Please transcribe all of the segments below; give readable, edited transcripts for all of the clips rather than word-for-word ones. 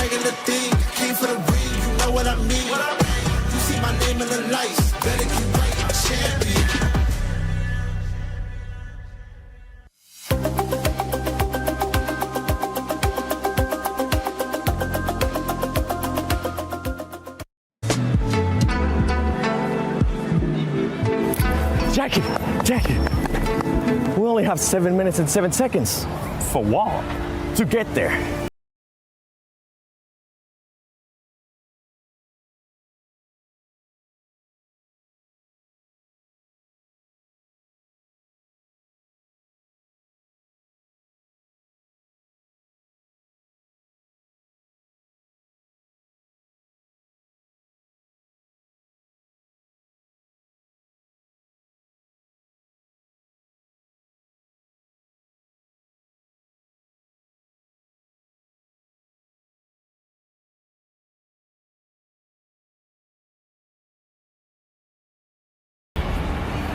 regular thing. Came for the ring, you know what I mean. You see my name in the lights, better get right, I'm champion. Jackie, we only have 7 minutes and 7 seconds. For what? To get there.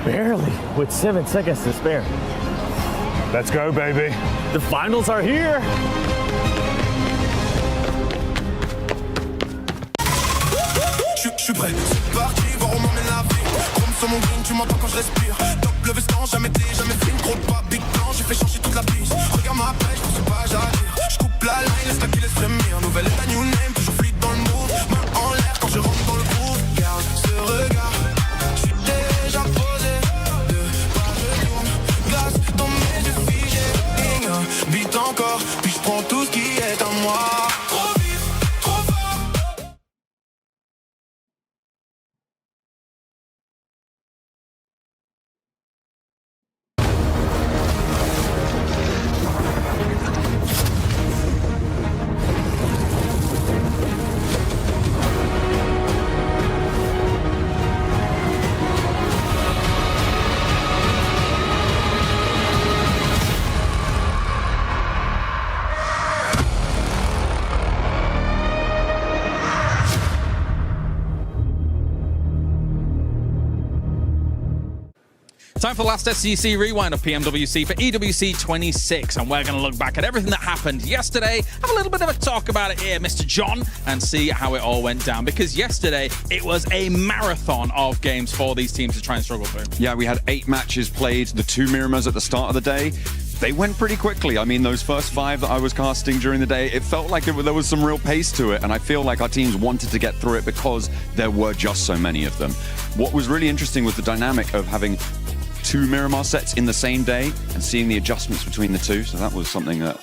Barely, with 7 seconds to spare. Let's go, baby. The finals are here. Je suis prêt, c'est parti, voir où m'emmène la vie. Chrome sur mon green, tu m'entends quand je respire. Top le veston, jamais été, jamais fait une trop de pas. Big plan, j'ai fait changer toute la piste. Regarde ma pêche, je sais pas, j'allais. Je coupe la line, laisse la qui laisse frémir. Nouvelle état, new name, toujours fluide dans le move. Main en l'air quand je rentre dans le groove. Garde ce regard, je suis déjà posé. Deux pas je tourne, glace dans mes yeux figés. Vite encore, puis je prends tout ce qui est à moi. Time for the last SCC rewind of PMWC for EWC 26, and we're going to look back at everything that happened yesterday, have a little bit of a talk about it here, Mr. John, and see how it all went down, because yesterday it was a marathon of games for these teams to try and struggle through. Yeah, we had 8 matches played, the 2 Miramars at the start of the day. They went pretty quickly. I mean, those first 5 that I was casting during the day, it felt like there was some real pace to it, and I feel like our teams wanted to get through it because there were just so many of them. What was really interesting was the dynamic of having 2 Miramar sets in the same day and seeing the adjustments between the two. So that was something that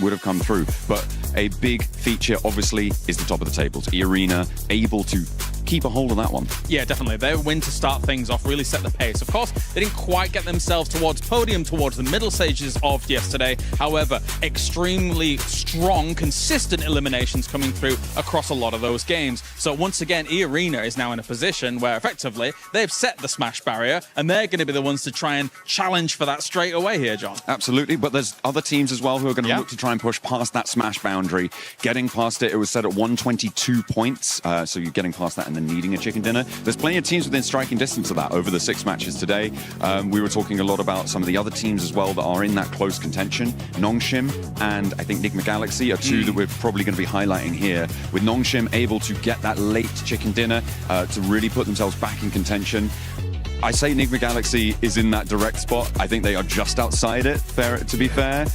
would have come through. But a big feature, obviously, is the top of the tables. E-Arena able to keep a hold of that one. Yeah, definitely. Their win to start things off really set the pace. Of course, they didn't quite get themselves towards podium, towards the middle stages of yesterday. However, extremely strong, consistent eliminations coming through across a lot of those games. So once again, E-Arena is now in a position where effectively they've set the smash barrier, and they're going to be the ones to try and challenge for that straight away here, John. Absolutely, but there's other teams as well who are going to look to try and push past that smash boundary. Getting past it, it was set at 122 points, so you're getting past that and then needing a chicken dinner. There's plenty of teams within striking distance of that over the 6 matches today. We were talking a lot about some of the other teams as well that are in that close contention. Nongshim and I think Nigma Galaxy are 2 that we're probably going to be highlighting here, with Nongshim able to get that late chicken dinner to really put themselves back in contention. I say Nigma Galaxy is in that direct spot. I think they are just outside it, to be fair.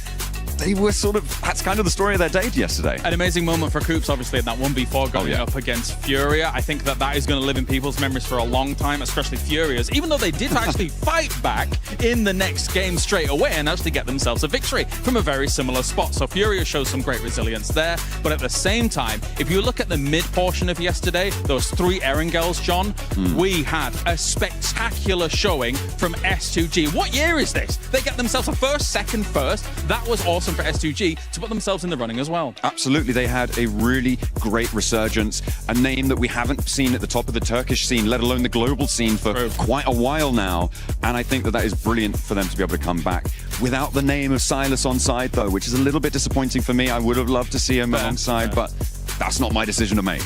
They were that's kind of the story of their day yesterday. An amazing moment for Coops, obviously, in that 1v4 going up against Furia. I think that is going to live in people's memories for a long time, especially Furia's, even though they did actually fight back in the next game straight away and actually get themselves a victory from a very similar spot. So Furia shows some great resilience there. But at the same time, if you look at the mid portion of yesterday, those 3 Erangels, John, we had a spectacular showing from S2G. What year is this? They get themselves a first, second, first. That was awesome for S2G to put themselves in the running as well. Absolutely, they had a really great resurgence, a name that we haven't seen at the top of the Turkish scene, let alone the global scene, for quite a while now, and I think that is brilliant for them to be able to come back. Without the name of Silas on side though, which is a little bit disappointing for me. I would have loved to see him alongside, but That's not my decision to make.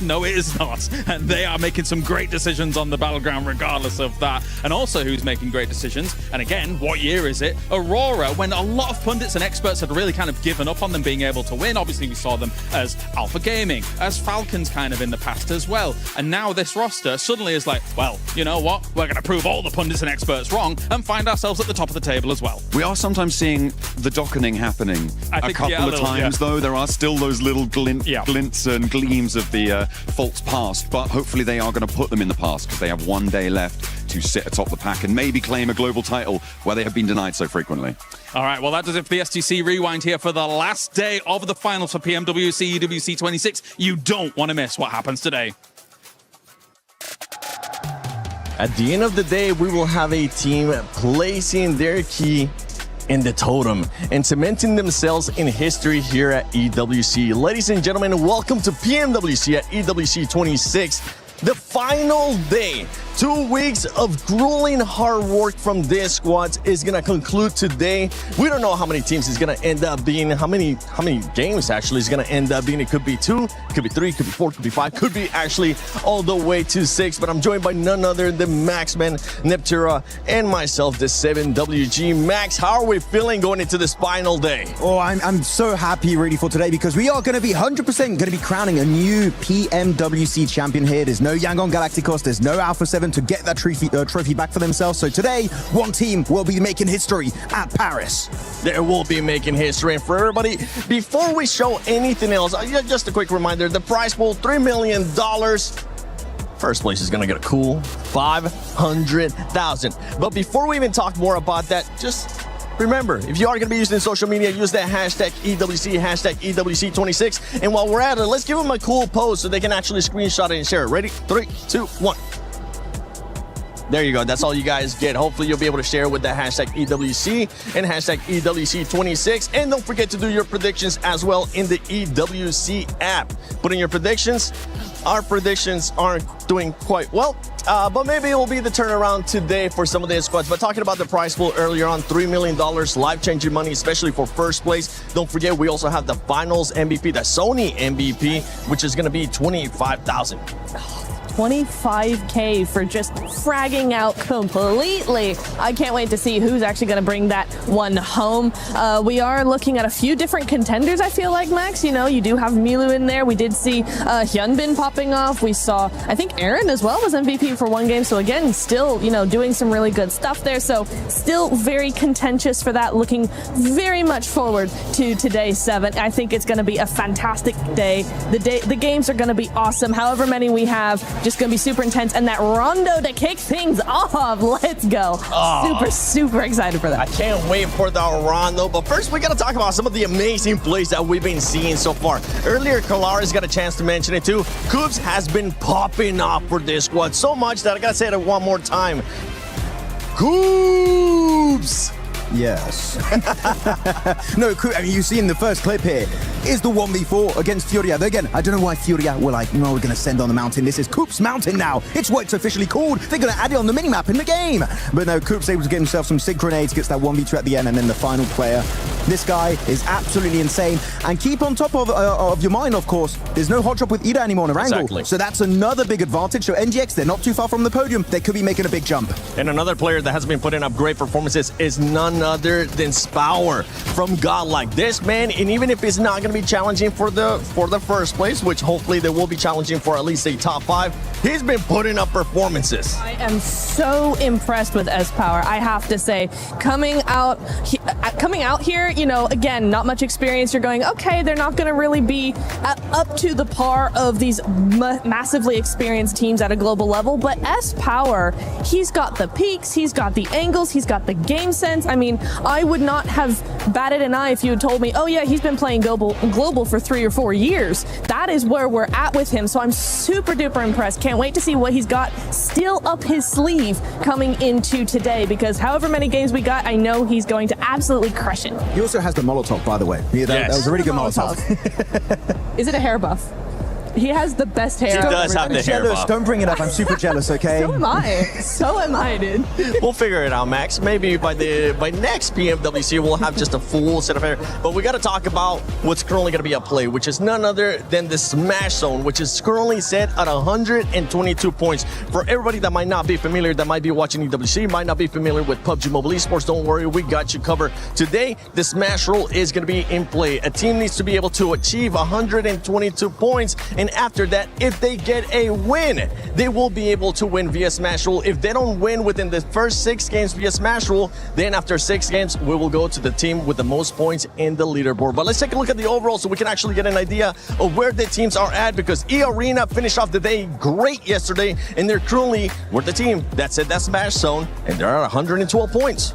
No, it is not. And they are making some great decisions on the Battleground regardless of that. And also who's making great decisions, and again, what year is it? Aurora, when a lot of pundits and experts had really kind of given up on them being able to win. Obviously, we saw them as Alpha Gaming, as Falcons kind of in the past as well. And now this roster suddenly is like, well, you know what? We're going to prove all the pundits and experts wrong and find ourselves at the top of the table as well. We are sometimes seeing the dockening happening a couple of times, though. There are still those little glints and gleams of the false past, but hopefully they are going to put them in the past because they have one day left to sit atop the pack and maybe claim a global title where they have been denied so frequently. All right, well, that does it for the STC Rewind here for the last day of the finals for PMWC EWC 26. You don't want to miss what happens today. At the end of the day, we will have a team placing their key in the totem and cementing themselves in history here at EWC. Ladies and gentlemen, welcome to PMWC at EWC 26. The final day. 2 weeks of grueling hard work from this squad is gonna conclude today. We don't know how many teams is gonna end up being, how many games actually is gonna end up being. It could be 2, could be 3, could be 4, could be 5, could be actually all the way to 6. But I'm joined by none other than Maxman, Neptura, and myself, the 7WG. Max, how are we feeling going into this final day? Oh, I'm so happy really for today because we are going to be 100% going to be crowning a new PMWC champion here. There's no Yangon Galacticos, there's no Alpha 7 to get that trophy back for themselves. So today, one team will be making history at Paris. There will be making history. And for everybody, before we show anything else, just a quick reminder, the prize pool, $3 million. First place is gonna get a cool 500,000. But before we even talk more about that, just remember, if you are going to be using social media, use that hashtag EWC, hashtag EWC26. And while we're at it, let's give them a cool pose so they can actually screenshot it and share it. Ready? 3, 2, 1. There you go. That's all you guys get. Hopefully, you'll be able to share with the hashtag EWC and hashtag EWC26. And don't forget to do your predictions as well in the EWC app. Put in your predictions. Our predictions aren't doing quite well, but maybe it will be the turnaround today for some of the squads. But talking about the prize pool earlier on, $3 million, life-changing money, especially for first place. Don't forget, we also have the finals MVP, the Sony MVP, which is going to be $25,000. 25K for just fragging out completely. I can't wait to see who's actually going to bring that one home. We are looking at a few different contenders, I feel like, Max. You know, you do have Milu in there. We did see Hyunbin popping off. We saw, I think, Aaron as well was MVP for one game. So again, still, you know, doing some really good stuff there. So still very contentious for that. Looking very much forward to today's 7. I think it's going to be a fantastic day. The games are going to be awesome. However many we have, just going to be super intense. And that Rondo to kick things off. Let's go. Super excited for that. I can't wait for the Rondo. But first, we got to talk about some of the amazing plays that we've been seeing so far. Earlier, Kalara's got a chance to mention it too. Coops has been popping off for this squad so much that I got to say it one more time. Coops! Yes. No, I mean, you see in the first clip here is the 1v4 against Furia. Again, I don't know why Furia were like, no, we're going to send on the mountain. This is Coop's Mountain now. It's what it's officially called. They're going to add it on the minimap in the game. But no, Coop's able to get himself some sig grenades, gets that 1v2 at the end, and then the final player. This guy is absolutely insane. And keep on top of your mind, of course, there's no hot drop with Ida anymore on a wrangle. Exactly. So that's another big advantage. So NGX, they're not too far from the podium. They could be making a big jump. And another player that has been putting up great performances is none other than Spower from Godlike. This man, and even if it's not going to be challenging for the first place, which hopefully they will be challenging for at least a top 5, he's been putting up performances. I am so impressed with S-Power, I have to say. Coming out here, you know, again, not much experience. You're going, okay, they're not going to really be up to the par of these massively experienced teams at a global level. But S-Power, he's got the peaks, he's got the angles, he's got the game sense. I mean, I would not have batted an eye if you had told me, oh yeah, he's been playing global for 3 or 4 years. That is where we're at with him. So I'm super duper impressed. Can't wait to see what he's got still up his sleeve coming into today, because however many games we got, I know he's going to absolutely crush it. He also has the Molotov, by the way. Yeah, that was a really good Molotov. Is it a hair buff? He has the best hair. He does have the hair, Jealous. Bob. Don't bring it up. I'm super jealous, okay? So am I. So am I, dude. We'll figure it out, Max. Maybe by next PMWC, we'll have just a full set of hair. But we got to talk about what's currently going to be at play, which is none other than the Smash Zone, which is currently set at 122 points. For everybody that might not be familiar, that might be watching EWC, might not be familiar with PUBG Mobile Esports, don't worry, we got you covered. Today, the Smash Roll is going to be in play. A team needs to be able to achieve 122 points, and after that, if they get a win, they will be able to win via Smash Roll. If they don't win within the first 6 games via Smash Roll, then after 6 games, we will go to the team with the most points in the leaderboard. But let's take a look at the overall so we can actually get an idea of where the teams are at, because E-Arena finished off the day great yesterday, and they're currently with the team that's at that Smash Zone, and they're at 112 points.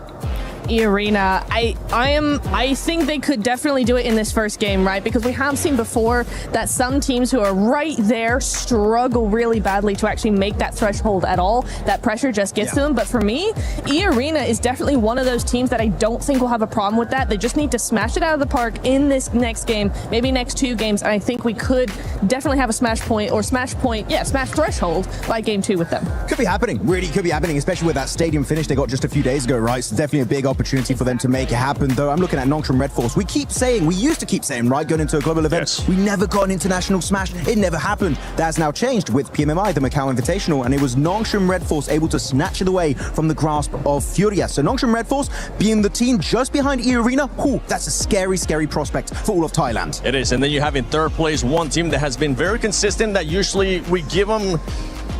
Arena, I think they could definitely do it in this first game, right? Because we have seen before that some teams who are right there struggle really badly to actually make that threshold at all. That pressure just gets to them. But for me, E-Arena is definitely one of those teams that I don't think will have a problem with that. They just need to smash it out of the park in this next game, maybe next 2 games, and I think we could definitely have a smash threshold by game 2 with them. Could be happening. Really could be happening, especially with that stadium finish they got just a few days ago, right? So definitely a big opportunity for them to make it happen. Though I'm looking at Nongshim Red Force. We used to keep saying, right, going into a global event, we never got an international smash. It never happened. That's now changed with PMMI, the Macau Invitational, and it was Nongshim Red Force able to snatch it away from the grasp of Furia. So Nongshim Red Force being the team just behind E-Arena, that's a scary, scary prospect for all of Thailand. It is, and then you have in third place one team that has been very consistent, that usually we give them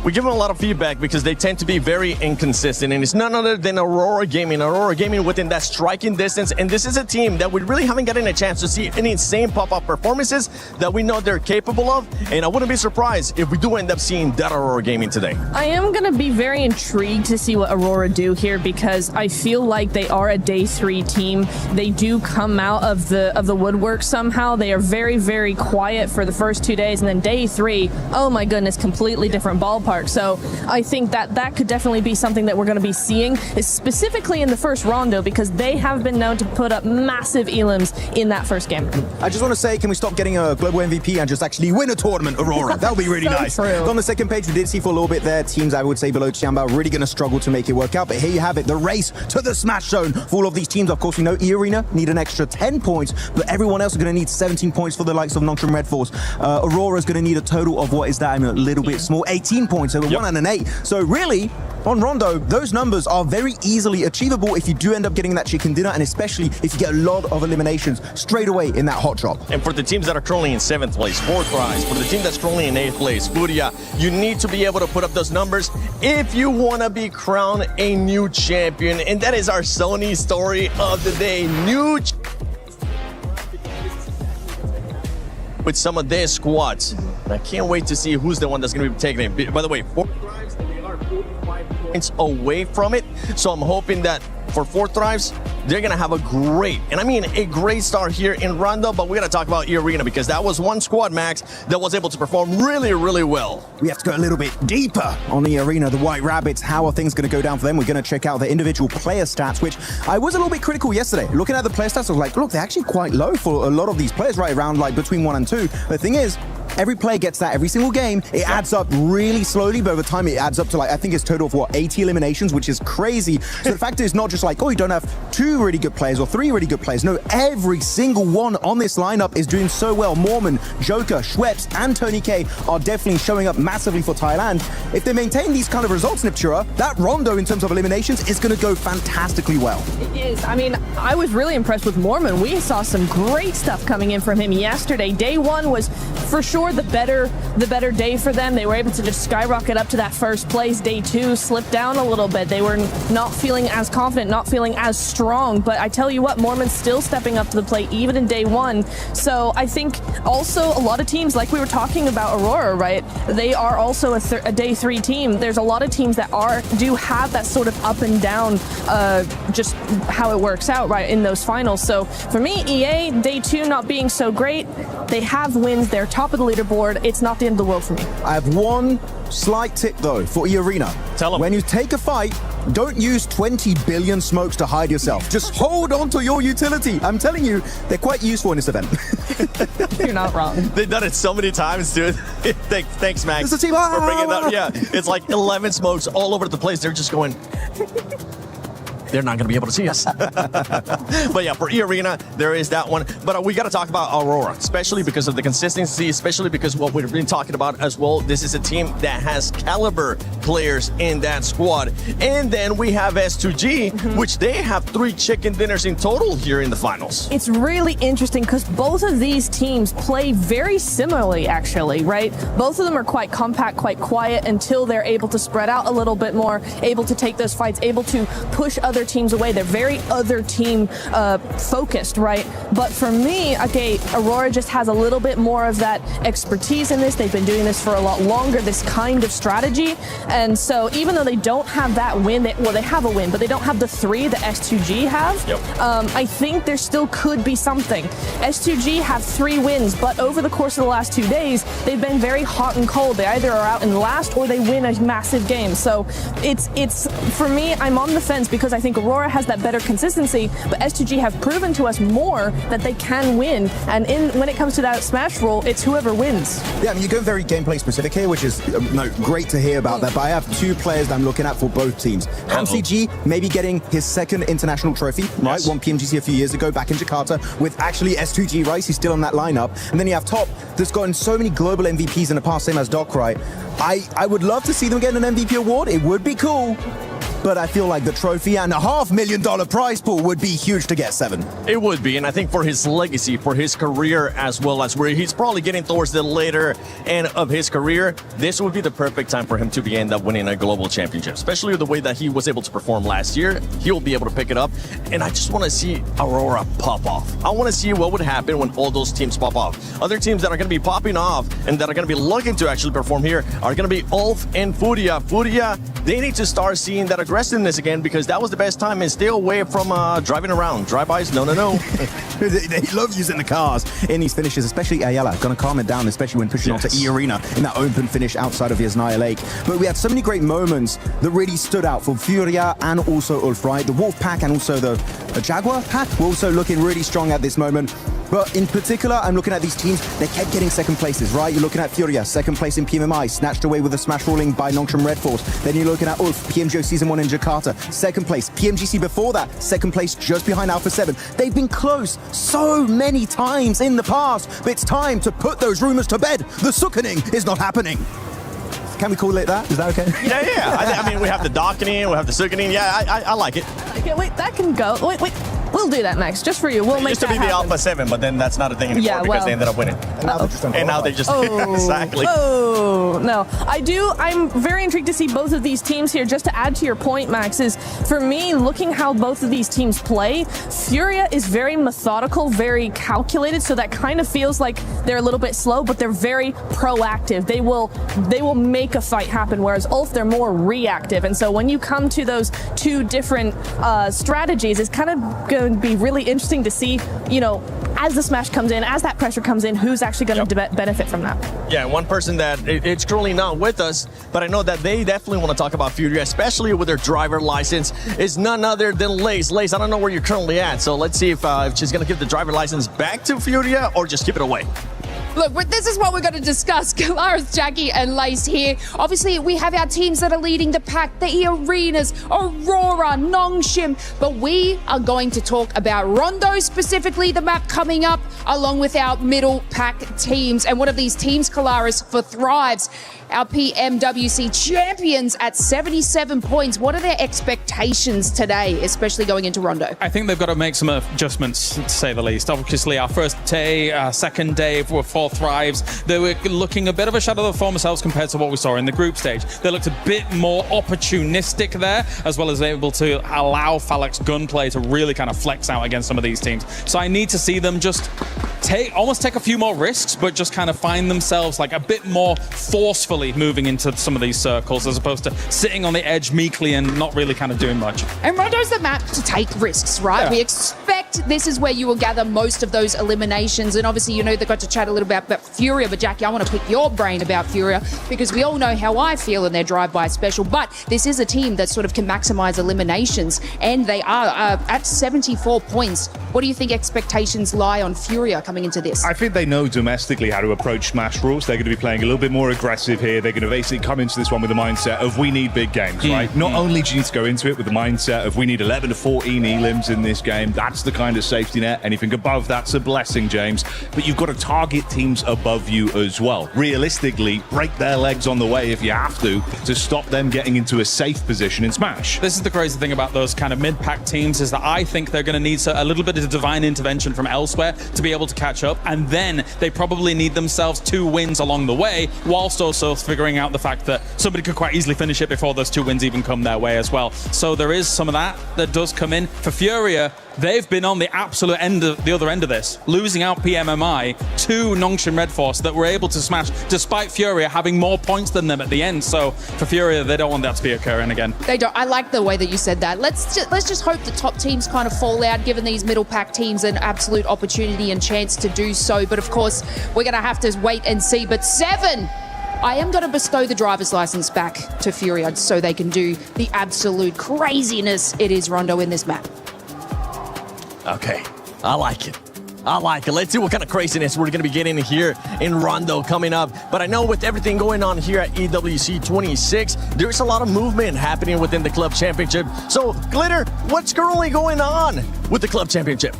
a lot of feedback because they tend to be very inconsistent, and it's none other than Aurora Gaming. Aurora Gaming within that striking distance, and this is a team that we really haven't gotten a chance to see any insane pop-up performances that we know they're capable of, and I wouldn't be surprised if we do end up seeing that Aurora Gaming today. I am going to be very intrigued to see what Aurora do here, because I feel like they are a day 3 team. They do come out of the woodwork somehow. They are very, very quiet for the first 2 days, and then day 3, oh my goodness, completely different ballpark. So I think that could definitely be something that we're going to be seeing, is specifically in the first rondo, because they have been known to put up massive elims in that first game. I just want to say, can we stop getting a global MVP and just actually win a tournament, Aurora? That would be really nice. True. On the second page, we did see for a little bit there, teams I would say below Chiamba really going to struggle to make it work out. But here you have it, the race to the Smash Zone for all of these teams. Of course, we know E-Arena need an extra 10 points, but everyone else is going to need 17 points for the likes of Nongshim Red Force. Aurora is going to need a total of, what is that? I'm a little bit small, 18 points. So 1 and an 8. So really, on Rondo, those numbers are very easily achievable if you do end up getting that chicken dinner, and especially if you get a lot of eliminations straight away in that hot drop. And for the teams that are currently in 7th place, 4th prize, for the team that's currently in 8th place, Furia, you need to be able to put up those numbers if you want to be crowned a new champion. And that is our Sony story of the day. With some of their squads. I can't wait to see who's the one that's going to be taking it. By the way, 4th drives, they are 45 points away from it. So I'm hoping that for 4th drives, they're going to have a great, and I mean a great start here in Rondo, but we got to talk about E-Arena, because that was one squad, Max, that was able to perform really, really well. We have to go a little bit deeper on E-Arena, the White Rabbits. How are things going to go down for them? We're going to check out the individual player stats, which I was a little bit critical yesterday. Looking at the player stats, I was like, look, they're actually quite low for a lot of these players, right around like between 1 and 2. The thing is, every player gets that every single game. It adds up really slowly, but over time it adds up to, like, I think it's total of what, 80 eliminations, which is crazy. So the fact is not just like, oh, you don't have 2 really good players or 3 really good players. No, every single one on this lineup is doing so well. Mormon, Joker, Schweppes, and Tony K are definitely showing up massively for Thailand. If they maintain these kind of results, Niptura, that Rondo in terms of eliminations is going to go fantastically well. It is. I mean, I was really impressed with Mormon. We saw some great stuff coming in from him yesterday. Day 1 was for sure the better day for them. They were able to just skyrocket up to that first place. Day 2 slipped down a little bit. They were not feeling as confident, not feeling as strong. But I tell you what, Mormon's still stepping up to the plate even in day 1. So I think also a lot of teams, like we were talking about Aurora, right? They are also a day 3 team. There's a lot of teams that do have that sort of up and down, just how it works out, right, in those finals. So for me, EA, day 2 not being so great, They have wins. They're top of the leaderboard. It's not the end of the world for me. I have one slight tip though for E-Arena. Tell 'em. When you take a fight, don't use 20 billion smokes to hide yourself. Just hold on to your utility. I'm telling you, they're quite useful in this event. You're not wrong. They've done it so many times, dude. Thanks, Max, It's a team. for bringing it up. Yeah, it's like 11 smokes all over the place. They're just going... They're not going to be able to see us. But yeah, for E-Arena, there is that one. But we got to talk about Aurora, especially because of the consistency, especially because what we've been talking about as well. This is a team that has caliber players in that squad. And then we have S2G, which they have 3 chicken dinners in total here in the finals. It's really interesting because both of these teams play very similarly, actually, right? Both of them are quite compact, quite quiet until they're able to spread out a little bit more, able to take those fights, able to push other teams away. They're very other team focused, right? But for me, okay, Aurora just has a little bit more of that expertise in this. They've been doing this for a lot longer, this kind of strategy. And so even though they don't have that win, they have a win, but they don't have the 3 that S2G have. Yep. I think there still could be something. S2G have 3 wins, but over the course of the last 2 days, they've been very hot and cold. They either are out in last or they win a massive game. So it's for me, I'm on the fence because I think Aurora has that better consistency, but S2G have proven to us more that they can win. And when it comes to that Smash rule, it's whoever wins. Yeah, I mean, you're going very gameplay specific here, which is great to hear about that. But I have 2 players that I'm looking at for both teams. HamCG maybe getting his 2nd international trophy, right? Yes. Won PMGC a few years ago back in Jakarta with actually S2G, right? He's still on that lineup. And then you have Top, that's gotten so many global MVPs in the past, same as Doc, right? I would love to see them get an MVP award. It would be cool. But I feel like the trophy and a $500,000 prize pool would be huge to get 7. It would be, and I think for his legacy, for his career, as well as where he's probably getting towards the later end of his career, this would be the perfect time for him to end up winning a global championship, especially the way that he was able to perform last year. He'll be able to pick it up, and I just want to see Aurora pop off. I want to see what would happen when all those teams pop off. Other teams that are going to be popping off and that are going to be looking to actually perform here are going to be Ulf and Furia. Furia, they need to start seeing that aggressiveness again, because that was the best time, and stay away from driving around. Drive-bys, no. They love using the cars in these finishes, especially Ayala. Gonna calm it down, especially when pushing onto E-Arena in that open finish outside of Yasnaya Lake. But we had so many great moments that really stood out for Furia and also Ulf, right? The Wolf pack and also the Jaguar pack were also looking really strong at this moment. But in particular, I'm looking at these teams, they kept getting 2nd places, right? You're looking at Furia, 2nd place in PMMI, snatched away with a smash ruling by Nongshim Red Force. Then you're looking at Ulf, PMGO Season 1 in Jakarta, 2nd place. PMGC before that, 2nd place just behind Alpha 7. They've been close so many times in the past, but it's time to put those rumors to bed. The Sukkening is not happening. Can we call it that? Is that okay? Yeah. I mean, we have the Dockening, we have the Sukkening. Yeah, I like it. Okay, wait, that can go. Wait. We'll do that next, just for you. We'll It make used to that be the happen. Alpha 7, but then that's not a thing anymore because they ended up winning. And now they just exactly. Oh, no. I'm very intrigued to see both of these teams here. Just to add to your point, Max, is for me, looking how both of these teams play, Furia is very methodical, very calculated, so that kind of feels like they're a little bit slow, but they're very proactive. They will make a fight happen, whereas Ulf, they're more reactive. And so when you come to those 2 different strategies, it's kind of going to be really interesting to see, as the smash comes in, as that pressure comes in, who's actually going to benefit from that. Yeah, one person that it's currently not with us, but I know that they definitely want to talk about Furia, especially with their driver license, is none other than Lace. Lace, I don't know where you're currently at, so let's see if she's going to give the driver license back to Furia or just keep it away. Look, this is what we're going to discuss. Kalaris, Jackie, and Lace here. Obviously, we have our teams that are leading the pack, the E-Arenas, Aurora, Nongshim. But we are going to talk about Rondo, specifically the map coming up, along with our middle pack teams. And one of these teams, Kalaris, for Thrives, our PMWC champions at 77 points. What are their expectations today, especially going into Rondo? I think they've got to make some adjustments, to say the least. Obviously, our first day, second day for Thrives, they were looking a bit of a shadow of their former selves compared to what we saw in the group stage. They looked a bit more opportunistic there, as well as able to allow Falak's gunplay to really kind of flex out against some of these teams. So I need to see them just almost take a few more risks, but just kind of find themselves like a bit more forcefully moving into some of these circles, as opposed to sitting on the edge meekly and not really kind of doing much. And Rondo's the map to take risks, right? Yeah. We expect suspect this is where you will gather most of those eliminations. And obviously, you know, they got to chat a little bit about Furia. But Jackie, I want to pick your brain about Furia because we all know how I feel in their drive-by special. But this is a team that sort of can maximize eliminations, and they are at 74 points. What do you think expectations lie on Furia coming into this? I think they know domestically how to approach Smash rules. They're going to be playing a little bit more aggressive here. They're going to basically come into this one with the mindset of we need big games, right? Not only do you need to go into it with the mindset of we need 11 to 14 elims in this game. That's the kind of safety net. Anything above that's a blessing, James. But you've got to target teams above you as well. Realistically, break their legs on the way if you have to stop them getting into a safe position in Smash. This is the crazy thing about those kind of mid-pack teams is that I think they're going to need a little bit of divine intervention from elsewhere to be able to catch up, and then they probably need themselves 2 wins along the way, whilst also figuring out the fact that somebody could quite easily finish it before those 2 wins even come their way as well. So there is some of that does come in. For Furia, they've been on the absolute end of the other end of this, losing out PMMI to Nongshim Red Force that were able to smash despite Furia having more points than them at the end. So for Furia, they don't want that to be occurring again. They don't. I like the way that you said that. Let's just hope the top teams kind of fall out, giving these middle pack teams an absolute opportunity and chance to do so. But of course, we're going to have to wait and see. But 7, I am going to bestow the driver's license back to Furia so they can do the absolute craziness it is Rondo in this map. Okay, I like it. I like it. Let's see what kind of craziness we're going to be getting here in Rondo coming up. But I know with everything going on here at EWC 26, there's a lot of movement happening within the club championship. So, Glitter, what's currently going on with the club championship?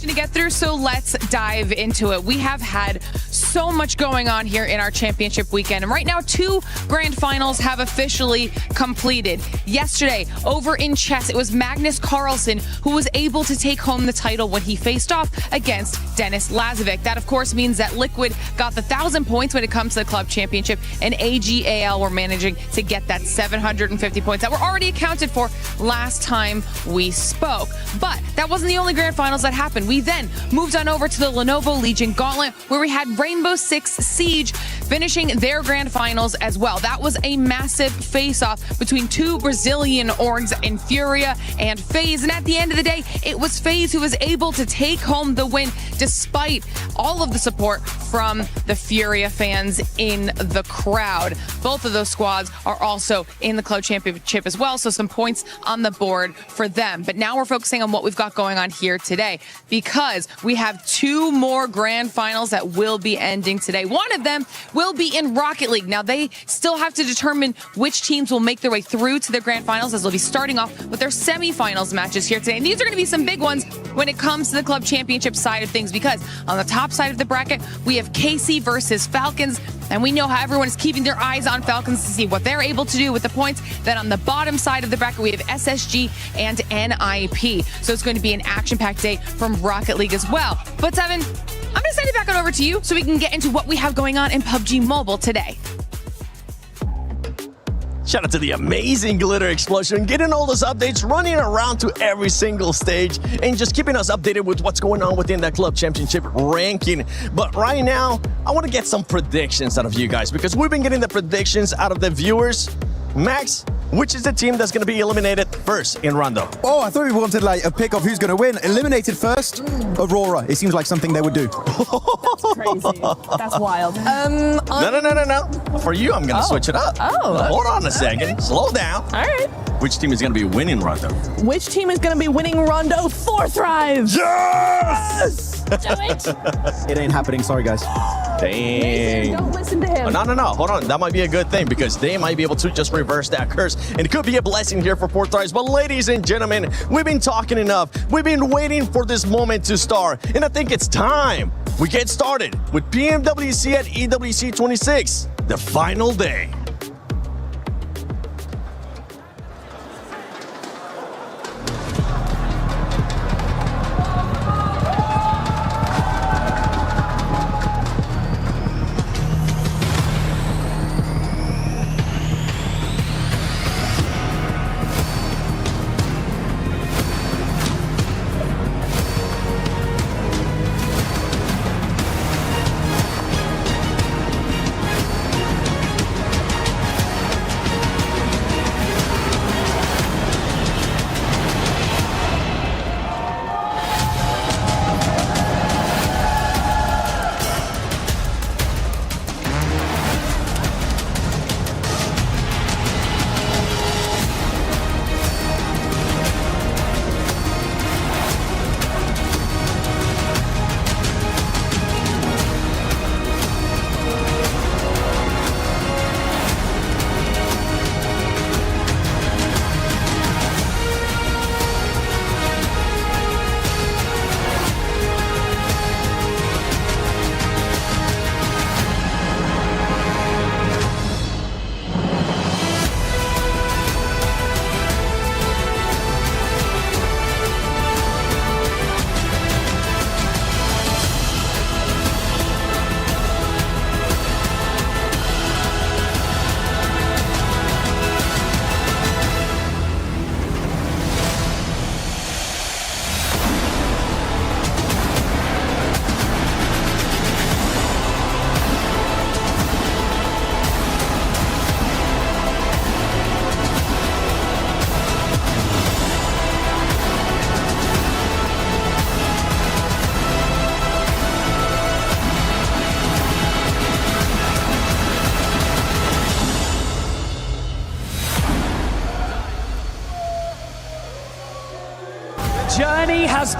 To get through, so let's dive into it. We have had so much going on here in our championship weekend, and right now 2 grand finals have officially completed. Yesterday over in chess, it was Magnus Carlsen who was able to take home the title when he faced off against Dennis Lazovic. That of course means that Liquid got the 1,000 points when it comes to the club championship, and AGAL were managing to get that 750 points that were already accounted for last time we spoke. But that wasn't the only grand finals that happened. We then moved on over to the Lenovo Legion Gauntlet, where we had Rainbow Six Siege finishing their grand finals as well. That was a massive face-off between 2 Brazilian orgs in Furia and FaZe. And at the end of the day, it was FaZe who was able to take home the win despite all of the support from the Furia fans in the crowd. Both of those squads are also in the club championship as well, so some points on the board for them. But now we're focusing on what we've got going on here today, because we have 2 more grand finals that will be ending today. One of them will be in Rocket League. Now, they still have to determine which teams will make their way through to their grand finals, as they'll be starting off with their semifinals matches here today. And these are going to be some big ones when it comes to the club championship side of things, because on the top side of the bracket, we have KC versus Falcons. And we know how everyone is keeping their eyes on Falcons to see what they're able to do with the points. Then on the bottom side of the bracket, we have SSG and NIP. So it's going to be an action-packed day from Rocket League as well. But Seven, I'm going to send it back on over to you so we can get into what we have going on in PUBG Mobile today. Shout out to the amazing Glitter Explosion, getting all those updates, running around to every single stage, and just keeping us updated with what's going on within that club championship ranking. But right now, I want to get some predictions out of you guys, because we've been getting the predictions out of the viewers. Max, which is the team that's going to be eliminated first in Rondo? Oh, I thought we wanted like a pick of who's going to win. Eliminated first, Aurora. It seems like something they would do. That's crazy. That's wild. No. For you, I'm going to switch it up. Oh. Hold on a second. Slow down. All right. Which team is going to be winning Rondo? Which team is going to be winning Rondo for Thrive? Yes! Do it. It ain't happening. Sorry, guys. Dang. Don't listen to him. No. Hold on. That might be a good thing, because they might be able to just reverse that curse. And it could be a blessing here for Port Thrives. But ladies and gentlemen, we've been talking enough. We've been waiting for this moment to start. And I think it's time we get started with PMWC at EWC 26, the final day.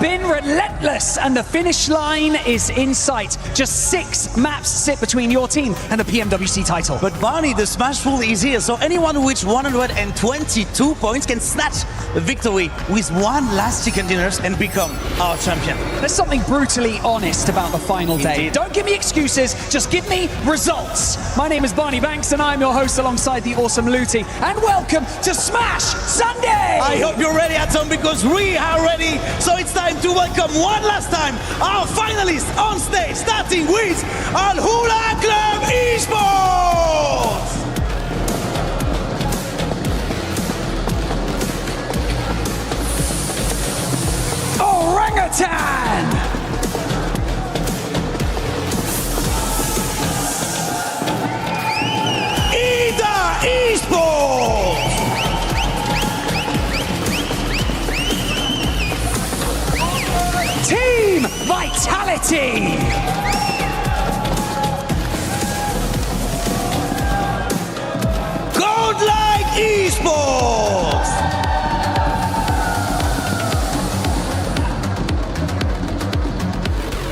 been relentless, and the finish line is in sight. Just 6 maps sit between your team and the PMWC title. But Barney, the Smash pool is here, so anyone who reaches 122 points can snatch a victory with one last chicken dinners and become our champion. There's something brutally honest about the final day. Indeed. Don't give me excuses, just give me results. My name is Barney Banks, and I'm your host alongside the awesome Looty. And welcome to Smash Sunday! I hope you're ready at home, because we are ready. So it's time to welcome one last time our finalists on stage, starting with Al Hula Club Esports! Orangutan! Esports! Team Vitality! Godlike Esports!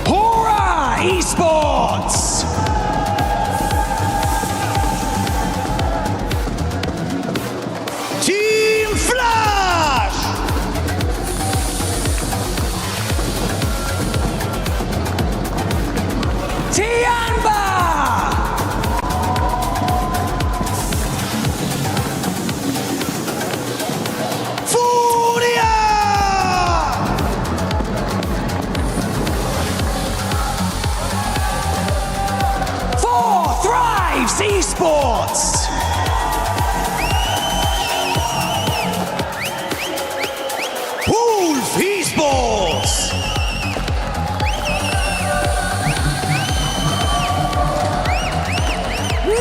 Hora Esports! Team Flash! Tianba! Furia! For Thrives Esports! Wolf Esports!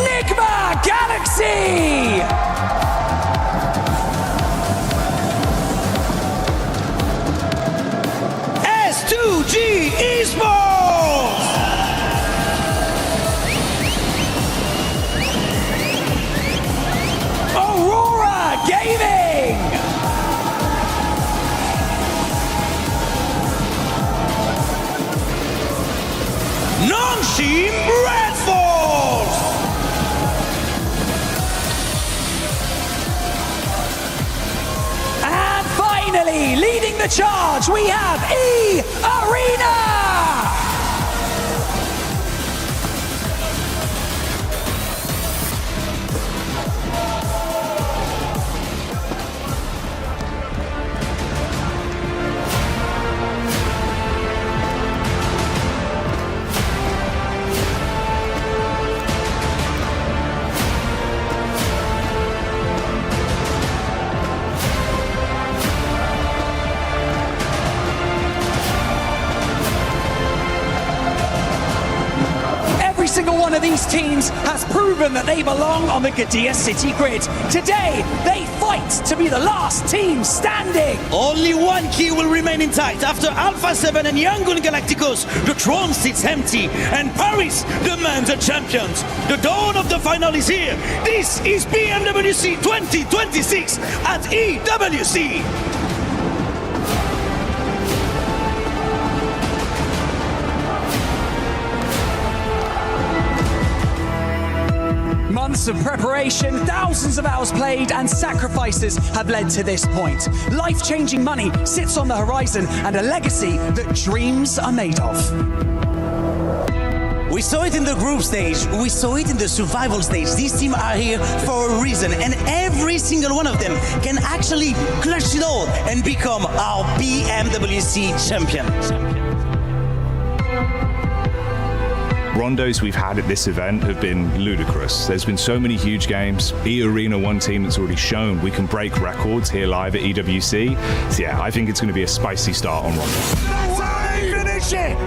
Nigma Galaxy! S2G Esports! Aurora Gaming! Nongshim Red Force! And finally, leading the charge, we have E-Arena! Every single one of these teams has proven that they belong on the Gadia City grid. Today, they fight to be the last team standing. Only one key will remain intact. After Alpha 7 and Yangon Galacticos, the throne sits empty, and Paris demands a champion. The dawn of the final is here. This is PMWC 2026 at EWC. Months of preparation, thousands of hours played, and sacrifices have led to this point. Life-changing money sits on the horizon, and a legacy that dreams are made of. We saw it in the group stage, we saw it in the survival stage. These teams are here for a reason, and every single one of them can actually clutch it all and become our PMWC champion. Rondos we've had at this event have been ludicrous. There's been so many huge games. E-Arena, one team that's already shown we can break records here live at EWC. So yeah, I think it's going to be a spicy start on Rondos. Finish it!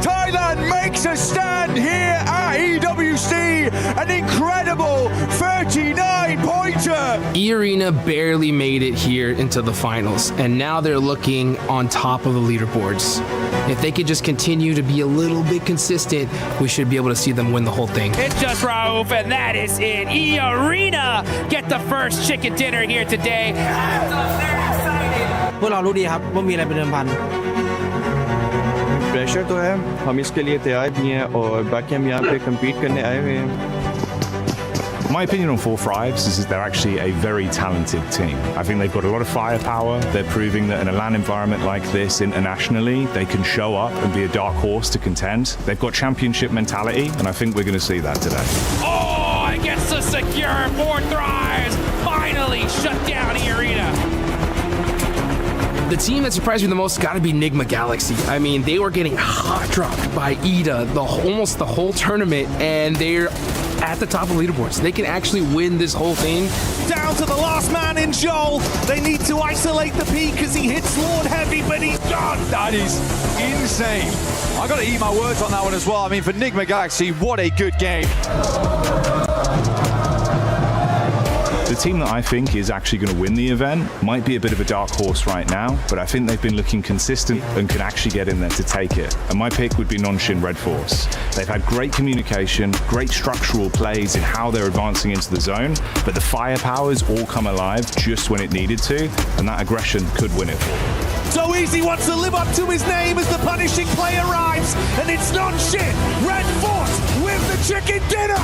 Thailand makes a stand here at EWC. An incredible 39-pointer. E-Arena barely made it here into the finals, and now they're looking on top of the leaderboards. If they could just continue to be a little bit consistent, we should be able to see them win the whole thing. It's just Raouf, and that is it. E-Arena get the first chicken dinner here today. พวกเรารู้ดีครับว่ามีอะไรเป็นเดิมพัน pressure तो है, हम इसके लिए तैयार भी हैं और बाकी हम यहाँ पे compete करने आए हुए हैं. My opinion on Four Thrives is that they're actually a very talented team. I think they've got a lot of firepower. They're proving that in a LAN environment like this internationally, they can show up and be a dark horse to contend. They've got championship mentality, and I think we're going to see that today. Oh, it gets the secure. Four Thrives finally shut down E-Arena. The team that surprised me the most has got to be Nigma Galaxy. I mean, they were getting hot dropped by EDA almost the whole tournament, and they're at the top of leaderboards. They can actually win this whole thing. Down to the last man in Joel. They need to isolate the peak as he hits Lord Heavy, but he's gone. That is insane. I've got to eat my words on that one as well. I mean, for Nigma Galaxy, what a good game. The team that I think is actually going to win the event might be a bit of a dark horse right now, but I think they've been looking consistent and can actually get in there to take it. And my pick would be Nongshim Red Force. They've had great communication, great structural plays in how they're advancing into the zone, but the firepowers all come alive just when it needed to, and that aggression could win it for them. So Easy wants to live up to his name as the punishing play arrives, and it's Nongshim Red Force with the chicken dinner.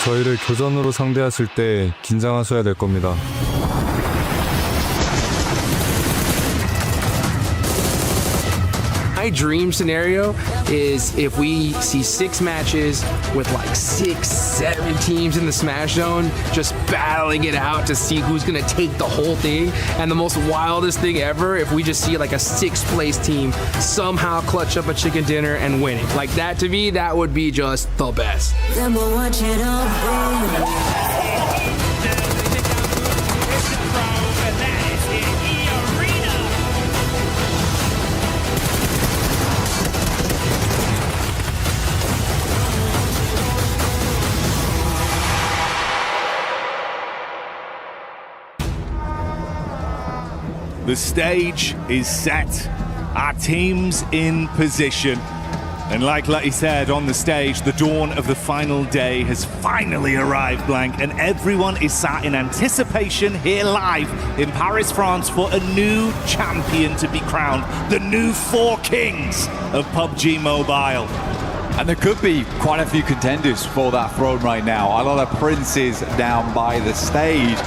저희를 교전으로 상대했을 때 긴장하셔야 될 겁니다. My dream scenario is if we see 6 matches with like 6, 7 teams in the Smash Zone just battling it out to see who's gonna take the whole thing. And the most wildest thing ever, if we just see like a 6th place team somehow clutch up a chicken dinner and win it. Like that, to me, that would be just the best. The stage is set. Our team's in position. And like Lutty said on the stage, the dawn of the final day has finally arrived, Blank, and everyone is sat in anticipation here live in Paris, France for a new champion to be crowned, the new 4 kings of PUBG Mobile. And there could be quite a few contenders for that throne right now. A lot of princes down by the stage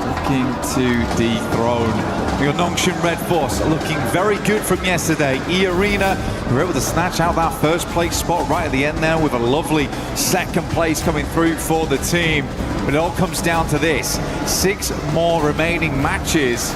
looking to dethrone. We got Nongshim Red Force looking very good from yesterday. E-Arena were able to snatch out that first place spot right at the end there with a lovely 2nd place coming through for the team. But it all comes down to this. 6 more remaining matches,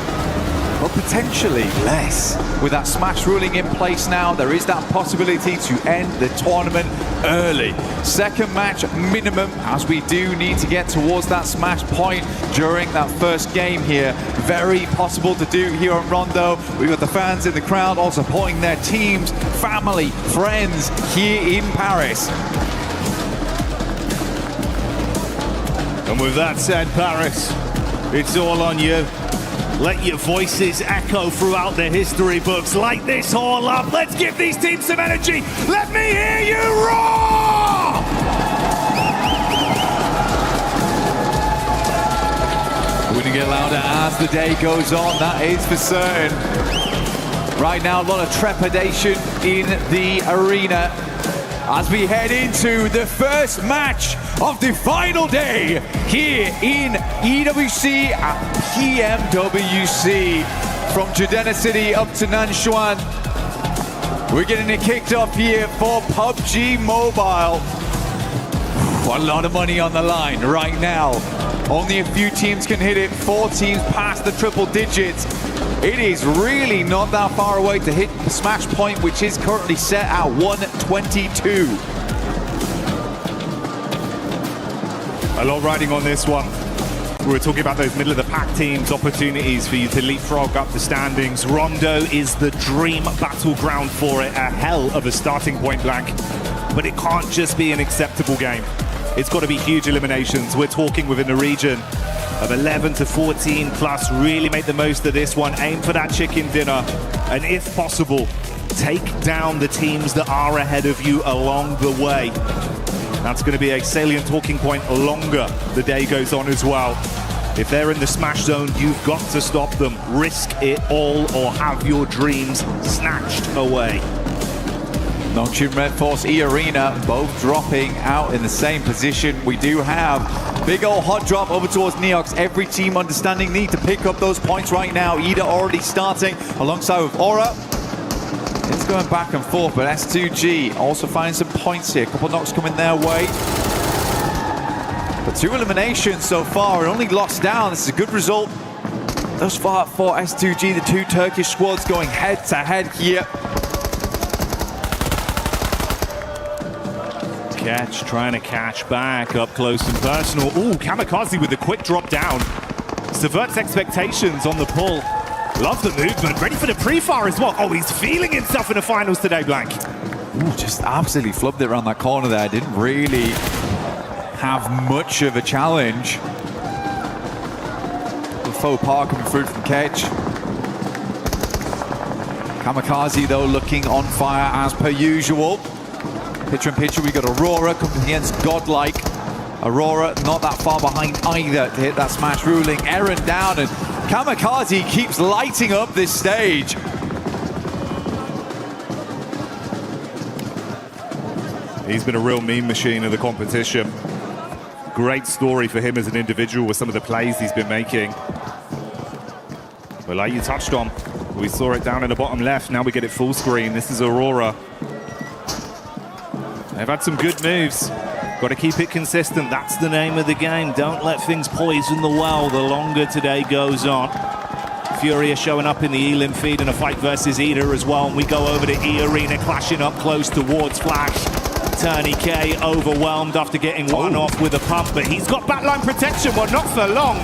but potentially less. With that Smash ruling in place now, there is that possibility to end the tournament early. 2nd match minimum, as we do need to get towards that Smash point during that first game here. Very possible to do here on Rondo. We've got the fans in the crowd all supporting their teams, family, friends here in Paris. And with that said, Paris, it's all on you. Let your voices echo throughout the history books. Light this all up. Let's give these teams some energy. Let me hear you roar! We're going to get louder as the day goes on, that is for certain. Right now, a lot of trepidation in the arena as we head into the first match of the final day here in EWC at PMWC. From Judena City up to Nanshuan, we're getting it kicked off here for PUBG Mobile. A lot of money on the line right now. Only a few teams can hit it. 4 teams past the triple digits. It is really not that far away to hit the Smash point, which is currently set at 122. A lot riding on this one. We were talking about those middle of the pack teams, opportunities for you to leapfrog up the standings. Rondo is the dream battleground for it, a hell of a starting point, Blank. But it can't just be an acceptable game. It's got to be huge eliminations. We're talking within a region of 11 to 14 plus. Really make the most of this one. Aim for that chicken dinner. And if possible, take down the teams that are ahead of you along the way. That's going to be a salient talking point longer the day goes on as well. If they're in the smash zone, you've got to stop them. Risk it all or have your dreams snatched away. Nongshim Red Force, E-Arena, both dropping out in the same position. We do have big old hot drop over towards Neox. Every team understanding need to pick up those points right now. Ida already starting alongside with Aura. It's going back and forth, but S2G also finding some points here. A couple knocks coming their way. But 2 eliminations so far, and only lost down. This is a good result thus far for S2G. The 2 Turkish squads going head to head here. Catch, trying to catch back up close and personal. Ooh, Kamikaze with the quick drop down. Subverts expectations on the pull. Love the movement, ready for the pre-fire as well. Oh, he's feeling himself in the finals today, Blank. Ooh, just absolutely flubbed it around that corner there. Didn't really have much of a challenge. The faux pas coming through from Kedge. Kamikaze, though, looking on fire as per usual. Picture in picture, we got Aurora coming against Godlike. Aurora not that far behind either to hit that smash ruling. Eren down, and Kamikaze keeps lighting up this stage. He's been a real meme machine of the competition. Great story for him as an individual with some of the plays he's been making. But like you touched on, we saw it down in the bottom left. Now we get it full screen. This is Aurora. They've had some good moves. Got to keep it consistent. That's the name of the game. Don't let things poison the well the longer today goes on. Furia showing up in the Elim feed in a fight versus Ida as well. And we go over to E-Arena, clashing up close towards Flash. Turney K overwhelmed after getting one off with a pump, but he's got backline protection. Well, not for long.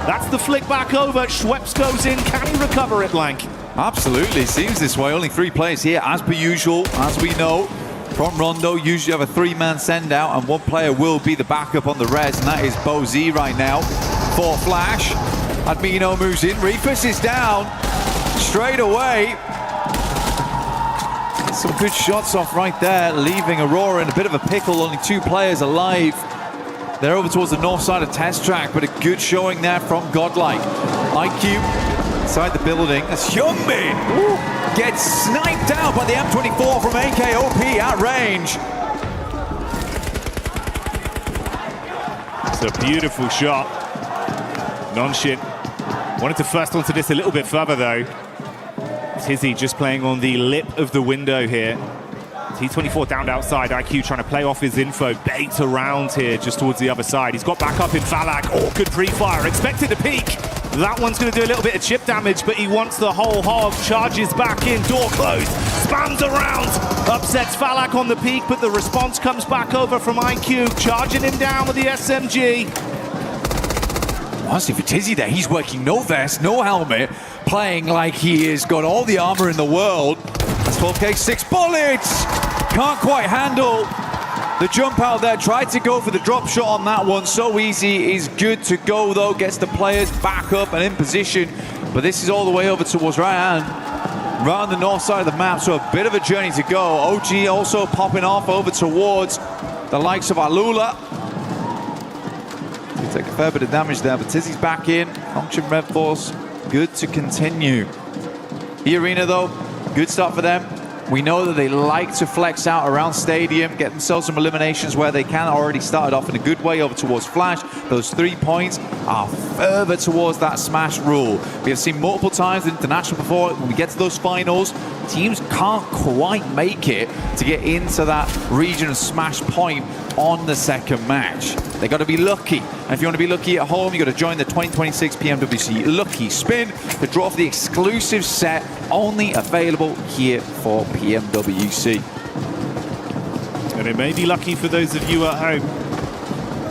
That's the flick back over. Schweppes goes in. Can he recover it, Blank? Absolutely. Seems this way. Only 3 players here, as per usual, as we know. From Rondo, usually have a 3-man send out, and 1 player will be the backup on the res, and that is Bo Z right now for Flash. Admino moves in, Reefus is down straight away. Some good shots off right there, leaving Aurora in a bit of a pickle. Only 2 players alive. They're over towards the north side of Test Track, but a good showing there from Godlike. IQ inside the building as Hyunbin gets sniped out by the M24 from AKOP at range. It's a beautiful shot. Nongshim wanted to first onto this a little bit further though. Tizzy just playing on the lip of the window here. T24 down outside. IQ trying to play off his info. Bait around here just towards the other side. He's got back up in Falak. Oh, good pre-fire. Expected a peek. That one's going to do a little bit of chip damage, but he wants the whole hog. Charges back in. Door closed. Spams around. Upsets Falak on the peak, but the response comes back over from IQ. Charging him down with the SMG. Honestly, for Tizzy there, he's working no vest, no helmet, playing like he has got all the armor in the world. That's 12K, 6 bullets! Can't quite handle the jump out there. Tried to go for the drop shot on that one. So easy, is good to go though. Gets the players back up and in position. But this is all the way over towards right on the north side of the map. So a bit of a journey to go. OG also popping off over towards the likes of Alula. They take a fair bit of damage there, but Tizzy's back in. Nongshim Red Force, good to continue. E-Arena though, good start for them. We know that they like to flex out around Stadium, get themselves some eliminations where they can. Already started off in a good way over towards Flash. Those 3 points are further towards that smash rule. We have seen multiple times in international before, when we get to those finals, teams can't quite make it to get into that region of smash point on the second match. They got to be lucky. And if you want to be lucky at home, you got to join the 2026 PMWC Lucky Spin to draw for the exclusive set only available here for PMWC. And it may be lucky for those of you at home,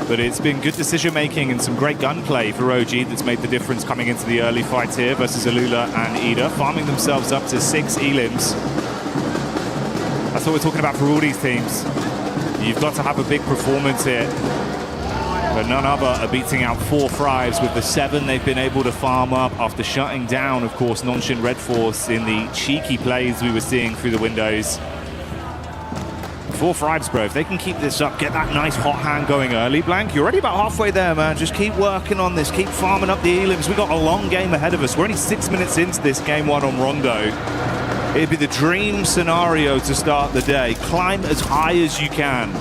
but it's been good decision making and some great gunplay for OG that's made the difference coming into the early fights here versus Alula and Ida, farming themselves up to 6 elims. That's what we're talking about for all these teams. You've got to have a big performance here. But none other are beating out 4 Thrives with the 7 they've been able to farm up after shutting down, of course, Nongshim Red Force in the cheeky plays we were seeing through the windows. Four Thrives, bro. If they can keep this up, get that nice hot hand going early, Blank, you're already about halfway there, man. Just keep working on this. Keep farming up the elims. We got a long game ahead of us. We're only 6 minutes into this game one on Rondo. It'd be the dream scenario to start the day. Climb as high as you can.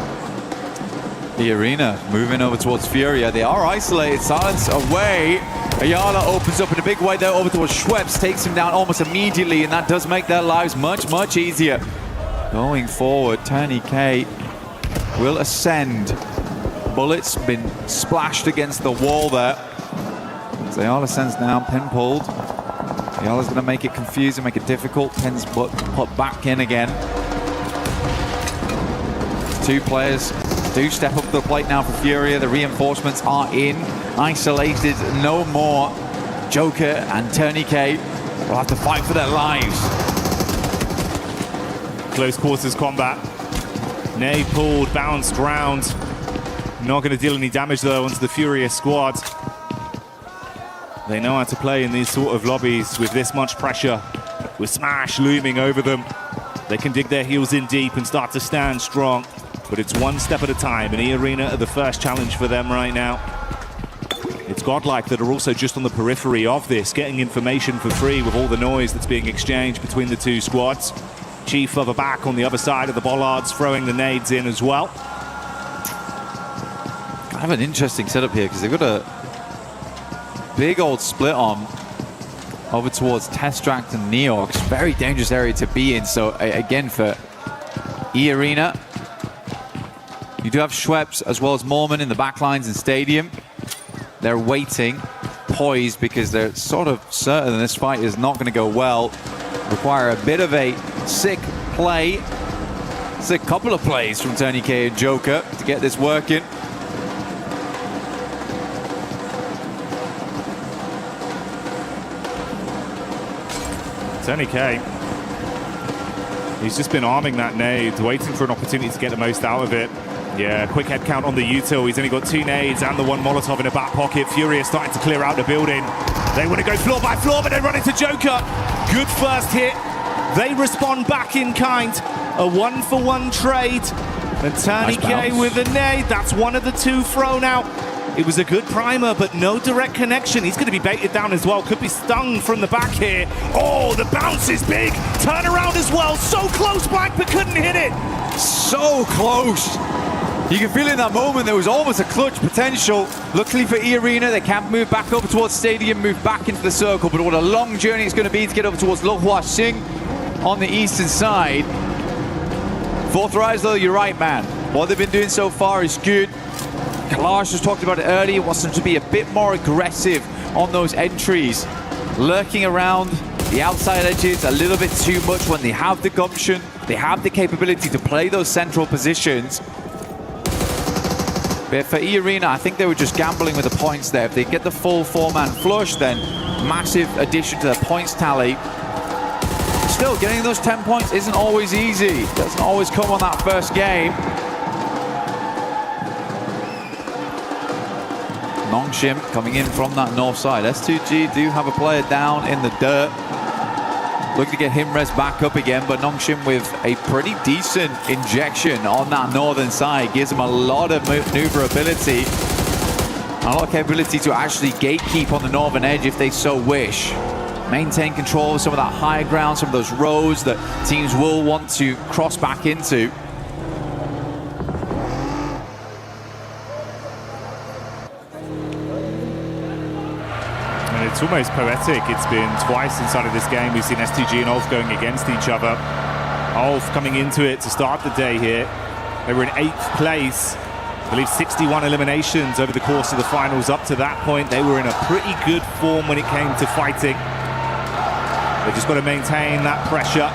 The arena moving over towards Furia. They are isolated. Silence away. Ayala opens up in a big way there over towards Schweppes. Takes him down almost immediately, and that does make their lives much, much easier. Going forward, TourneyK will ascend. Bullets been splashed against the wall there. As Ayala sends down, pin pulled. Ayala's going to make it confusing, make it difficult. Pin's put back in again. Two players do step up to the plate now for Furia. The reinforcements are in. Isolated no more. Joker and TourneyK will have to fight for their lives. Close quarters combat. Nay pulled, bounced round. Not going to deal any damage though onto the Furious squad. They know how to play in these sort of lobbies with this much pressure. With Smash looming over them. They can dig their heels in deep and start to stand strong. But it's one step at a time, and E-Arena are the first challenge for them right now. It's Godlike that are also just on the periphery of this, getting information for free with all the noise that's being exchanged between the two squads. Chief further back on the other side of the bollards, throwing the nades in as well. Kind of an interesting setup here, because they've got a big old split on over towards Testract and Neox. Very dangerous area to be in. So again, for E-Arena, you do have Schweppes as well as Mormon in the backlines and Stadium. They're waiting, poised, because they're sort of certain this fight is not going to go well. Require a bit of a sick play. It's a couple of plays from TourneyK and Joker to get this working. TourneyK, he's just been arming that nade, waiting for an opportunity to get the most out of it. Yeah, quick head count on the util. He's only got 2 nades and the 1 Molotov in the back pocket. Furia starting to clear out the building. They want to go floor by floor, but they run into Joker. Good first hit. They respond back in kind. A 1-for-1 trade. And TourneyK with a nade. That's one of the 2 thrown out. It was a good primer, but no direct connection. He's going to be baited down as well. Could be stung from the back here. Oh, the bounce is big. Turn around as well. So close, Black, but couldn't hit it. So close. You can feel in that moment there was almost a clutch potential. Luckily for E-Arena, they can move back over towards Stadium, move back into the circle. But what a long journey it's going to be to get over towards Lo Hua Sing on the eastern side. Fourth Rise, though, you're right, man. What they've been doing so far is good. Kalash just talked about it earlier, wants them to be a bit more aggressive on those entries. Lurking around the outside edges a little bit too much when they have the gumption. They have the capability to play those central positions. But for E-Arena, I think they were just gambling with the points there. If they get the full 4-man flush, then massive addition to their points tally. Still, getting those 10 points isn't always easy. Doesn't always come on that first game. Nongshim coming in from that north side. S2G do have a player down in the dirt. Looking to get him res back up again, but Nongshim with a pretty decent injection on that northern side. Gives him a lot of maneuverability. A lot of capability to actually gatekeep on the northern edge if they so wish. Maintain control of some of that higher ground, some of those roads that teams will want to cross back into. It's almost poetic. It's been twice inside of this game. We've seen S2G and Ulf going against each other. Ulf coming into it to start the day here. They were in 8th place. I believe 61 eliminations over the course of the finals. Up to that point, they were in a pretty good form when it came to fighting. They've just got to maintain that pressure.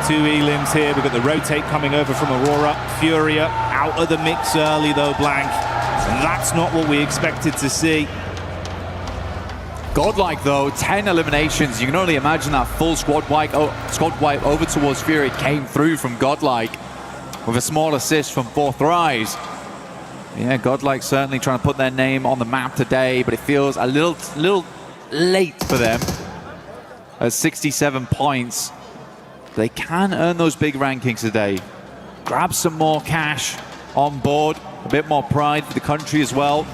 2 elims here. We've got the rotate coming over from Aurora. Furia out of the mix early though, Blank. And that's not what we expected to see. Godlike though, 10 eliminations. You can only imagine that full squad wipe over towards Fury came through from Godlike with a small assist from Fourth Rise. Yeah, Godlike certainly trying to put their name on the map today, but it feels a little late for them. At 67 points, they can earn those big rankings today. grab some more cash on board, a bit more pride for the country as well.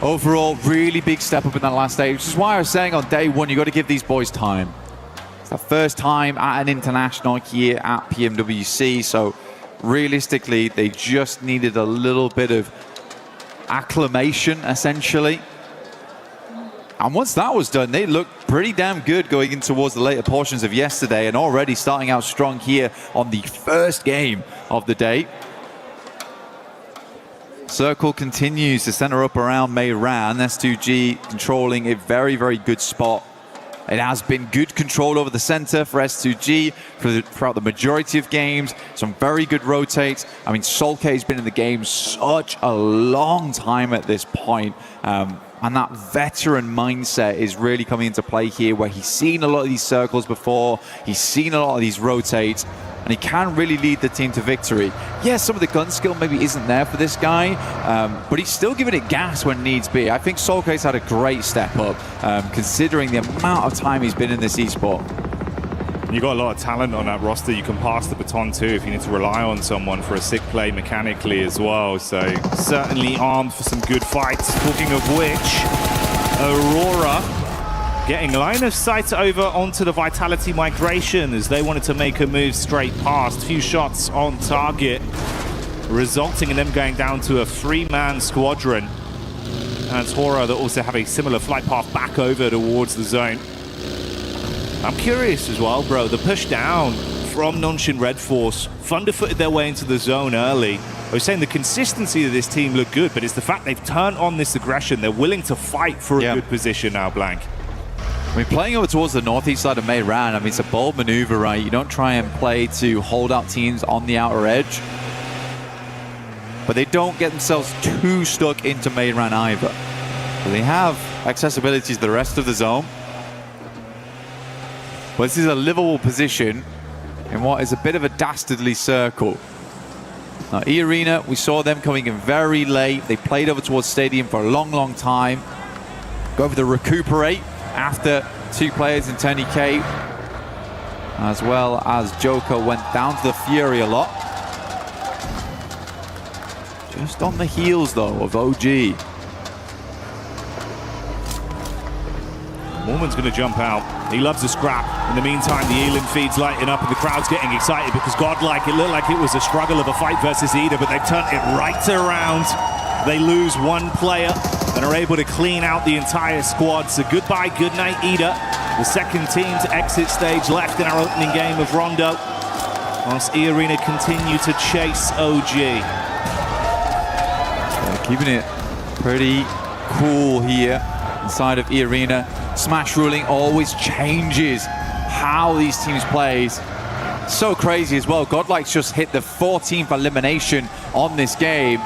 Overall, really big step up in that last day, which is why I was saying on day one, you got to give these boys time. It's their first time at an international here at PMWC, so realistically, they just needed a little bit of acclimation, essentially. And once that was done, they looked pretty damn good going in towards the later portions of yesterday and already starting out strong here on the first game of the day. Circle continues to center up around Meiran. S2G controlling a very, very good spot. It has been good control over the center for S2G throughout the majority of games. Some very good rotates. I mean, Solke has been in the game such a long time at this point. And that veteran mindset is really coming into play here, where he's seen a lot of these circles before. He's seen a lot of these rotates. And he can really lead the team to victory. Yeah, some of the gun skill maybe isn't there for this guy, but he's still giving it gas when needs be. I think Solke's had a great step up, considering the amount of time he's been in this esport. You got a lot of talent on that roster. You can pass the baton too if you need to rely on someone for a sick play mechanically as well. So certainly armed for some good fights. Talking of which, Aurora getting line of sight over onto the Vitality migration as they wanted to make a move straight past. Few shots on target, resulting in them going down to a 3-man squadron. And Tora that also have a similar flight path back over towards the zone. I'm curious as well, bro, the push down from Nongshim Red Force, thunder-footed their way into the zone early. I was saying the consistency of this team looked good, but it's the fact they've turned on this aggression. They're willing to fight for a good position now, Blank. I mean, playing over towards the northeast side of Meiran, I mean, it's a bold maneuver, right? You don't try and play to hold out teams on the outer edge, but they don't get themselves too stuck into Meiran either. So they have accessibility to the rest of the zone. But this is a livable position in what is a bit of a dastardly circle. Now, E-Arena, we saw them coming in very late. They played over towards Stadium for a long, long time. Go over to recuperate after 2 players in Tony K, as well as Joker went down to the Fury a lot. Just on the heels, though, of OG. Mormon's going to jump out. He loves a scrap. In the meantime, the Elim feed's lighting up and the crowd's getting excited because Godlike, it looked like it was a struggle of a fight versus Ida, but they've turned it right around. They lose 1 player and are able to clean out the entire squad. So goodbye, good night, Ida. The second team to exit stage left in our opening game of Rondo, whilst E-Arena continue to chase OG. Keeping it pretty cool here inside of E-Arena. Smash ruling always changes how these teams play. So crazy as well. Godlike's just hit the 14th elimination on this game.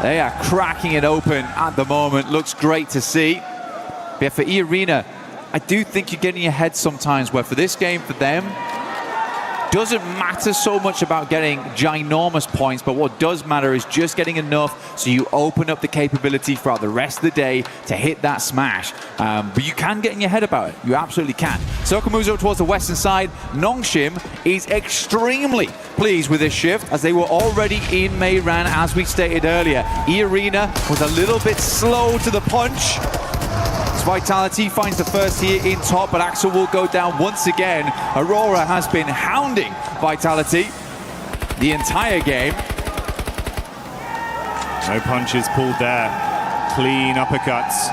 They are cracking it open at the moment. Looks great to see. But yeah, for E-Arena, I do think you're getting ahead sometimes, where for this game, for them, doesn't matter so much about getting ginormous points, but what does matter is just getting enough so you open up the capability throughout the rest of the day to hit that smash. But you can get in your head about it. You absolutely can. Circle moves up towards the western side. Nongshim is extremely pleased with this shift, as they were already in Meiran, as we stated earlier. E-Arena was a little bit slow to the punch. Vitality finds the first here in top, but Axel will go down once again. Aurora has been hounding Vitality the entire game. No punches pulled there. Clean uppercuts.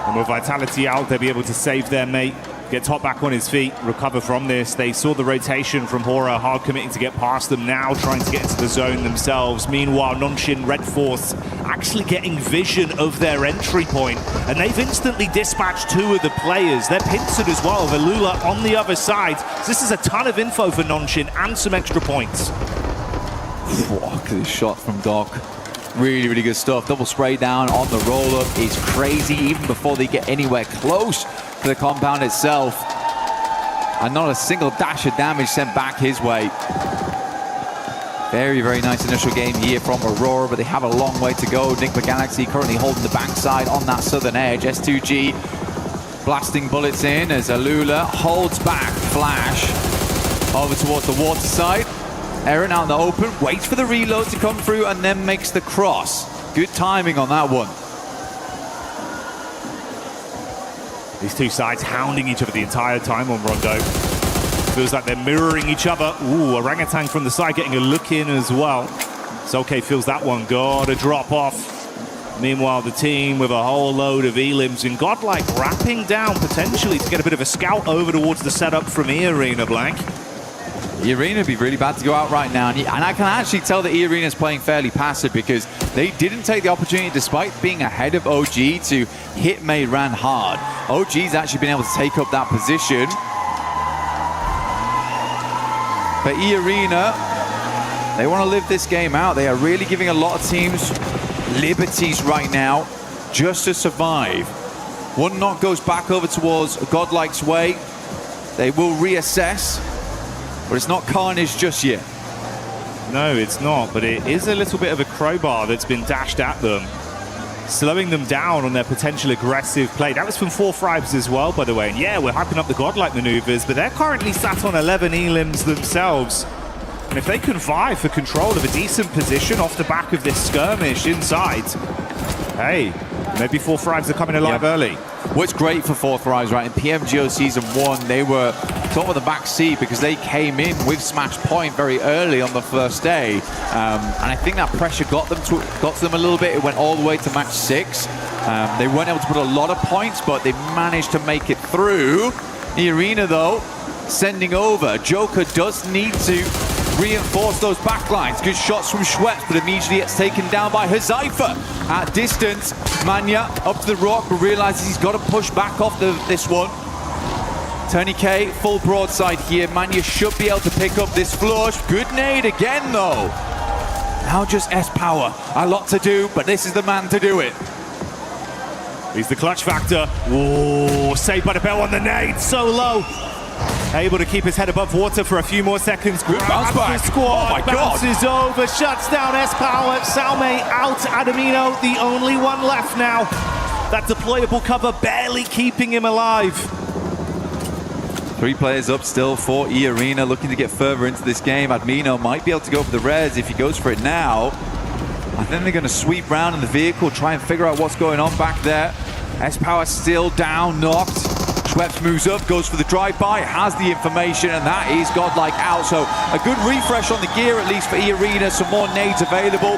And with Vitality out, they'll be able to save their mate, get top back on his feet, recover from this. They saw the rotation from Hora, hard committing to get past them, now trying to get into the zone themselves. Meanwhile, Nongshim Red Force actually getting vision of their entry point, and they've instantly dispatched 2 of the players. They're pincered as well, Velula on the other side. So this is a ton of info for Nongshim and some extra points. Look at this shot from Doc. Really, really good stuff. Double spray down on the roll-up is crazy, even before they get anywhere close to the compound itself. And not a single dash of damage sent back his way. Very, very nice initial game here from Aurora, but they have a long way to go. Nick McGalaxy currently holding the backside on that southern edge. S2G blasting bullets in as Alula holds back Flash over towards the water side. Aaron out in the open, waits for the reload to come through, and then makes the cross. Good timing on that one. These two sides hounding each other the entire time on Rondo. Feels like they're mirroring each other. Ooh, Orangutan from the side getting a look in as well. Solke feels that one. Gotta drop off. Meanwhile, the team with a whole load of elims and Godlike wrapping down potentially to get a bit of a scout over towards the setup from E-Arena, Blank. E-Arena would be really bad to go out right now. And I can actually tell that E-Arena is playing fairly passive because they didn't take the opportunity, despite being ahead of OG, to hit Mayran hard. OG's actually been able to take up that position. But E-Arena, they want to live this game out. They are really giving a lot of teams liberties right now just to survive. One knock goes back over towards Godlike's way. They will reassess, but it's not carnage just yet. No, it's not, but it is a little bit of a crowbar that's been dashed at them, slowing them down on their potential aggressive play. That was from 4Fribes as well, by the way. And yeah, we're hyping up the Godlike maneuvers, but they're currently sat on 11 elims themselves. And if they can vie for control of a decent position off the back of this skirmish inside, hey, maybe 4Fribes are coming alive early. What's great for 4Fribes, right? In PMGO Season 1, they were sort of the back seat because they came in with Smash Point very early on the first day. And I think that pressure got to them a little bit. It went all the way to match 6. They weren't able to put a lot of points, but they managed to make it through. The Arena, though, sending over. Joker does need to reinforce those backlines. Good shots from Schweppes, but immediately gets taken down by Huzaifa. At distance, Manya up to the rock, but realizes he's got to push back off this one. Tony K, full broadside here. Manya should be able to pick up this flush. Good nade again, though. Now just S-Power. A lot to do, but this is the man to do it. He's the clutch factor. Ooh, saved by the bell on the nade. So low. Able to keep his head above water for a few more seconds. Good bounce back. Squad Oh my God. bounces over, shuts down S-Power. Salme out. Adamino, the only one left now. That deployable cover barely keeping him alive. 3 players up still for E-Arena, looking to get further into this game. Admino might be able to go for the res if he goes for it now. I think they're going to sweep round in the vehicle, try and figure out what's going on back there. S-Power still down, knocked. Schweppes moves up, goes for the drive-by, has the information, and that is Godlike out. So a good refresh on the gear, at least for E-Arena. Some more nades available,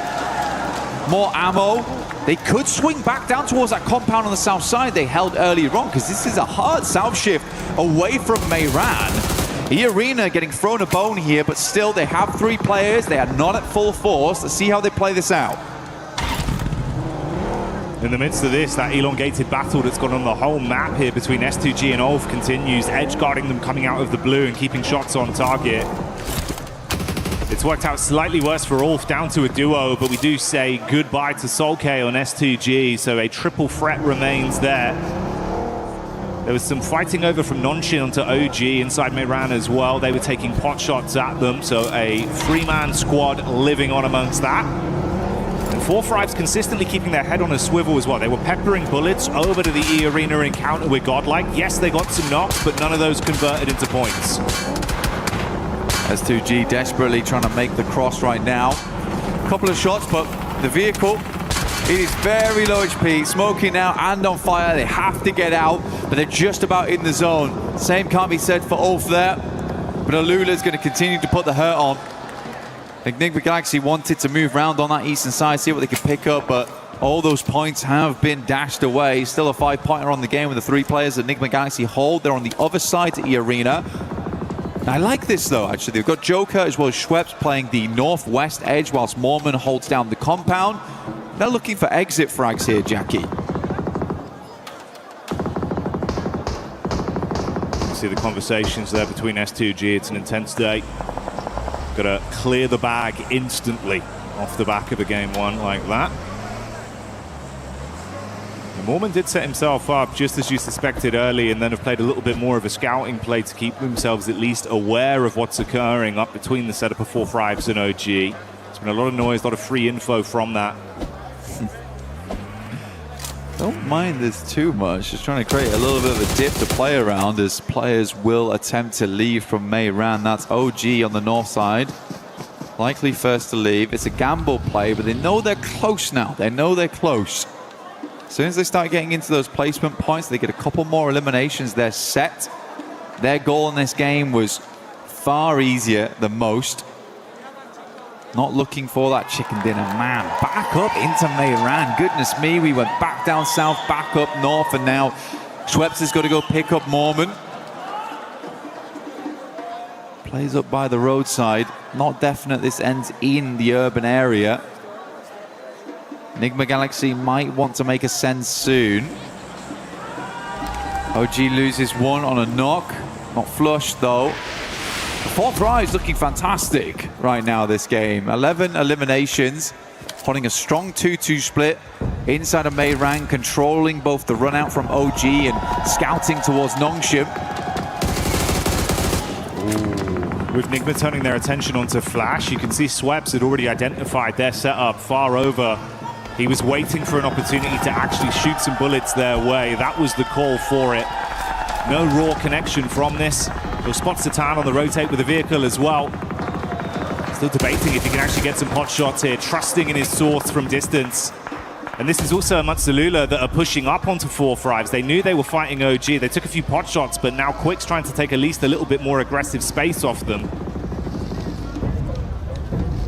more ammo. They could swing back down towards that compound on the south side they held earlier on, because this is a hard south shift away from Mayran. E-Arena getting thrown a bone here, but still they have 3 players. They are not at full force. Let's see how they play this out. In the midst of this, that elongated battle that's gone on the whole map here between S2G and Ulf continues. Edge guarding them coming out of the blue and keeping shots on target. It's worked out slightly worse for Ulf, down to a duo, but we do say goodbye to Solke on S2G, so a triple threat remains there. There was some fighting over from Nonshin onto OG inside Mayran as well. They were taking pot shots at them, so a 3-man squad living on amongst that. And 4Fribes consistently keeping their head on a swivel as well. They were peppering bullets over to the E-Arena encounter with Godlike. Yes, they got some knocks, but none of those converted into points. S2G desperately trying to make the cross right now. Couple of shots, but the vehicle, it is very low HP. Smoking now and on fire. They have to get out, but they're just about in the zone. Same can't be said for Ulf there, but Alula's going to continue to put the hurt on. Enigma Galaxy wanted to move around on that eastern side, see what they could pick up, but all those points have been dashed away. Still a 5-pointer on the game with the 3 players that Enigma Galaxy hold. They're on the other side to E-Arena. I like this, though, actually. They've got Joker as well as Schweppes playing the northwest edge whilst Mormon holds down the compound. They're looking for exit frags here, Jackie. You see the conversations there between S2G. It's an intense day. Got to clear the bag instantly off the back of a game 1 like that. And Mormon did set himself up just as you suspected early, and then have played a little bit more of a scouting play to keep themselves at least aware of what's occurring up between the setup of 4Fribes and OG. There's been a lot of noise, a lot of free info from that. Don't mind this too much. Just trying to create a little bit of a dip to play around as players will attempt to leave from Mayran. That's OG on the north side. Likely first to leave. It's a gamble play, but they know they're close now. They know they're close. As soon as they start getting into those placement points, they get a couple more eliminations. They're set. Their goal in this game was far easier than most. Not looking for that chicken dinner, man. Back up into Meiran. Goodness me, we went back down south, back up north, and now Schweppes has got to go pick up Mormon. Plays up by the roadside. Not definite this ends in the urban area. Enigma Galaxy might want to make a send soon. OG loses one on a knock. Not flush though. The fourth rise looking fantastic right now this game. 11 eliminations. Holding a strong 2-2 split. Inside of Meiran, controlling both the run out from OG and scouting towards Nongshim. With Nigma turning their attention onto Flash, you can see Schweppes had already identified their setup far over. He was waiting for an opportunity to actually shoot some bullets their way. That was the call for it. No raw connection from this. He'll spot Satan on the rotate with the vehicle as well. Still debating if he can actually get some pot shots here, trusting in his source from distance. And this is also amongst the Lula that are pushing up onto 4-5s. They knew they were fighting OG. They took a few pot shots, but now Quick's trying to take at least a little bit more aggressive space off them.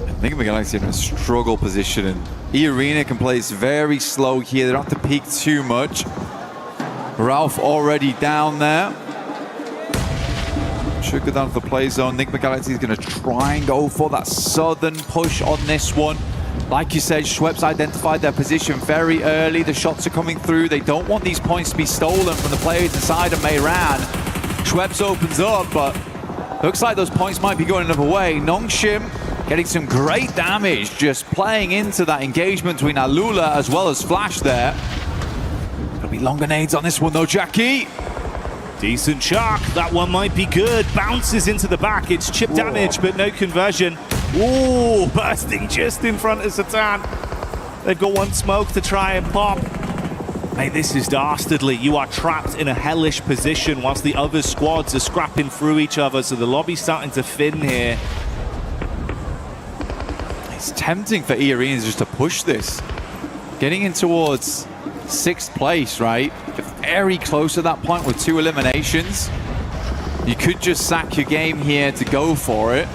I think we're going to see in a struggle position, and E-Arena can play this very slow here. They don't have to peek too much. Ralph already down there. Should go down to the play zone. Enigma Galaxy is going to try and go for that southern push on this one. Like you said, Schweppes identified their position very early. The shots are coming through. They don't want these points to be stolen from the players inside of Meiran. Schweppes opens up, but looks like those points might be going another way. Nongshim getting some great damage, just playing into that engagement between Alula as well as Flash there. Gonna be long grenades on this one though, Jackie. Decent chuck. That one might be good. Bounces into the back. It's chip damage, but no conversion. Ooh, bursting just in front of Satan. They've got one smoke to try and pop. Hey, this is dastardly. You are trapped in a hellish position whilst the other squads are scrapping through each other, so the lobby's starting to thin here. It's tempting for E-Arenas just to push this. Getting in towards 6th place, right? You're very close to that point with 2 eliminations. You could just sack your game here to go for it.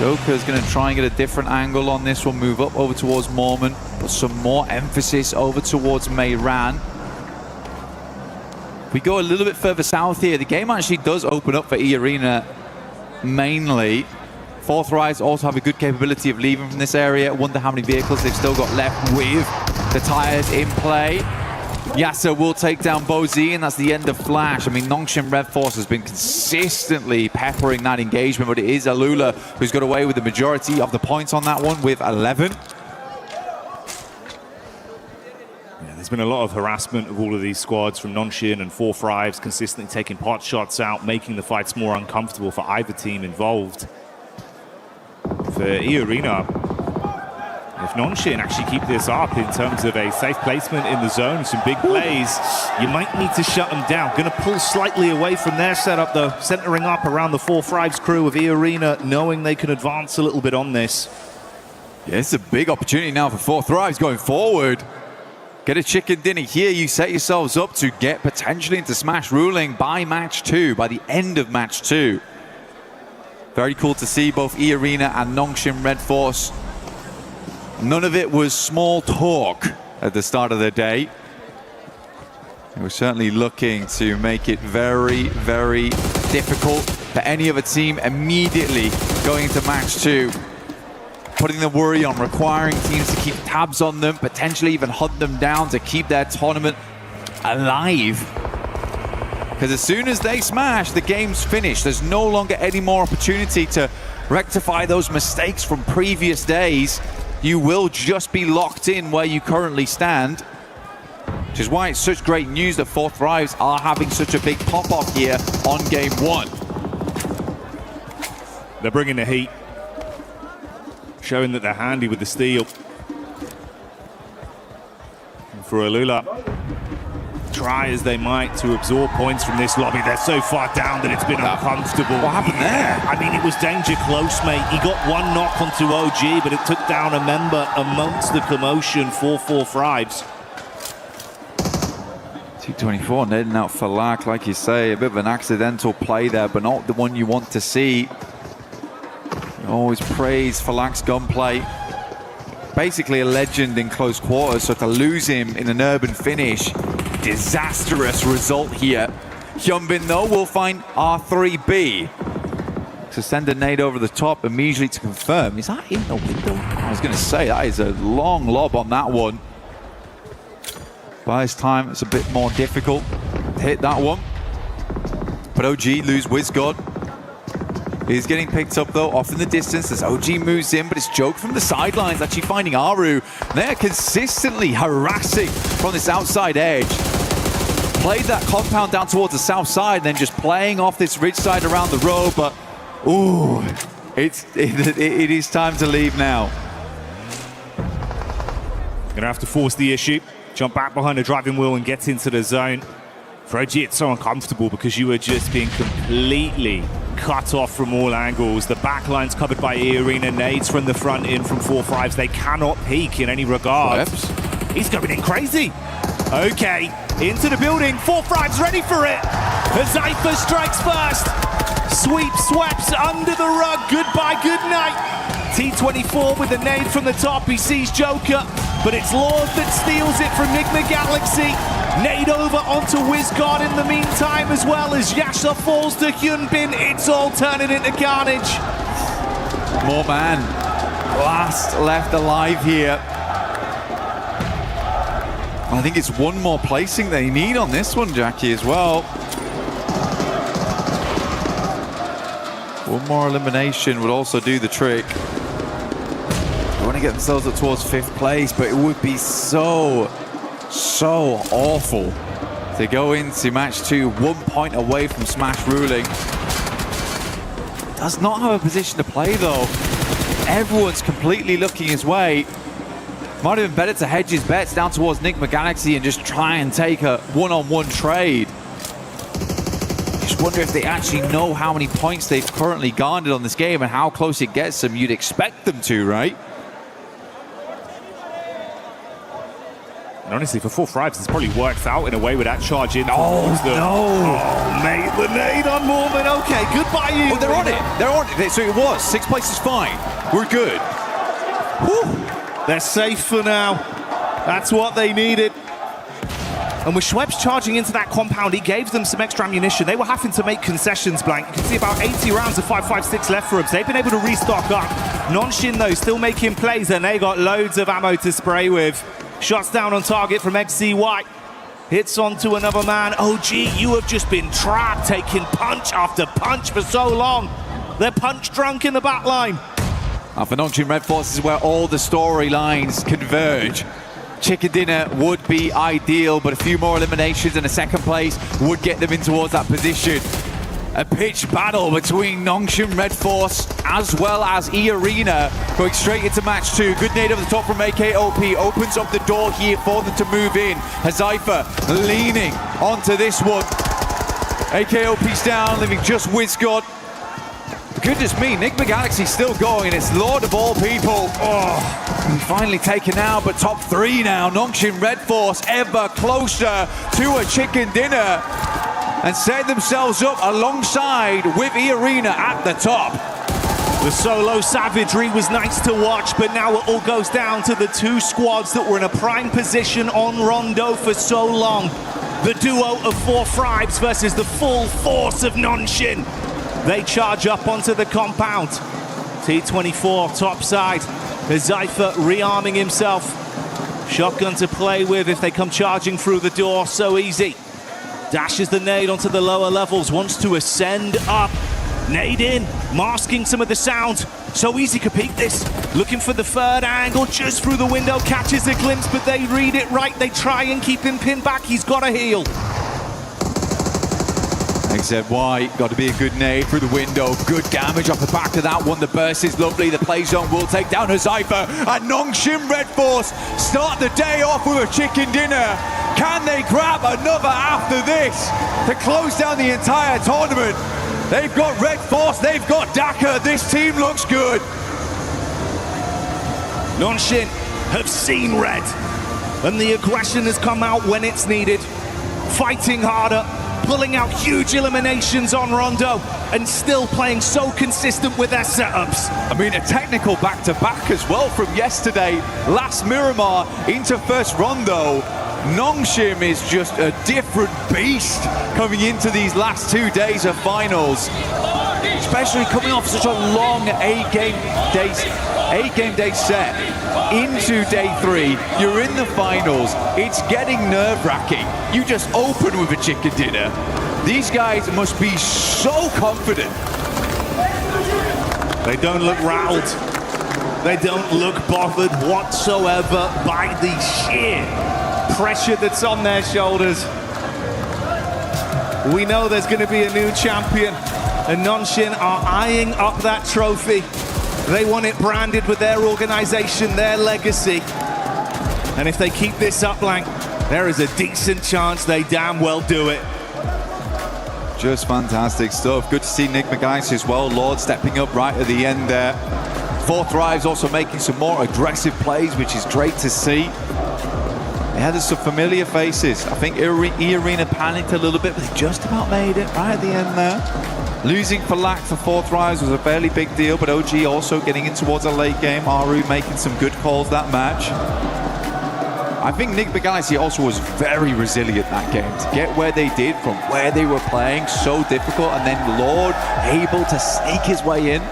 Joker's going to try and get a different angle on this one, move up over towards Mormon, put some more emphasis over towards Meiran. If we go a little bit further south here, the game actually does open up for E-Arena mainly. 4th Rise also have a good capability of leaving from this area. Wonder how many vehicles they've still got left with the tires in play. Yasser will take down Bozy, and that's the end of Flash. I mean, Nongshim Red Force has been consistently peppering that engagement, but it is Alula who's got away with the majority of the points on that one with 11. Yeah, there's been a lot of harassment of all of these squads from Nongshim and 4-5s, consistently taking pot shots out, making the fights more uncomfortable for either team involved. For E-Arena, if Nongshim actually keep this up in terms of a safe placement in the zone, some big plays, you might need to shut them down. Going to pull slightly away from their setup, though, centering up around the 4-5s crew of E-Arena, knowing they can advance a little bit on this. Yeah, it's a big opportunity now for 4-5s going forward. Get a chicken dinner here. You set yourselves up to get potentially into Smash ruling by match 2, by the end of match 2. Very cool to see both E-Arena and Nongshim Red Force. None of it was small talk at the start of the day. They were certainly looking to make it very, very difficult for any other team immediately going into match 2. Putting the worry on, requiring teams to keep tabs on them, potentially even hunt them down to keep their tournament alive. Because as soon as they smash, the game's finished. There's no longer any more opportunity to rectify those mistakes from previous days. You will just be locked in where you currently stand. Which is why it's such great news that 4-5s are having such a big pop-off here on game 1. They're bringing the heat, showing that they're handy with the steal. And for Alula, try as they might to absorb points from this lobby. They're so far down that it's been uncomfortable. What happened there? I mean, it was danger close, mate. He got one knock onto OG, but it took down a member amongst the commotion. 4-4 Thrives. T24 netting out for Lack, like you say, a bit of an accidental play there, but not the one you want to see. You always praise for Lack's gunplay. Basically a legend in close quarters, so to lose him in an urban finish, disastrous result here. Hyunbin though will find R3B to send a nade over the top immediately to confirm. Is that in the window? I was going to say, that is a long lob on that one. By this time, it's a bit more difficult to hit that one. But OG lose WizGod. He's getting picked up though, off in the distance as OG moves in, but it's Joke from the sidelines actually finding Aru. They're consistently harassing from this outside edge. Played that compound down towards the south side, then just playing off this ridge side around the road, but ooh, it is time to leave now. Gonna have to force the issue. Jump back behind the driving wheel and get into the zone. For OG, it's so uncomfortable because you are just being completely cut off from all angles. The backline's covered by E-Arena, nades from the front in from 4-5s. They cannot peek in any regard. He's going in crazy. Okay, into the building. 4-5's ready for it. Zypher strikes first. Sweep, sweeps under the rug. Goodbye, good night. T24 with a nade from the top. He sees Joker, but it's Lord that steals it from Nigma Galaxy. Nade over onto WizGod in the meantime, as well as Yasha falls to Hyunbin. It's all turning into carnage. More man. Last left alive here. I think it's one more placing they need on this one, Jackie, as well. One more elimination would also do the trick. They want to get themselves up towards 5th place, but it would be so awful to go into match 2 1 point away from Smash ruling. Does not have a position to play though. Everyone's completely looking his way. Might have been better to hedge his bets down towards Nigma Galaxy and just try and take a one-on-one trade. Just wonder if they actually know how many points they've currently garnered on this game and how close it gets them. You'd expect them to, right? And honestly, for 4-5s, this probably works out in a way with that charge in. Oh, no. Oh, mate, the nade on Mormon. Okay, goodbye, you. Oh, they're on it. They're on it. So it was. 6th place is fine. We're good. Whew. They're safe for now. That's what they needed. And with Schweppes charging into that compound, he gave them some extra ammunition. They were having to make concessions, Blank. You can see about 80 rounds of 5.56 left for them. So they've been able to restock up. Nonshin, though, still making plays, and they got loads of ammo to spray with. Shots down on target from XCY. Hits onto another man. OG, you have just been trapped, taking punch after punch for so long. They're punch drunk in the back line. And for Nongchin Red Force is where all the storylines converge. Chicken dinner would be ideal, but a few more eliminations and a 2nd place would get them in towards that position. A pitched battle between Nongchin Red Force as well as E-Arena going straight into match 2. Good nade over the top from AKOP. Opens up the door here for them to move in. Zypher leaning onto this one. AKOP's down, leaving just WizGod. Goodness me, Nigma Galaxy still going, and it's Lord of all people. Oh, finally taken out, but top 3 now. Nongchin Red Force ever closer to a chicken dinner and set themselves up alongside with E-Arena at the top. The solo savagery was nice to watch, but now it all goes down to the 2 squads that were in a prime position on Rondo for so long. The duo of 4-5s versus the full force of Nonshin. They charge up onto the compound. T24 top side. Zypher rearming himself. Shotgun to play with if they come charging through the door. So easy. Dashes the nade onto the lower levels. Wants to ascend up. Nade in. Masking some of the sound. So easy to peek this. Looking for the 3rd angle. Just through the window. Catches a glimpse, but they read it right. They try and keep him pinned back. He's got to heal. XZY, got to be a good nade through the window. Good damage off the back of that one. The burst is lovely. The play zone will take down Zypher. And Nongchin Red Force start the day off with a chicken dinner. Can they grab another after this to close down the entire tournament? They've got Red Force, they've got Daka. This team looks good. Nongxin have seen red, and the aggression has come out when it's needed. Fighting harder, pulling out huge eliminations on Rondo, and still playing so consistent with their setups. I mean, a technical back-to-back as well from yesterday. Last Miramar into first Rondo. Nongxin is just a different beast coming into these last 2 days of finals. Especially coming off such a long eight-game day set into day 3. You're in the finals. It's getting nerve-wracking. You just open with a chicken dinner. These guys must be so confident. They don't look rattled. They don't look bothered whatsoever by the sheer pressure that's on their shoulders. We know there's going to be a new champion, and Nongxin are eyeing up that trophy. They want it branded with their organization, their legacy. And if they keep this up, Lang, there is a decent chance they damn well do it. Just fantastic stuff. Good to see Nick McGuice as well. Lord stepping up right at the end there. Fourth Thrive's also making some more aggressive plays, which is great to see. They had some familiar faces. I think E-Arena panicked a little bit, but they just about made it right at the end there. Losing for Lack for Fourth Rise was a fairly big deal, but OG also getting in towards a late game. Aru making some good calls that match. I think Nick Begaisi also was very resilient that game to get where they did from where they were playing, so difficult, and then Lord able to sneak his way in.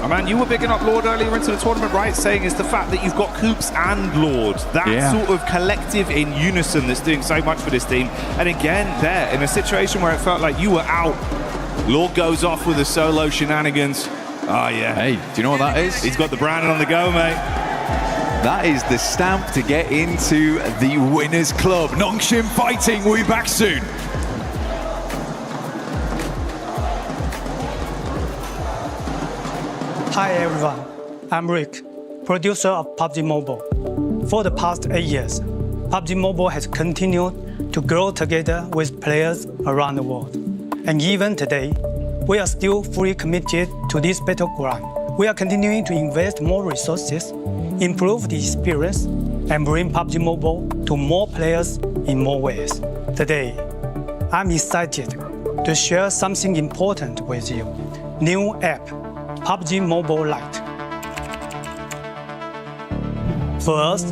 Oh man, you were bigging up Lord earlier into the tournament, right? Saying it's the fact that you've got Coops and Lord. That sort of collective in unison that's doing so much for this team. And again, there, in a situation where it felt like you were out, Lord goes off with the solo shenanigans. Oh yeah. Hey, do you know what that is? He's got the Brandon on the go, mate. That is the stamp to get into the Winners Club. Nongxin fighting, we'll be back soon. Hi everyone, I'm Rick, producer of PUBG Mobile. For the past 8 years, PUBG Mobile has continued to grow together with players around the world. And even today, we are still fully committed to this battleground. We are continuing to invest more resources, improve the experience, and bring PUBG Mobile to more players in more ways. Today, I'm excited to share something important with you. New app, PUBG Mobile Lite. For us,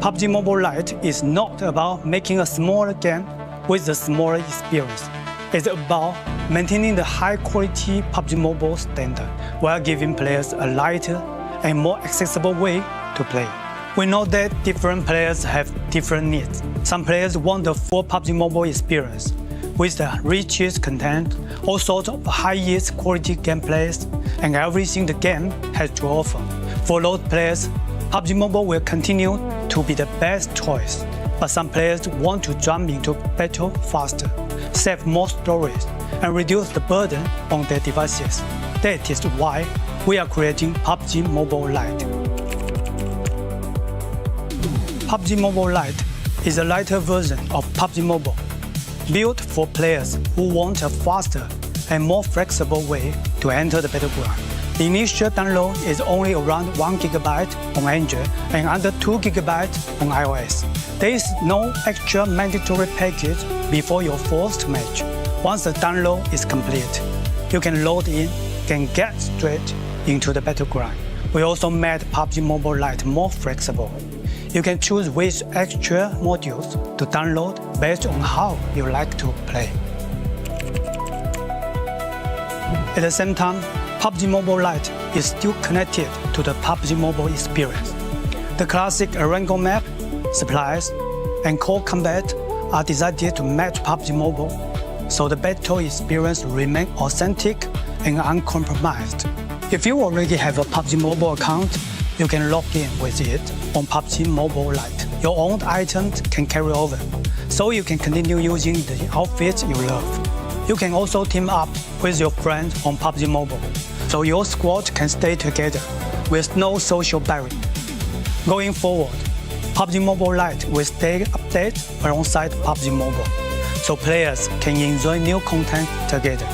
PUBG Mobile Lite is not about making a smaller game with a smaller experience. It's about maintaining the high-quality PUBG Mobile standard while giving players a lighter and more accessible way to play. We know that different players have different needs. Some players want the full PUBG Mobile experience with the richest content, all sorts of highest quality gameplays, and everything the game has to offer. For those players, PUBG Mobile will continue to be the best choice. But some players want to jump into battle faster, save more stories, and reduce the burden on their devices. That is why we are creating PUBG Mobile Lite. PUBG Mobile Lite is a lighter version of PUBG Mobile, built for players who want a faster and more flexible way to enter the battleground. The initial download is only around 1 GB on Android and under 2 GB on iOS. There is no extra mandatory package before your first match. Once the download is complete, you can load in and get straight into the battleground. We also made PUBG Mobile Lite more flexible. You can choose which extra modules to download based on how you like to play. At the same time, PUBG Mobile Lite is still connected to the PUBG Mobile experience. The classic Arango map, supplies, and core combat are designed to match PUBG Mobile, so the battle experience remains authentic and uncompromised. If you already have a PUBG Mobile account, you can log in with it on PUBG Mobile Lite. Your own items can carry over, so you can continue using the outfits you love. You can also team up with your friends on PUBG Mobile, so your squad can stay together with no social barrier. Going forward, PUBG Mobile Lite will stay updated alongside PUBG Mobile, so players can enjoy new content together.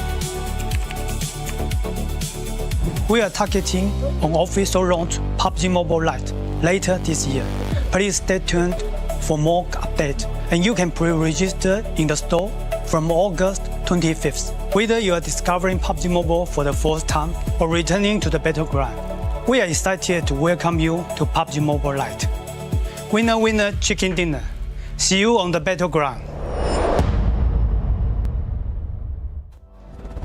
We are targeting an official launch PUBG Mobile Lite later this year. Please stay tuned for more updates, and you can pre-register in the store from August 25th. Whether you are discovering PUBG Mobile for the first time or returning to the battleground, we are excited to welcome you to PUBG Mobile Lite. Winner, winner, chicken dinner. See you on the battleground.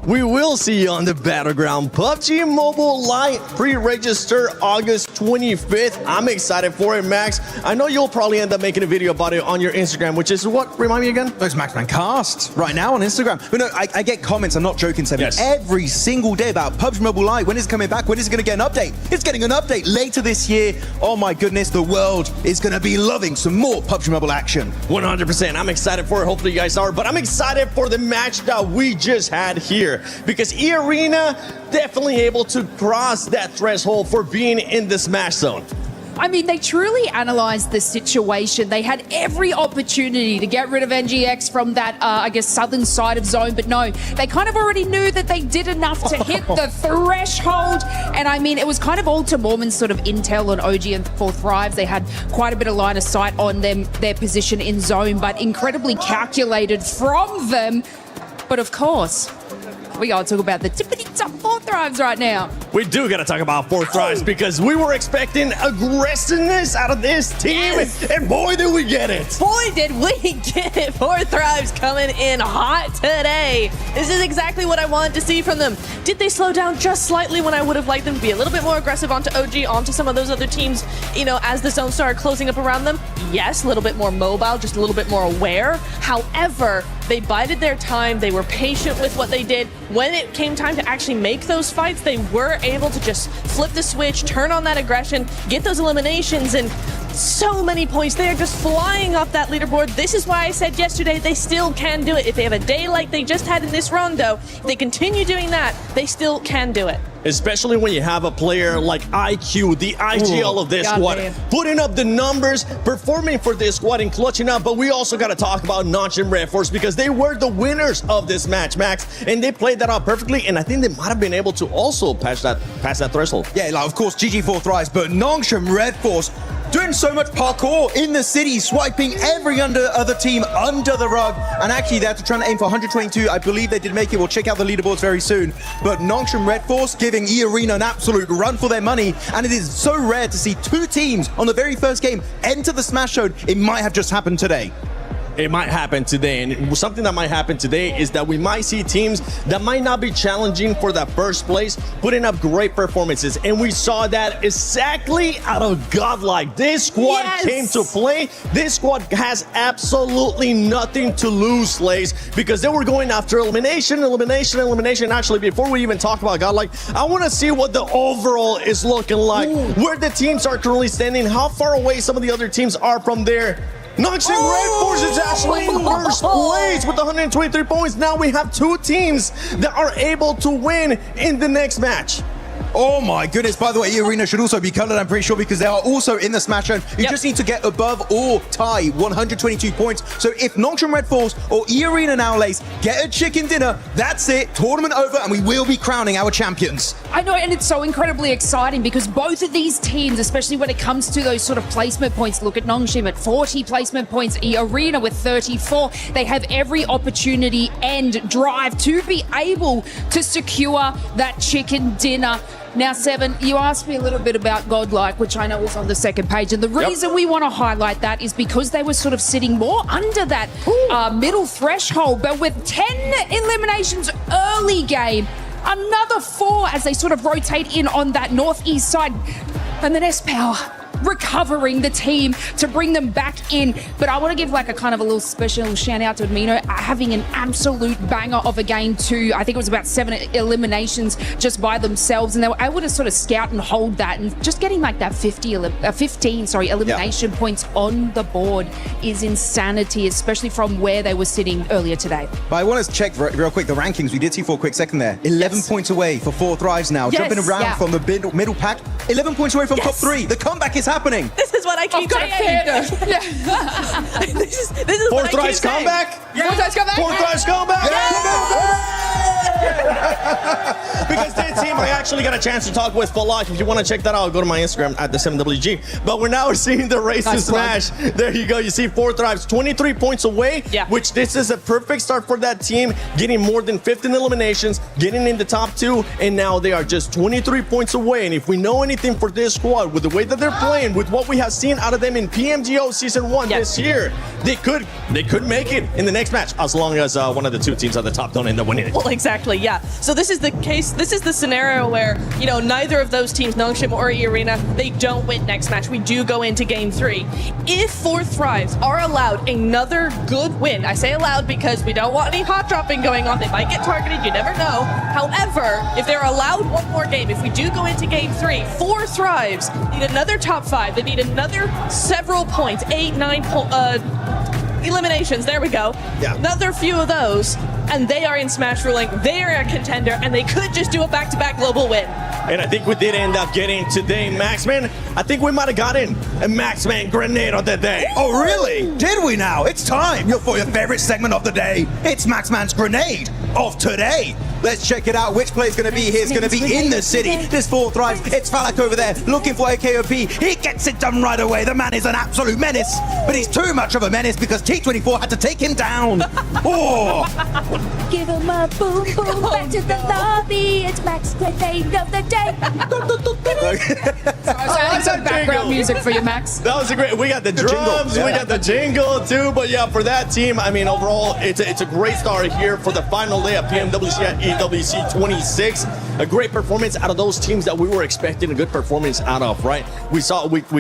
We will see you on the battleground. PUBG Mobile Lite pre-register August 25th. I'm excited for it, Max. I know you'll probably end up making a video about it on your Instagram, which is what? Remind me again? It's Maxman Cast right now on Instagram. But no, I get comments, I'm not joking, Seven, every single day about PUBG Mobile Lite. When is it coming back? When is it going to get an update? It's getting an update later this year. Oh my goodness, the world is going to be loving some more PUBG Mobile action. 100%. I'm excited for it. Hopefully you guys are. But I'm excited for the match that we just had here, because E-Arena definitely able to cross that threshold for being in the Smash Zone. I mean, they truly analysed the situation. They had every opportunity to get rid of NGX from that, I guess, southern side of zone. But no, they kind of already knew that they did enough to hit the threshold. And I mean, it was kind of all to Mormon's sort of intel on OG and 4 Thrives. They had quite a bit of line of sight on them, their position in zone, but incredibly calculated from them. But of course, we gotta talk about the tippity top 4 Thrives right now. We do gotta talk about 4 Thrives because we were expecting aggressiveness out of this team, and boy did we get it. Boy did we get it. 4 Thrives coming in hot today. This is exactly what I wanted to see from them. Did they slow down just slightly when I would have liked them to be a little bit more aggressive onto OG, onto some of those other teams, you know, as the zone started closing up around them? Yes, a little bit more mobile, just a little bit more aware. However, they bided their time. They were patient with what they did. When it came time to actually make those fights, they were able to just flip the switch, turn on that aggression, get those eliminations, and so many points. They are just flying up that leaderboard. This is why I said yesterday they still can do it. If they have a day like they just had in this rondo, if they continue doing that, they still can do it. Especially when you have a player like IQ, the IGL of this squad, putting up the numbers, performing for this squad and clutching up. But we also got to talk about Nongshim Red Force because they were the winners of this match, Max, and they played that out perfectly. And I think they might have been able to also pass that threshold. Yeah, like of course GG4 Thrives, but Nongshim Red Force doing so much parkour in the city, swiping every other team under the rug. And actually, they're trying to aim for 122. I believe they did make it. We'll check out the leaderboards very soon. But Nongshim Red Force giving E-Arena an absolute run for their money. And it is so rare to see 2 teams on the very first game enter the Smash Zone. It might have just happened today. It might happen today, and something that might happen today is that we might see teams that might not be challenging for that first place putting up great performances, and we saw that exactly out of Godlike. This squad came to play. This squad has absolutely nothing to lose, Slays, because they were going after elimination. Actually, before we even talk about Godlike, I want to see what the overall is looking like, where the teams are currently standing, how far away some of the other teams are from there. Nongshim Red Force is actually in first place with 123 points. Now we have 2 teams that are able to win in the next match. Oh my goodness, by the way, E-Arena should also be colored, I'm pretty sure, because they are also in the Smash Zone. You just need to get above or tie 122 points. So if Nongshim Red Force or E-Arena now, Lace, get a chicken dinner, that's it, tournament over, and we will be crowning our champions. I know, and it's so incredibly exciting because both of these teams, especially when it comes to those sort of placement points, look at Nongshim at 40 placement points, E-Arena with 34. They have every opportunity and drive to be able to secure that chicken dinner. Now, Seven, you asked me a little bit about Godlike, which I know was on the second page. And the reason we want to highlight that is because they were sort of sitting more under that middle threshold. But with 10 eliminations early game, another 4 as they sort of rotate in on that northeast side. And then S-Power recovering the team to bring them back in. But I want to give like a kind of a little special shout out to Amino having an absolute banger of a game too. I think it was about 7 eliminations just by themselves, and they were able to sort of scout and hold that, and just getting like that 15 elimination points on the board is insanity, especially from where they were sitting earlier today. But I want to check real quick the rankings. We did see for a quick second there. 11 points away for 4 Thrives now. Jumping around from the middle pack. 11 points away from top 3. The comeback is happening. This is what I keep saying. This is 4 what I keep Thrives saying. comeback. 4 Thrives comeback. 4 Thrives comeback. Because this team, I actually got a chance to talk with Falak. If you want to check that out, go to my Instagram at the 7WG. But we're now seeing the race to smash. There you go. You see 4 Thrives, 23 points away, which this is a perfect start for that team, getting more than 15 eliminations, getting in the top 2, and now they are just 23 points away. And if we know anything for this squad, with the way that they're playing, with what we have seen out of them in PMGO Season 1 this year, they could make it in the next match, as long as one of the 2 teams at the top don't end up winning it. Well, exactly, yeah. So this is the case, this is the scenario where, you know, neither of those teams, Nongshim or E-Arena, they don't win next match. We do go into game 3. If 4 Thrives are allowed another good win, I say allowed because we don't want any hot dropping going on. They might get targeted, you never know. However, if they're allowed one more game, if we do go into game 3, 4 Thrives need another top 5. They need another several points, 8, 9 eliminations. There we go. Yeah. Another few of those, and they are in Smash Ruling. They are a contender, and they could just do a back-to-back global win. And I think we did end up getting today, Maxman. I think we might have gotten a Maxman grenade on the day. Oh, really? Did we now? It's time for your favorite segment of the day. It's Maxman's grenade of today. Let's check it out. Which play is going to be here? It's going to be in the city. This 4 Thrives. It's Falak over there looking for a KOP. He gets it done right away. The man is an absolute menace. But he's too much of a menace because T24 had to take him down. Oh! Give him a boom boom back to the lobby. It's Max grenade of the day. That's some background music for you, Max. That was a great. We got the drums, we got the jingle too. But yeah, for that team, I mean, overall, it's a great start here for the final day of PMWC at EWC 26. A great performance out of those teams that we were expecting a good performance out of, right? We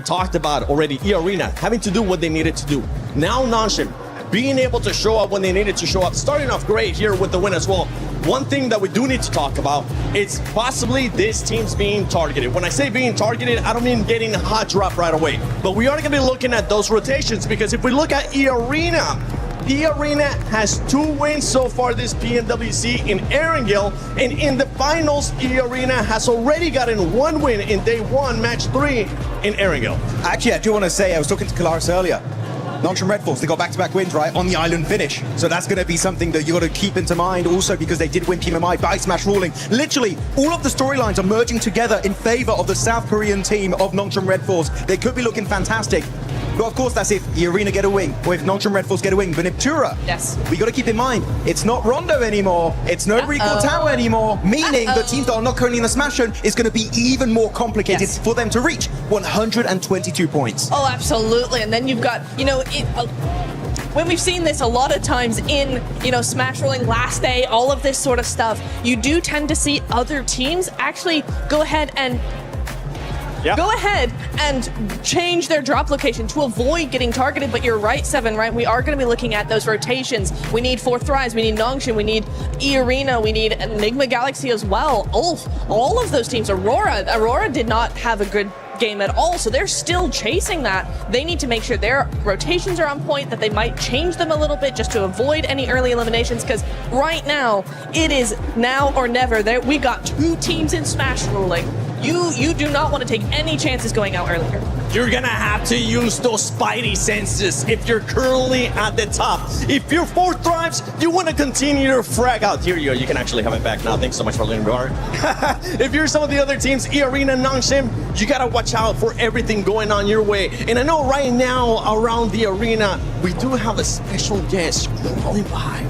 talked about already E-Arena having to do what they needed to do. Now Nongshim being able to show up when they needed to show up, starting off great here with the win as well. One thing that we do need to talk about is possibly this team's being targeted. When I say being targeted, I don't mean getting a hot drop right away, but we are going to be looking at those rotations, because if we look at E-Arena has 2 wins so far this PMWC in Erangel, and in the finals, E-Arena has already gotten 1 win in day 1, match 3 in Erangel. Actually, I do want to say, I was talking to Kalaris earlier. Nongshim Red Force, they got back-to-back wins, right, on the island finish. So that's going to be something that you got to keep into mind also, because they did win PMMI by Smash Ruling. Literally, all of the storylines are merging together in favor of the South Korean team of Nongshim Red Force. They could be looking fantastic. But of course, that's if the Arena get a win, or if Nongshim Red Force get a win. But Niptura, we got to keep in mind, it's not Rondo anymore. It's no Recall Tower anymore, meaning the teams that are not currently in the Smash Zone is going to be even more complicated for them to reach 122 points. Oh, absolutely. And then you've got, you know, when we've seen this a lot of times in, you know, Smash Rolling last day, all of this sort of stuff, you do tend to see other teams actually go ahead and change their drop location to avoid getting targeted. But you're right, Seven, right? We are going to be looking at those rotations. We need 4 Thrives, we need Nongshim, we need E-Arena, we need Enigma Galaxy as well. All of those teams. Aurora did not have a good game at all, so they're still chasing that. They need to make sure their rotations are on point, that they might change them a little bit just to avoid any early eliminations, because right now, it is now or never. We got 2 teams in Smash Ruling. You do not want to take any chances going out earlier. You're gonna have to use those spidey senses if you're currently at the top. If you're 4 Thrives, you want to continue your frag out. Here you go, you can actually have it back now. Thanks so much for letting me guard. If you're some of the other teams, E-Arena, Nongshim, you gotta watch out for everything going on your way. And I know right now around the arena, we do have a special guest crawling by.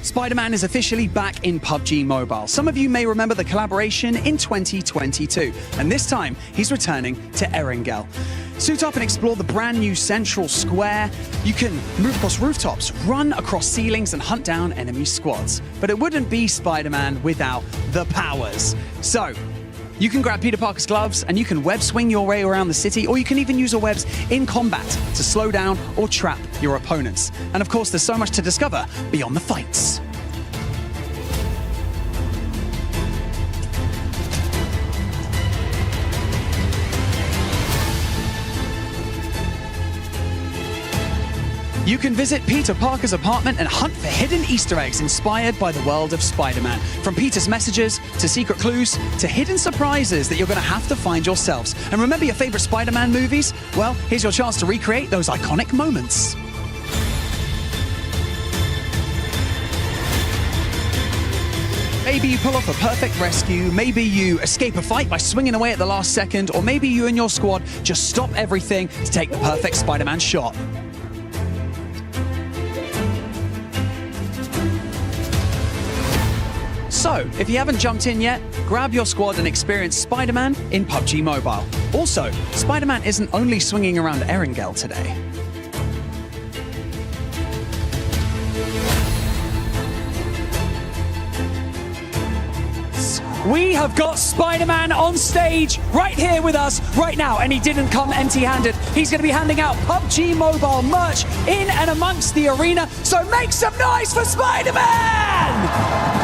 Spider-Man is officially back in PUBG Mobile. Some of you may remember the collaboration in 2022, and this time he's returning to Erangel. Suit up and explore the brand new central square. You can move across rooftops, run across ceilings, and hunt down enemy squads. But it wouldn't be Spider-Man without the powers. So, you can grab Peter Parker's gloves and you can web swing your way around the city, or you can even use your webs in combat to slow down or trap your opponents. And of course, there's so much to discover beyond the fights. You can visit Peter Parker's apartment and hunt for hidden Easter eggs inspired by the world of Spider-Man. From Peter's messages, to secret clues, to hidden surprises that you're going to have to find yourselves. And remember your favorite Spider-Man movies? Well, here's your chance to recreate those iconic moments. Maybe you pull off a perfect rescue, maybe you escape a fight by swinging away at the last second, or maybe you and your squad just stop everything to take the perfect Spider-Man shot. So, if you haven't jumped in yet, grab your squad and experience Spider-Man in PUBG Mobile. Also, Spider-Man isn't only swinging around Erangel today. We have got Spider-Man on stage right here with us right now, and he didn't come empty-handed. He's going to be handing out PUBG Mobile merch in and amongst the arena, so make some noise for Spider-Man!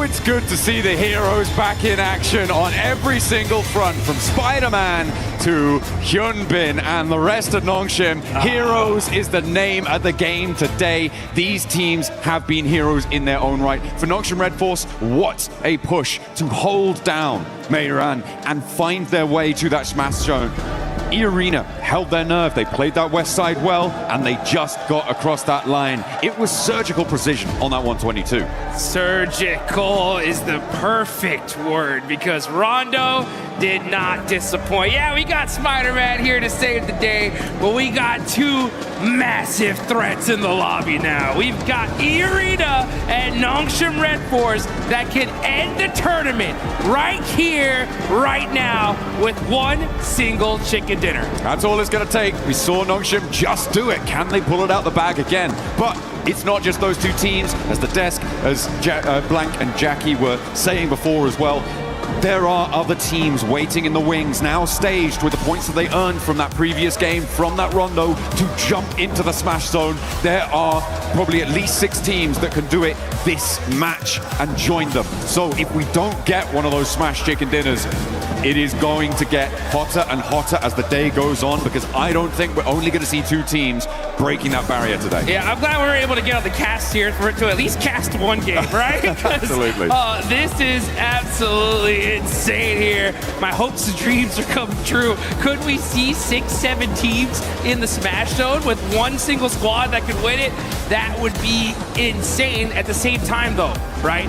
It's good to see the heroes back in action on every single front, from Spider-Man to Hyunbin and the rest of Nongshim. Heroes is the name of the game today. These teams have been heroes in their own right. For Nongshim Red Force, what a push to hold down Meiran and find their way to that smash zone. E-Arena held their nerve. They played that west side well, and they just got across that line. It was surgical precision on that 122. Surgical is the perfect word, because Rondo did not disappoint. Yeah, we got Spider-Man here to save the day, but we got two massive threats in the lobby now. We've got E-Arena and Nongshim Red Force that can end the tournament right here, right now, with one single chicken dinner. That's all it's going to take. We saw Nongshim just do it. Can they pull it out the bag again? But it's not just those two teams. As the desk, as Blank and Jackie were saying before as well, there are other teams waiting in the wings, now staged with the points that they earned from that previous game, from that rondo, to jump into the smash zone. There are probably at least 6 teams that can do it this match and join them. So if we don't get one of those smash chicken dinners, it is going to get hotter and hotter as the day goes on, because I don't think we're only going to see 2 teams breaking that barrier today. Yeah, I'm glad we were able to get on the cast here for it to at least cast one game, right? Absolutely. This is absolutely insane here. My hopes and dreams are coming true. Could we see 6-7 teams in the smash zone with one single squad that could win it? That would be insane. At the same time, though, right?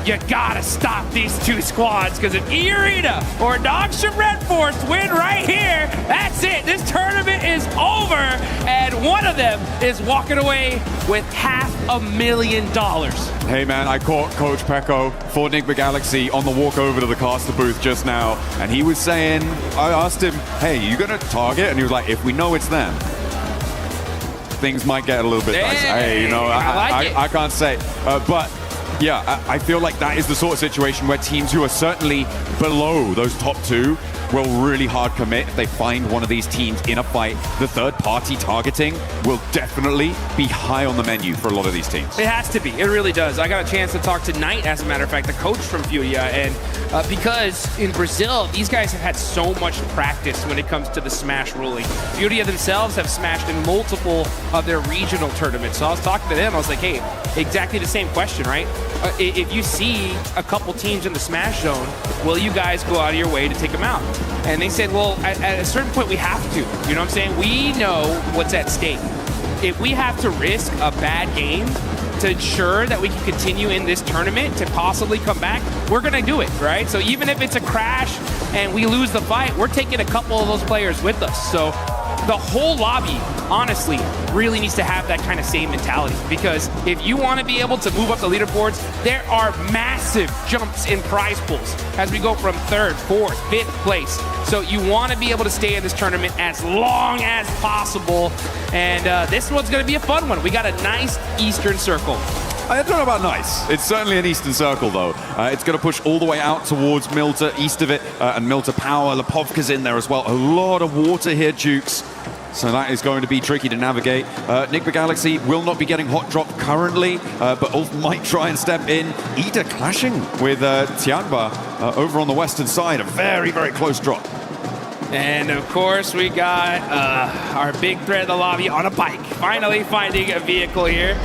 You gotta stop these 2 squads, because if E-Arena or Nongshim Red Force win right here, that's it. This tournament is over, and one of them is walking away with $500,000. Hey man, I caught Coach Pecco for Enigma Galaxy on the walk over to the caster booth just now, and he was saying, I asked him, hey, you gonna target? And he was like, if we know it's them, things might get a little bit dicey. Hey, you know, I can't say, but yeah, I feel like that is the sort of situation where teams who are certainly below those top 2 will really hard commit. If they find one of these teams in a fight, the third-party targeting will definitely be high on the menu for a lot of these teams. It has to be. It really does. I got a chance to talk to Knight, as a matter of fact, the coach from Furia, and because in Brazil, these guys have had so much practice when it comes to the Smash ruling. Furia themselves have smashed in multiple of their regional tournaments. So I was talking to them. I was like, hey, exactly the same question, right? If you see a couple teams in the Smash zone, will you guys go out of your way to take them out? And they said, well, at a certain point, we have to. You know what I'm saying? We know what's at stake. If we have to risk a bad game to ensure that we can continue in this tournament to possibly come back, we're going to do it, right? So even if it's a crash and we lose the fight, we're taking a couple of those players with us. So the whole lobby, honestly, really needs to have that kind of same mentality, because if you want to be able to move up the leaderboards, there are massive jumps in prize pools as we go from 3rd, 4th, 5th place. So you want to be able to stay in this tournament as long as possible. And this one's going to be a fun one. We got a nice Eastern Circle. I don't know about nice. It's certainly an Eastern Circle, though. It's going to push all the way out towards Milta, east of it, and Milta Power. Lepovka's in there as well. A lot of water here, Jukes. So that is going to be tricky to navigate. Nick Galaxy will not be getting hot drop currently, but Ulf might try and step in. Ida clashing with Tianba over on the western side. A very, very close drop. And of course, we got our big threat of the lobby on a bike. Finally finding a vehicle here.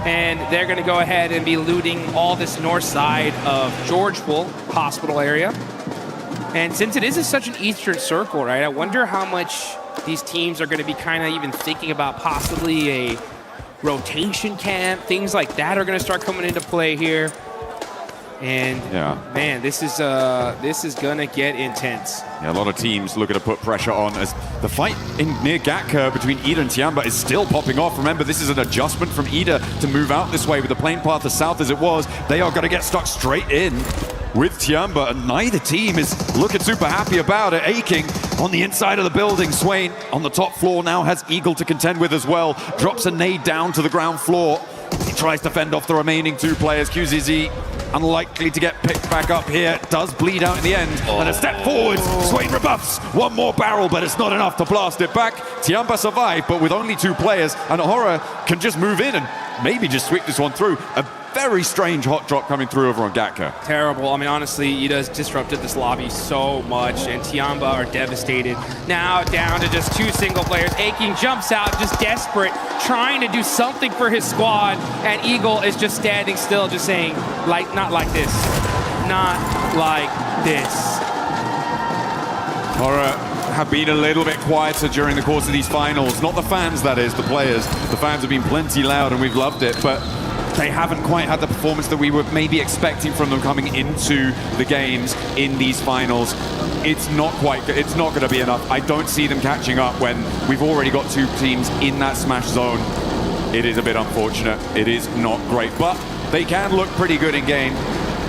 And they're going to go ahead and be looting all this north side of Georgeville Hospital area. And since it is such an Eastern Circle, right, I wonder how much these teams are going to be kind of even thinking about possibly a rotation camp. Things like that are going to start coming into play here. And man, this is going to get intense. Yeah, a lot of teams looking to put pressure on as the fight near Gatka between Ida and Tianba is still popping off. Remember, this is an adjustment from Ida to move out this way with the plane path as south as it was. They are going to get stuck straight in with Tianba, and neither team is looking super happy about it. Aching on the inside of the building. Swain on the top floor now has Eagle to contend with as well. Drops a nade down to the ground floor. He tries to fend off the remaining 2 players. QZZ unlikely to get picked back up here. Does bleed out in the end. And a step forward. Swain rebuffs. One more barrel, but it's not enough to blast it back. Tianba survived, but with only 2 players. And Horror can just move in and maybe just sweep this one through. A very strange hot drop coming through over on Gatka. Terrible. I mean, honestly, Ida's disrupted this lobby so much, and Tianba are devastated. Now down to just 2 single players. Aching jumps out, just desperate, trying to do something for his squad, and Eagle is just standing still, just saying, like, not like this. Not like this. Horror have been a little bit quieter during the course of these finals. Not the fans, that is, the players. The fans have been plenty loud, and we've loved it, but they haven't quite had the performance that we were maybe expecting from them coming into the games in these finals. It's not going to be enough. I don't see them catching up when we've already got 2 teams in that smash zone. It is a bit unfortunate. It is not great, but they can look pretty good in game.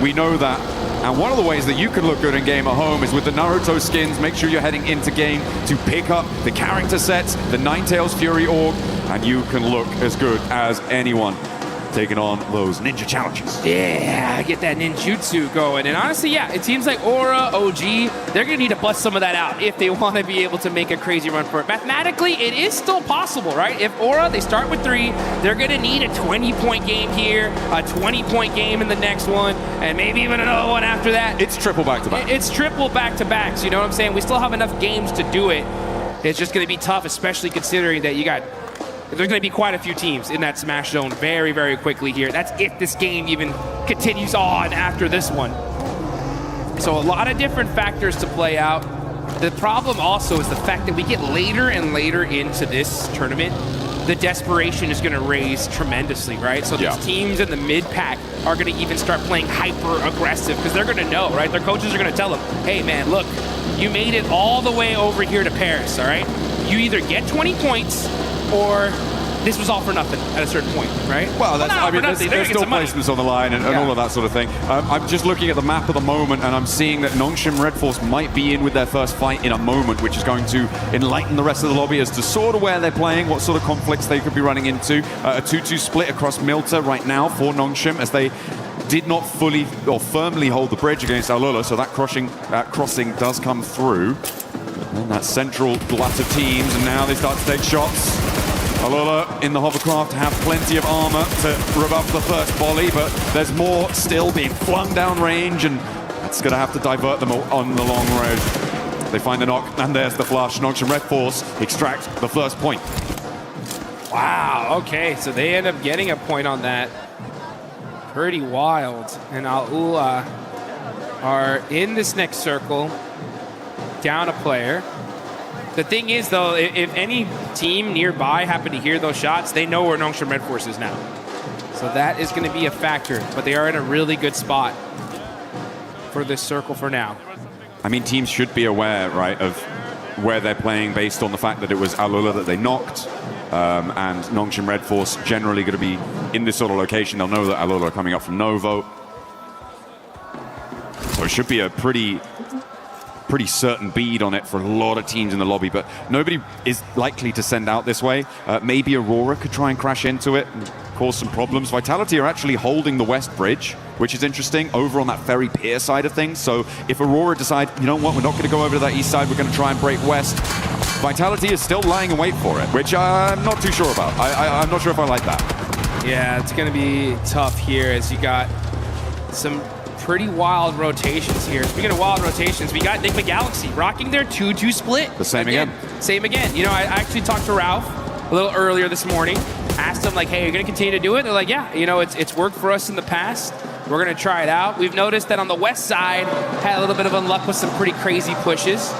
We know that. And one of the ways that you can look good in game at home is with the Naruto skins. Make sure you're heading into game to pick up the character sets, the Ninetales Fury Orb, and you can look as good as anyone taking on those ninja challenges. Yeah, get that ninjutsu going. And honestly, yeah, it seems like Aura, OG, they're going to need to bust some of that out if they want to be able to make a crazy run for it. Mathematically, it is still possible, right? If Aura, they start with 3, they're going to need a 20-point game here, a 20-point game in the next one, and maybe even another one after that. It's triple back-to-back. It's triple back-to-backs, you know what I'm saying? We still have enough games to do it. It's just going to be tough, especially considering that you got... There's going to be quite a few teams in that smash zone very, very quickly here. That's if this game even continues on after this one. So a lot of different factors to play out. The problem also is the fact that we get later and later into this tournament, the desperation is going to raise tremendously, right? So these teams in the mid-pack are going to even start playing hyper-aggressive because they're going to know, right? Their coaches are going to tell them, hey, man, look, you made it all the way over here to Paris, all right? You either get 20 points or this was all for nothing at a certain point, right? Well, that's, I mean, there's still placements on the line and all of that sort of thing. I'm just looking at the map at the moment, and I'm seeing that Nongshim Red Force might be in with their first fight in a moment, which is going to enlighten the rest of the lobby as to sort of where they're playing, what sort of conflicts they could be running into. A 2-2 split across Milta right now for Nongshim, as they did not fully or firmly hold the bridge against Alola, so that crossing does come through. And that central glut of teams, and now they start to take shots. Alola in the hovercraft have plenty of armor to rebuff the first volley, but there's more still being flung down range, and that's going to have to divert them on the long road. They find the knock, and there's the flush. Nongshim Red Force extract the first point. Wow, okay, so they end up getting a point on that. Pretty wild. And Aula are in this next circle, down a player. The thing is, though, if any team nearby happen to hear those shots, they know where Nongshim Red Force is now. So So that is going to be a factor, but they are in a really good spot for this circle for now. I mean, teams should be aware, right, of where they're playing based on the fact that it was Alola that they knocked, and Nongshim Red Force generally going to be in this sort of location. They'll know that Alola are coming up from Novo. So it should be a pretty certain bead on it for a lot of teams in the lobby, but nobody is likely to send out this way. Maybe Aurora could try and crash into it and cause some problems. Vitality are actually holding the west bridge, which is interesting, over on that ferry pier side of things. So if Aurora decide, you know what, we're not going to go over to that east side, we're going to try and break west, Vitality is still lying in wait for it, which I'm not too sure about. I'm not sure if I like that. Yeah, it's going to be tough here as you got some pretty wild rotations here. Speaking of wild rotations, we got Enigma Galaxy rocking their 2-2 split. The same again. Same again. You know, I actually talked to Ralph a little earlier this morning, asked him like, hey, you're going to continue to do it? They're like, yeah, you know, it's worked for us in the past. We're going to try it out. We've noticed that on the west side, had a little bit of unluck with some pretty crazy pushes,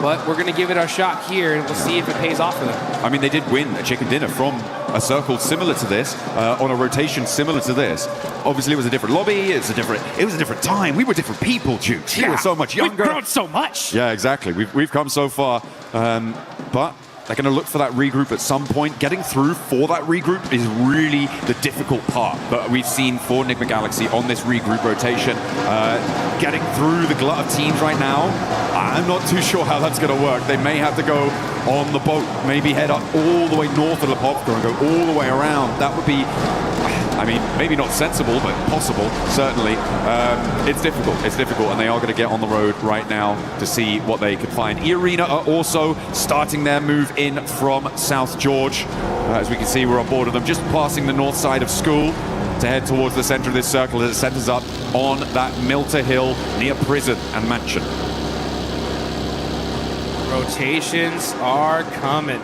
but we're going to give it our shot here, and we'll see if it pays off for them. I mean, they did win a chicken dinner from a circle similar to this, on a rotation similar to this. Obviously, it was a different lobby. It was a different time. We were different people, Jukes. We were so much younger. We've grown so much. Yeah, exactly. We've come so far, but they're going to look for that regroup at some point. Getting through for that regroup is really the difficult part that we've seen for Enigma Galaxy on this regroup rotation. Getting through the glut of teams right now, I'm not too sure how that's going to work. They may have to go on the boat, maybe head up all the way north of Lepovka and go all the way around. That would be, I mean, maybe not sensible, but possible, certainly. It's difficult, and they are going to get on the road right now to see what they can find. E-Arena are also starting their move in from South George. As we can see, we're on board of them, just passing the north side of school to head towards the center of this circle as it centers up on that Milter Hill near prison and mansion. Rotations are coming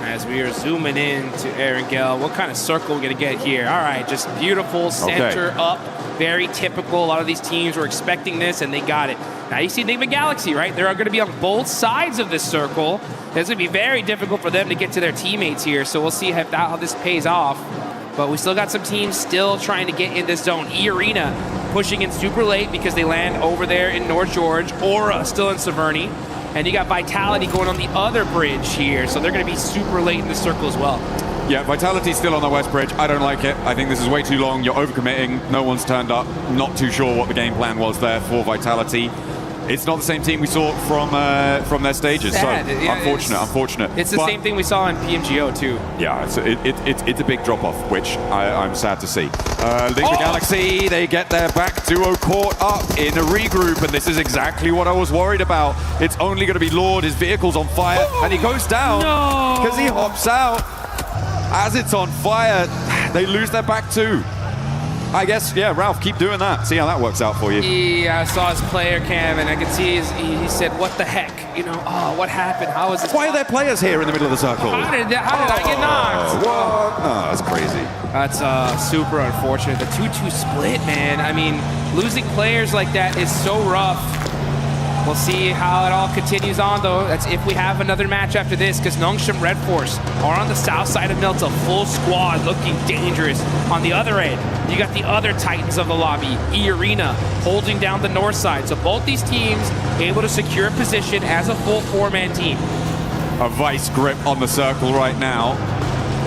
as we are zooming in to Erangel. What kind of circle are we going to get here? All right, just beautiful, center up, very typical. A lot of these teams were expecting this, and they got it. Now you see Enigma Galaxy, right? They're going to be on both sides of this circle. It's going to be very difficult for them to get to their teammates here, so we'll see how this pays off. But we still got some teams still trying to get in this zone. E-Arena pushing in super late because they land over there in North George. Aura still in Severny. And you got Vitality going on the other bridge here, so they're going to be super late in the circle as well. Yeah, Vitality's still on the west bridge. I don't like it. I think this is way too long. You're overcommitting. No one's turned up. Not too sure what the game plan was there for Vitality. It's not the same team we saw from their stages. Sad. So Yeah, unfortunate. It's the same thing we saw in PMGO too. Yeah, it's a big drop off, which I'm sad to see. Enigma Galaxy, they get their back duo caught up in a regroup, and this is exactly what I was worried about. It's only going to be Lord. His vehicle's on fire, and he goes down because he hops out. As it's on fire, they lose their back too. I guess, yeah, Ralph, keep doing that. See how that works out for you. Yeah, I saw his player cam, and I could see he said, what the heck? You know, oh, what happened? How is this? Why are there players here in the middle of the circle? How did I get knocked? What? Oh, that's crazy. That's super unfortunate. The 2-2 split, man. I mean, losing players like that is so rough. We'll see how it all continues on, though. That's if we have another match after this, because Nongshim Red Force are on the south side of Milta, full squad, looking dangerous. On the other end, you got the other Titans of the lobby, E-Arena, holding down the north side. So both these teams able to secure position as a full four-man team. A vice grip on the circle right now,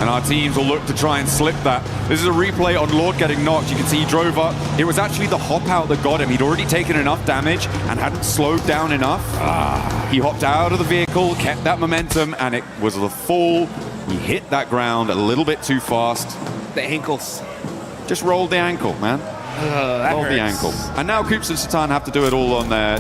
and our teams will look to try and slip that. This is a replay on Lord getting knocked. You can see he drove up. It was actually the hop out that got him. He'd already taken enough damage and hadn't slowed down enough. He hopped out of the vehicle, kept that momentum, and it was the fall. He hit that ground a little bit too fast. The ankles. Just rolled the ankle, man. Rolled the ankle. And now Koops and Satan have to do it all on their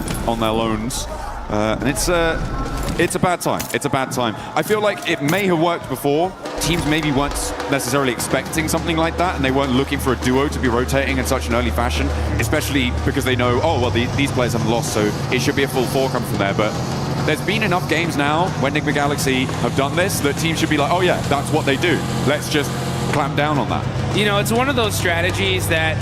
loans. And it's a bad time. It's a bad time. I feel like it may have worked before. Teams maybe weren't necessarily expecting something like that, and they weren't looking for a duo to be rotating in such an early fashion, especially because they know, oh, well, these players haven't lost, so it should be a full four coming from there. But there's been enough games now when Enigma Galaxy have done this that teams should be like, oh, yeah, that's what they do. Let's just clamp down on that. You know, it's one of those strategies that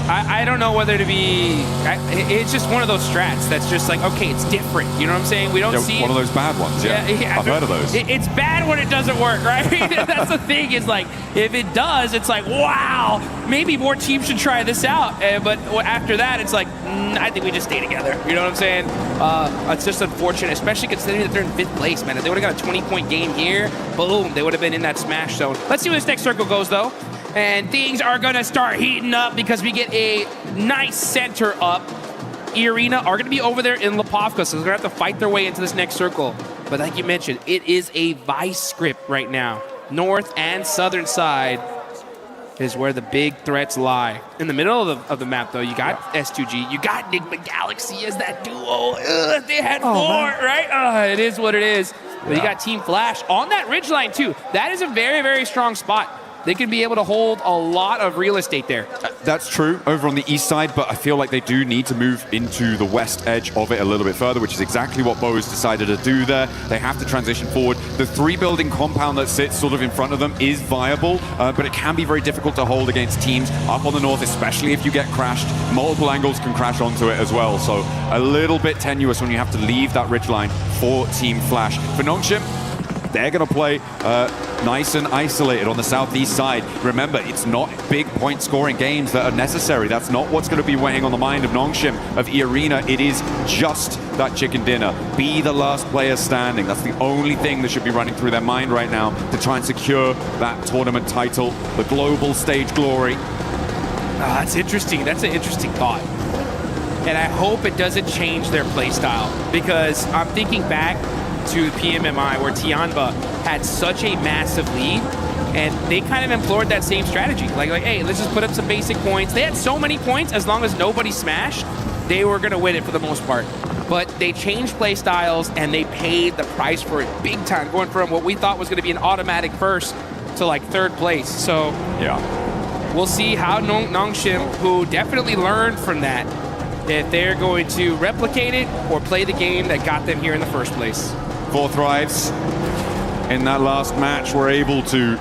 I don't know whether to be... it's just one of those strats that's just like, okay, it's different. You know what I'm saying? We don't see... One of those bad ones, yeah. I've heard of those. It's bad when it doesn't work, right? That's the thing, is like, if it does, it's like, wow, maybe more teams should try this out. But after that, it's like, I think we just stay together. You know what I'm saying? It's just unfortunate, especially considering that they're in 5th place, man. If they would have got a 20-point game here, boom, they would have been in that smash zone. Let's see where this next circle goes, though. And things are going to start heating up because we get a nice center up. E-Arena are going to be over there in Lipovka, so they're going to have to fight their way into this next circle. But like you mentioned, it is a vice script right now. North and southern side is where the big threats lie. In the middle of the map, though, you got S2G, you got Enigma Galaxy as that duo. They had 4, right? It is what it is. But you got Team Flash on that ridgeline, too. That is a very, very strong spot. They can be able to hold a lot of real estate there. That's true over on the east side, but I feel like they do need to move into the west edge of it a little bit further, which is exactly what Bo's decided to do there. They have to transition forward. The 3-building compound that sits sort of in front of them is viable, but it can be very difficult to hold against teams up on the north, especially if you get crashed. Multiple angles can crash onto it as well, so a little bit tenuous when you have to leave that ridgeline for Team Flash. For Nongshim, they're going to play nice and isolated on the southeast side. Remember, it's not big point-scoring games that are necessary. That's not what's going to be weighing on the mind of Nongshim, of E-Arena. It is just that chicken dinner. Be the last player standing. That's the only thing that should be running through their mind right now to try and secure that tournament title, the global stage glory. That's interesting. That's an interesting thought. And I hope it doesn't change their play style, because I'm thinking back to PMMI where Tianba had such a massive lead, and they kind of implored that same strategy. Like, hey, let's just put up some basic points. They had so many points, as long as nobody smashed, they were going to win it for the most part. But they changed play styles, and they paid the price for it big time, going from what we thought was going to be an automatic first to like 3rd place. So yeah, we'll see how Nongshim, who definitely learned from that, if they're going to replicate it or play the game that got them here in the first place. 4 Thrives in that last match were able to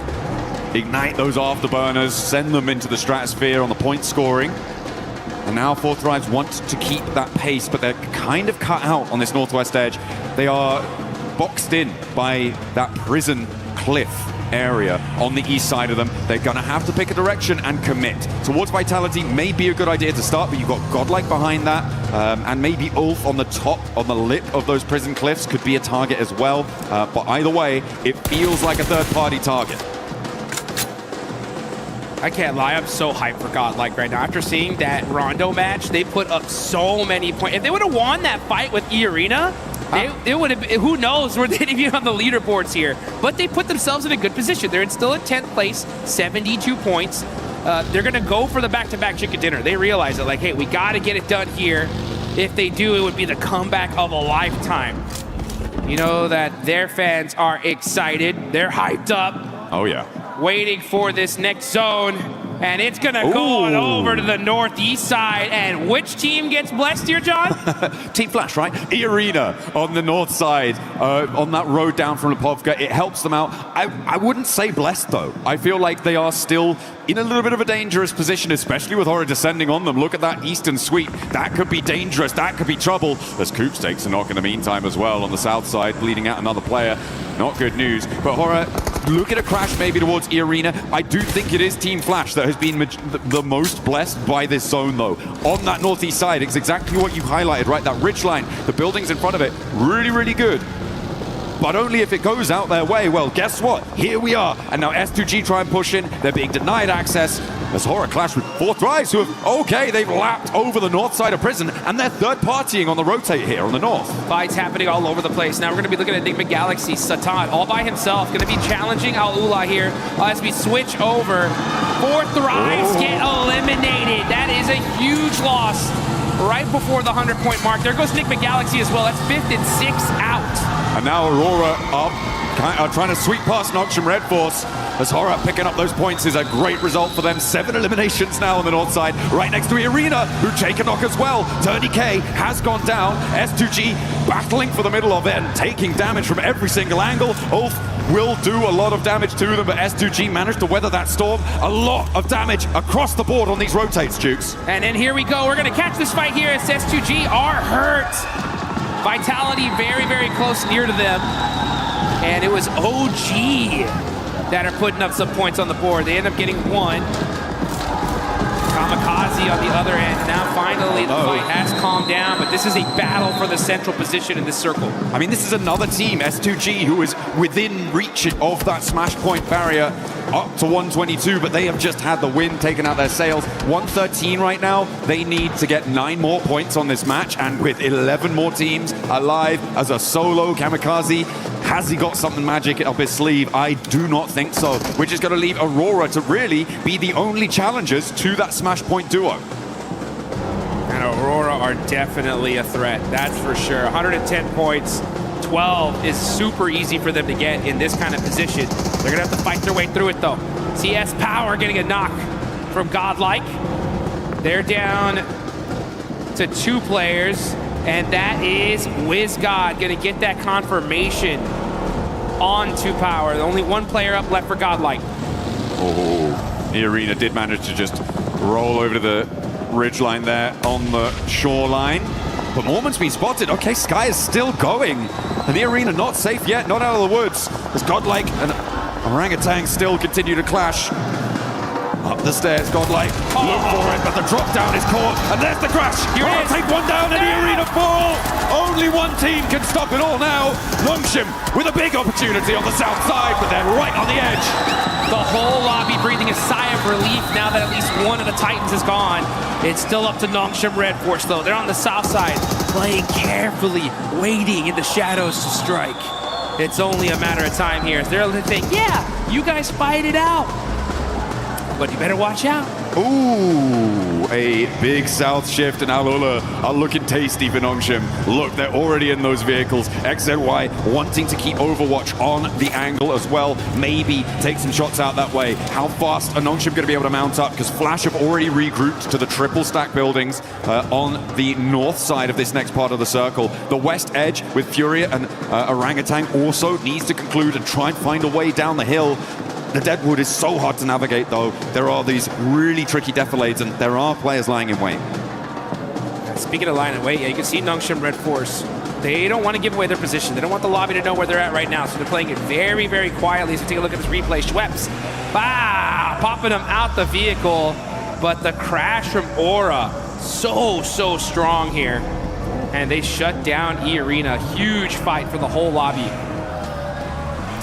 ignite those afterburners, send them into the stratosphere on the point scoring. And now 4 Thrives want to keep that pace, but they're kind of cut out on this northwest edge. They are boxed in by that prison cliff area on the east side of them. They're going to have to pick a direction and commit. Towards Vitality may be a good idea to start, but you've got Godlike behind that, and maybe Ulf on the top, on the lip of those prison cliffs could be a target as well. But either way, it feels like a third-party target. I can't lie, I'm so hyped for Godlike right now. After seeing that Rondo match, they put up so many points. If they would have won that fight with E-Arena, they would have, who knows where they'd be on the leaderboards here. But they put themselves in a good position. They're still in 10th place, 72 points. They're going to go for the back-to-back chicken dinner. They realize that, like, hey, we got to get it done here. If they do, it would be the comeback of a lifetime. You know that their fans are excited. They're hyped up. Oh, yeah. Waiting for this next zone. And it's going to go on over to the northeast side. And which team gets blessed here, John? Team Flash, right? E-Arena on the north side, on that road down from Lipovka. It helps them out. I wouldn't say blessed, though. I feel like they are still in a little bit of a dangerous position, especially with Horror descending on them. Look at that eastern sweep. That could be dangerous. That could be trouble. As Coops takes a knock in the meantime as well on the south side, bleeding out another player. Not good news. But Horror, look at a crash maybe towards E-Arena. I do think it is Team Flash that has been the most blessed by this zone, though. On that northeast side, it's exactly what you highlighted, right? That ridgeline, the buildings in front of it, really, really good. But only if it goes out their way. Well, guess what? Here we are. And now S2G try and push in. They're being denied access. As Horror clash with 4 Thrives, who have, okay, they've lapped over the north side of prison, and they're third-partying on the rotate here on the north. Fights happening all over the place. Now we're going to be looking at Enigma Galaxy. Satan, all by himself, going to be challenging Al-Ula here as we switch over. 4 Thrives get eliminated. That is a huge loss right before the 100-point mark. There goes Enigma Galaxy as well. That's 5th and 6th out. And now Aurora up, trying to sweep past Nongshim Red Force. As Horror picking up those points is a great result for them. 7 eliminations now on the north side, right next to E-Arena, who take a knock as well. Turny K has gone down. S2G battling for the middle of it and taking damage from every single angle. Ulf will do a lot of damage to them, but S2G managed to weather that storm. A lot of damage across the board on these rotates, Jukes. And then here we go. We're going to catch this fight here as S2G are hurt. Vitality very, very close near to them. And it was OG that are putting up some points on the board. They end up getting one. Kamikaze on the other end. Now finally the fight has calmed down, but this is a battle for the central position in this circle. I mean, this is another team, S2G, who is within reach of that smash point barrier up to 122, but they have just had the win taken out their sails. 113 right now. They need to get 9 more points on this match, and with 11 more teams alive as a solo Kamikaze, has he got something magic up his sleeve? I do not think so. We're just going to leave Aurora to really be the only challengers to that smash point duo. And Aurora are definitely a threat, that's for sure. 110 points, 12 is super easy for them to get in this kind of position. They're gonna have to fight their way through it though. CS Power getting a knock from Godlike. They're down to 2 players, and that is WizGod gonna get that confirmation on 2 Power. Only 1 player up left for Godlike. Oh, the arena did manage to just roll over to the ridgeline there on the shoreline. But Mormon's been spotted. Okay, Sky is still going. And the arena not safe yet, not out of the woods. As Godlike and Orangutan still continue to clash. Up the stairs, Godlike. Look for it, but the drop down is caught. And there's the crash. Here it is. Take one down and the arena fall. Only one team can stop it all now. Nongshim with a big opportunity on the south side, but they're right on the edge. The whole lobby breathing a sigh of relief now that at least one of the Titans is gone. It's still up to Nongshim Red Force though. They're on the south side, playing carefully, waiting in the shadows to strike. It's only a matter of time here. They're thinking, yeah, you guys fight it out. But you better watch out. Ooh, a big south shift, and Alola are looking tasty for Nongshim. Look, they're already in those vehicles. XZY wanting to keep Overwatch on the angle as well. Maybe take some shots out that way. How fast are Nongshim going to be able to mount up? Because Flash have already regrouped to the triple stack buildings on the north side of this next part of the circle. The west edge with Furia and Orangutan also needs to conclude and try and find a way down the hill. The Deadwood is so hard to navigate though. There are these really tricky defilades and there are players lying in wait. Speaking of lying in wait, yeah, you can see Nongshim Red Force. They don't want to give away their position. They don't want the lobby to know where they're at right now, so they're playing it very, very quietly. So take a look at this replay. Schweppes, popping them out the vehicle, but the crash from Aura, so strong here. And they shut down E-Arena. Huge fight for the whole lobby.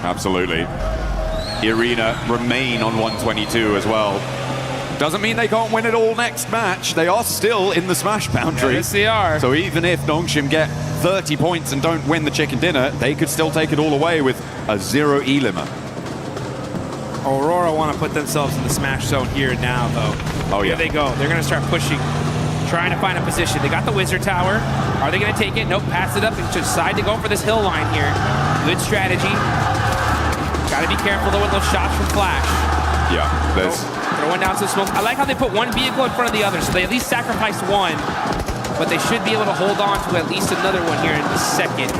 Absolutely. Arena remain on 122 as well. Doesn't mean they can't win it all next match. They are still in the smash boundary. Yes, they are. So even if Nongshim get 30 points and don't win the chicken dinner, they could still take it all away with a 0 E-limit. Aurora want to put themselves in the smash zone here and now, though. Oh, yeah. Here they go. They're going to start pushing, trying to find a position. They got the Wizard Tower. Are they going to take it? Nope, pass it up and decide to go for this hill line here. Good strategy. Got to be careful, though, with those shots from Flash. Yeah, there's... Throwing down some smoke. I like how they put one vehicle in front of the other, so they at least sacrificed one, but they should be able to hold on to at least another one here in the second.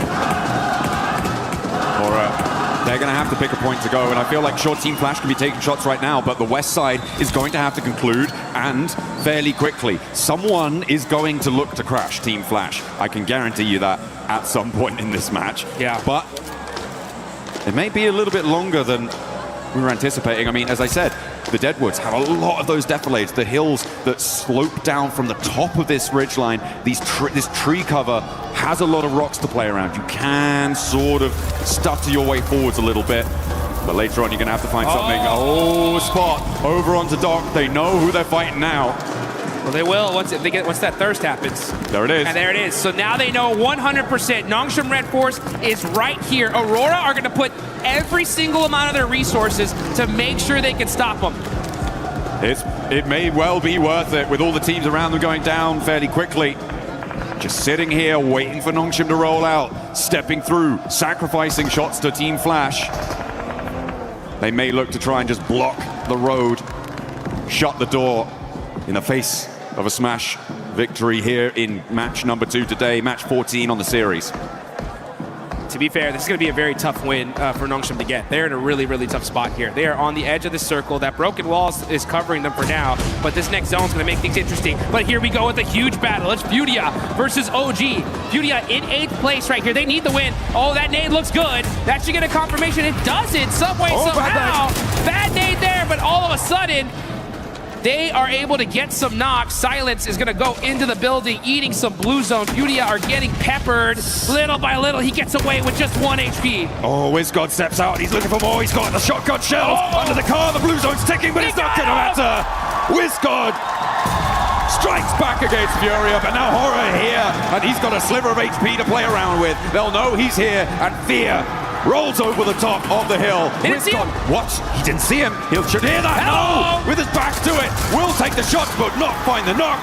All right. They're going to have to pick a point to go, and I feel like Short Team Flash can be taking shots right now, but the west side is going to have to conclude, and fairly quickly. Someone is going to look to crash Team Flash. I can guarantee you that at some point in this match. Yeah. But it may be a little bit longer than we were anticipating. I mean, as I said, the Deadwoods have a lot of those defilades, the hills that slope down from the top of this ridgeline. This tree cover has a lot of rocks to play around. You can sort of stutter your way forwards a little bit, but later on you're going to have to find something. Oh, spot over onto Doc. They know who they're fighting now. Well, they will once that thirst happens. There it is. And there it is. So now they know 100% Nongshim Red Force is right here. Aurora are going to put every single amount of their resources to make sure they can stop them. It may well be worth it with all the teams around them going down fairly quickly. Just sitting here waiting for Nongshim to roll out, stepping through, sacrificing shots to Team Flash. They may look to try and just block the road, shut the door in the face of a smash victory here in match number 2 today, match 14 on the series. to be fair, this is going to be a very tough win for Nongshim to get. They're in a really, really tough spot here. They are on the edge of the circle. That broken wall is covering them for now, but this next zone is going to make things interesting. But here we go with a huge battle. It's Furia versus OG. Furia in 8th place right here. They need the win. Oh, that nade looks good. That should get a confirmation. It does it some way, somehow. Bad nade there, but all of a sudden, they are able to get some knocks. Silence is going to go into the building, eating some blue zone. Furia are getting peppered little by little. He gets away with just 1 HP. Oh, WizGod steps out. He's looking for more. He's got the shotgun shells under the car. The blue zone's ticking, but it's not going to matter. WizGod strikes back against Furia, but now Horror here, and he's got a sliver of HP to play around with. They'll know he's here, and Fear rolls over the top of the hill. WizGod, watch, he didn't see him. He should hear that. No, with his back to it. Will take the shots, but not find the knock.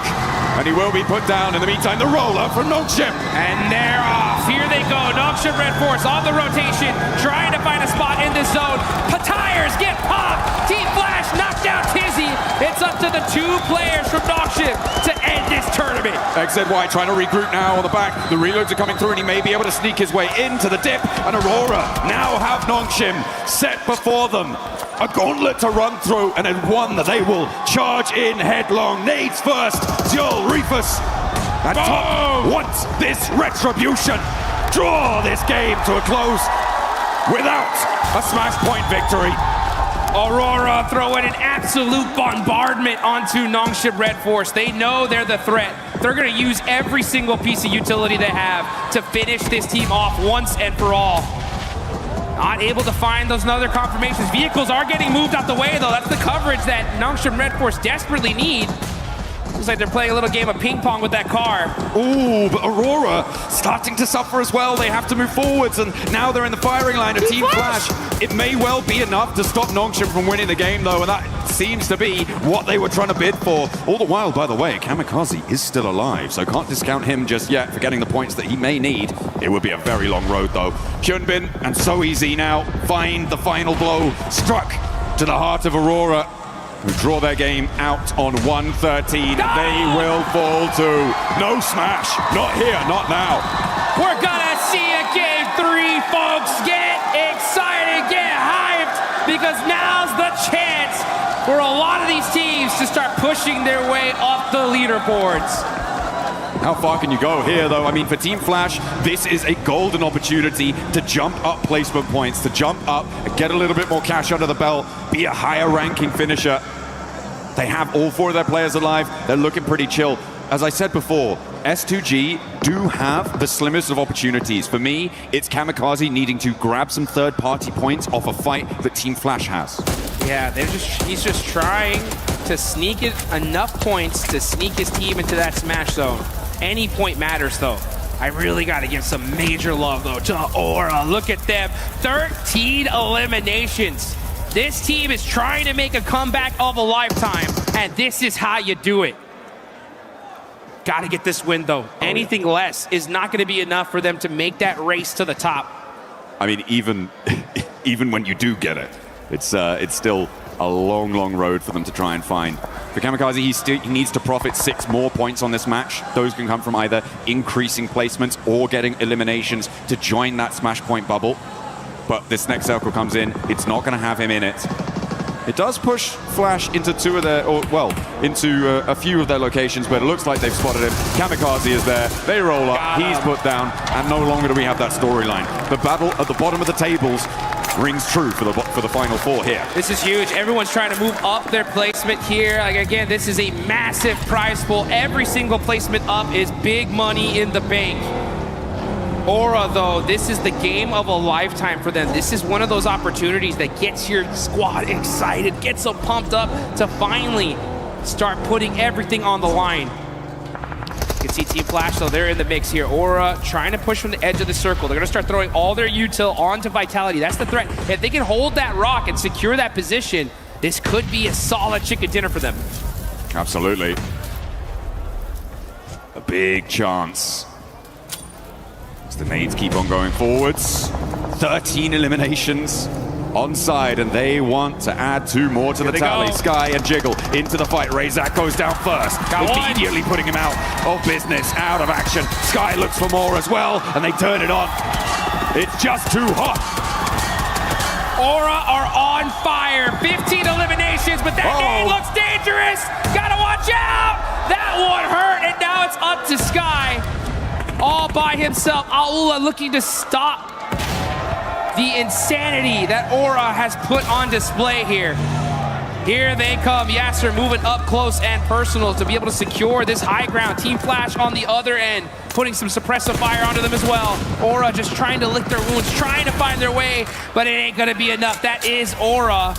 And he will be put down. In the meantime, the roller from Nongshim. And they're off. Here they go. Nongshim Red Force on the rotation, trying to find a spot in this zone. Tires get popped. Team Flash knocked down Tizzy. It's up to the 2 players from Nongshim to end this tournament. XZY trying to regroup now on the back. The reloads are coming through, and he may be able to sneak his way into the dip. And Aurora now have Nongshim set before them. A gauntlet to run through, and then one that they will charge in headlong. Nades first. Zul, Reefus, and Top want this retribution. Draw this game to a close without a smash point victory. Aurora throwing an absolute bombardment onto Nongshim Red Force. They know they're the threat. They're going to use every single piece of utility they have to finish this team off once and for all. Not able to find those other confirmations. Vehicles are getting moved out the way, though. That's the coverage that Nongshim Red Force desperately need. Looks like they're playing a little game of ping pong with that car. Ooh, but Aurora starting to suffer as well. They have to move forwards, and now they're in the firing line of Team Flash. It may well be enough to stop Nongshim from winning the game, though, and that seems to be what they were trying to bid for. All the while, by the way, Kamikaze is still alive, so can't discount him just yet for getting the points that he may need. It would be a very long road, though. Hyunbin and So Easy now find the final blow, struck to the heart of Aurora, who draw their game out on 113. They will fall to no smash. Not here, not now. We're gonna see a game 3, folks. Get excited, get hyped, because now's the chance for a lot of these teams to start pushing their way up the leaderboards. How far can you go here, though? I mean, for Team Flash, this is a golden opportunity to jump up placement points, to jump up, get a little bit more cash under the belt, be a higher ranking finisher. They have all 4 of their players alive. They're looking pretty chill. As I said before, S2G do have the slimmest of opportunities. For me, it's Kamikaze needing to grab some third-party points off a fight that Team Flash has. Yeah, he's just trying to sneak it enough points to sneak his team into that smash zone. Any point matters, though. I really got to give some major love, though, to Aura. Look at them. 13 eliminations. This team is trying to make a comeback of a lifetime, and this is how you do it. Got to get this win, though. Anything less is not going to be enough for them to make that race to the top. I mean, even when you do get it, it's still a long, long road for them to try and find. For Kamikaze, he needs to profit 6 more points on this match. Those can come from either increasing placements or getting eliminations to join that smash point bubble. But this next circle comes in, it's not going to have him in it. It does push Flash into into a few of their locations, but it looks like they've spotted him. Kamikaze is there, they roll up, he's put down, and no longer do we have that storyline. The battle at the bottom of the tables rings true for the final 4 here. This is huge. Everyone's trying to move up their placement here. Like, again, this is a massive prize pool. Every single placement up is big money in the bank. Aura, though, this is the game of a lifetime for them. This is one of those opportunities that gets your squad excited, gets them pumped up to finally start putting everything on the line. You can see Team Flash, though, they're in the mix here. Aura trying to push from the edge of the circle. They're going to start throwing all their util onto Vitality. That's the threat. If they can hold that rock and secure that position, this could be a solid chicken dinner for them. Absolutely. A big chance. As the nades keep on going forwards. 13 eliminations on side, and they want to add 2 more to the tally. Go. Sky and Jiggle into the fight. Razak goes down first, immediately putting him out of business, out of action. Sky looks for more as well, and they turn it on. It's just too hot. Aura are on fire. 15 eliminations, but that nade looks dangerous. Gotta watch out. That one hurt, and now it's up to Sky. All by himself. Aula looking to stop the insanity that Aura has put on display here. Here they come. Yasser moving up close and personal to be able to secure this high ground. Team Flash on the other end, putting some suppressive fire onto them as well. Aura just trying to lick their wounds, trying to find their way, but it ain't gonna be enough. That is Aura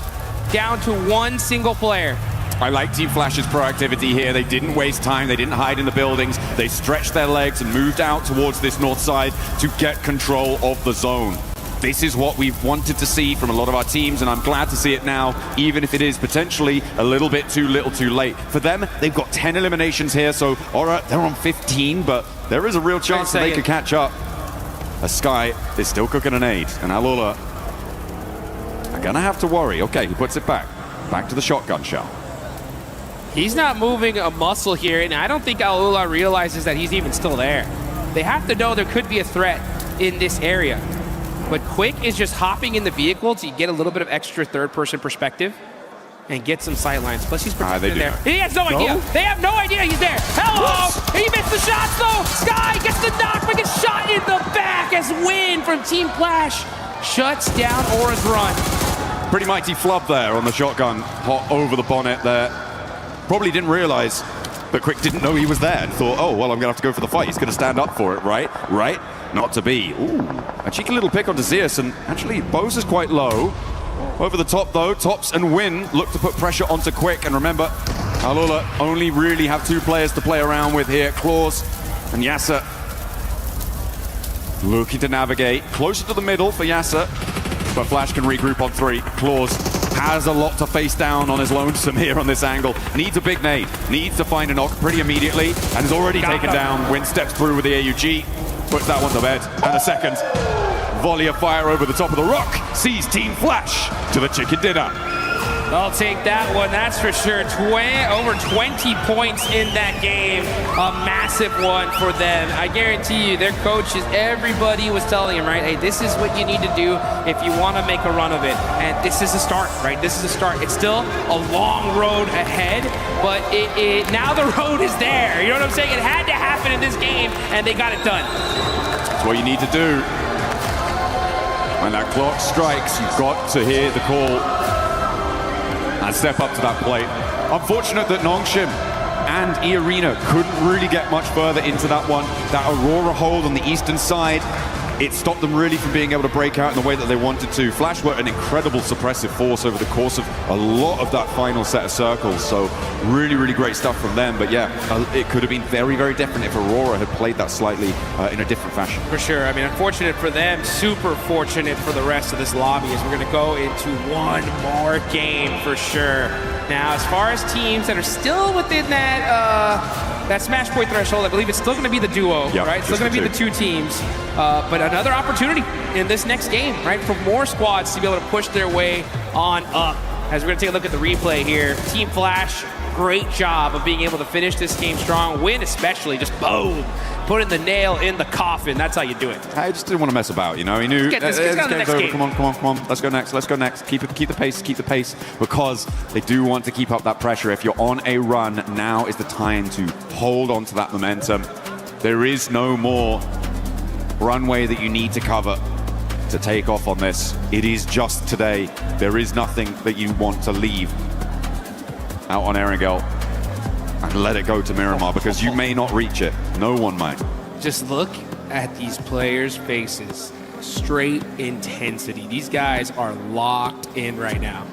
down to one single player. I like Team Flash's proactivity here. They didn't waste time. They didn't hide in the buildings. They stretched their legs and moved out towards this north side to get control of the zone. This is what we've wanted to see from a lot of our teams, and I'm glad to see it now, even if it is potentially a little bit too little too late. For them, they've got 10 eliminations here, so alright, they're on 15, but there is a real chance that they could catch up. As Sky is still cooking an aid, and Alula are gonna have to worry. Okay, he puts it back to the shotgun shell. He's not moving a muscle here, and I don't think Alula realizes that he's even still there. They have to know there could be a threat in this area. But Quick is just hopping in the vehicle to get a little bit of extra third-person perspective and get some sightlines. Plus, he's protected there. He has no idea. They have no idea he's there. Hello! He missed the shots, though. Sky gets the knock, but gets shot in the back as Win from Team Flash shuts down Aura's run. Pretty mighty flub there on the shotgun, hot over the bonnet there. Probably didn't realize, but Quick didn't know he was there and thought, oh, well, I'm going to have to go for the fight. He's going to stand up for it, right? Right? Not to be. Ooh, a cheeky little pick onto Zeus, and actually, Bose is quite low. Over the top, though, Tops and Win look to put pressure onto Quick, and remember, Alula only really have two players to play around with here, Claws and Yasser. Looking to navigate closer to the middle for Yasser, but Flash can regroup on 3. Claws has a lot to face down on his lonesome here on this angle. Needs a big nade, needs to find a knock pretty immediately, and is already taken down. Win steps through with the AUG, puts that one to bed, and a second volley of fire over the top of the rock sees Team Flash to the chicken dinner. They'll take that one, that's for sure. Over 20 points in that game. A massive one for them. I guarantee you, their coaches, everybody was telling him, right, hey, this is what you need to do if you want to make a run of it. And this is a start, right? This is a start. It's still a long road ahead, but now the road is there. You know what I'm saying? It had to happen in this game, and they got it done. That's what you need to do. When that clock strikes, you've got to hear the call and step up to that plate. Unfortunate that Nongshim and E-Arena couldn't really get much further into that one. That Aurora hold on the eastern side, it stopped them really from being able to break out in the way that they wanted to. Flash were an incredible suppressive force over the course of a lot of that final set of circles, so really, really great stuff from them. But yeah, it could have been very, very different if Aurora had played that slightly in a different fashion. For sure. I mean, unfortunate for them, super fortunate for the rest of this lobby as we're going to go into one more game for sure. Now, as far as teams that are still within that Smash Point threshold, I believe it's still going to be the duo, right? It's still going to be the 2 teams. But another opportunity in this next game, right, for more squads to be able to push their way on up. As we're going to take a look at the replay here, Team Flash, great job of being able to finish this game strong. Win especially, just boom, putting the nail in the coffin. That's how you do it. I just didn't want to mess about, you know. He knew. This game's over. Come on. Let's go next. Keep the pace, because they do want to keep up that pressure. If you're on a run, now is the time to hold on to that momentum. There is no more runway that you need to cover to take off on this. It is just today. There is nothing that you want to leave out on Erangel and let it go to Miramar, because you may not reach it. No one might. Just look at these players' faces. Straight intensity. These guys are locked in right now.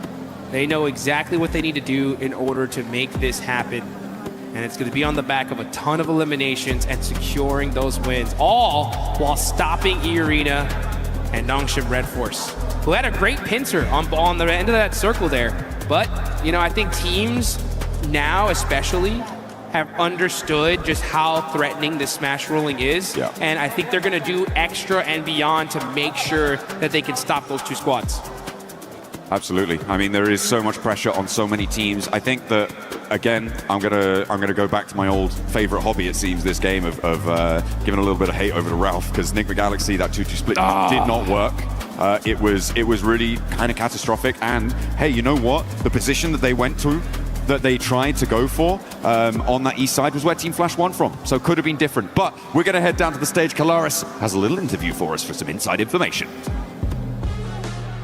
They know exactly what they need to do in order to make this happen. And it's going to be on the back of a ton of eliminations and securing those wins, all while stopping E-Arena and Nongshim Red Force, who had a great pincer on the end of that circle there. But, you know, I think teams now especially have understood just how threatening this smash rolling is. Yeah. And I think they're going to do extra and beyond to make sure that they can stop those 2 squads. Absolutely. I mean, there is so much pressure on so many teams. I think that again, I'm gonna go back to my old favorite hobby. It seems this game of giving a little bit of hate over to Ralph, because Nick McGalaxy, that 2-2 split did not work. It was really kind of catastrophic. And hey, you know what? The position that they went to, that they tried to go for on that east side, was where Team Flash won from. So could have been different. But we're going to head down to the stage. Kalaris has a little interview for us for some inside information.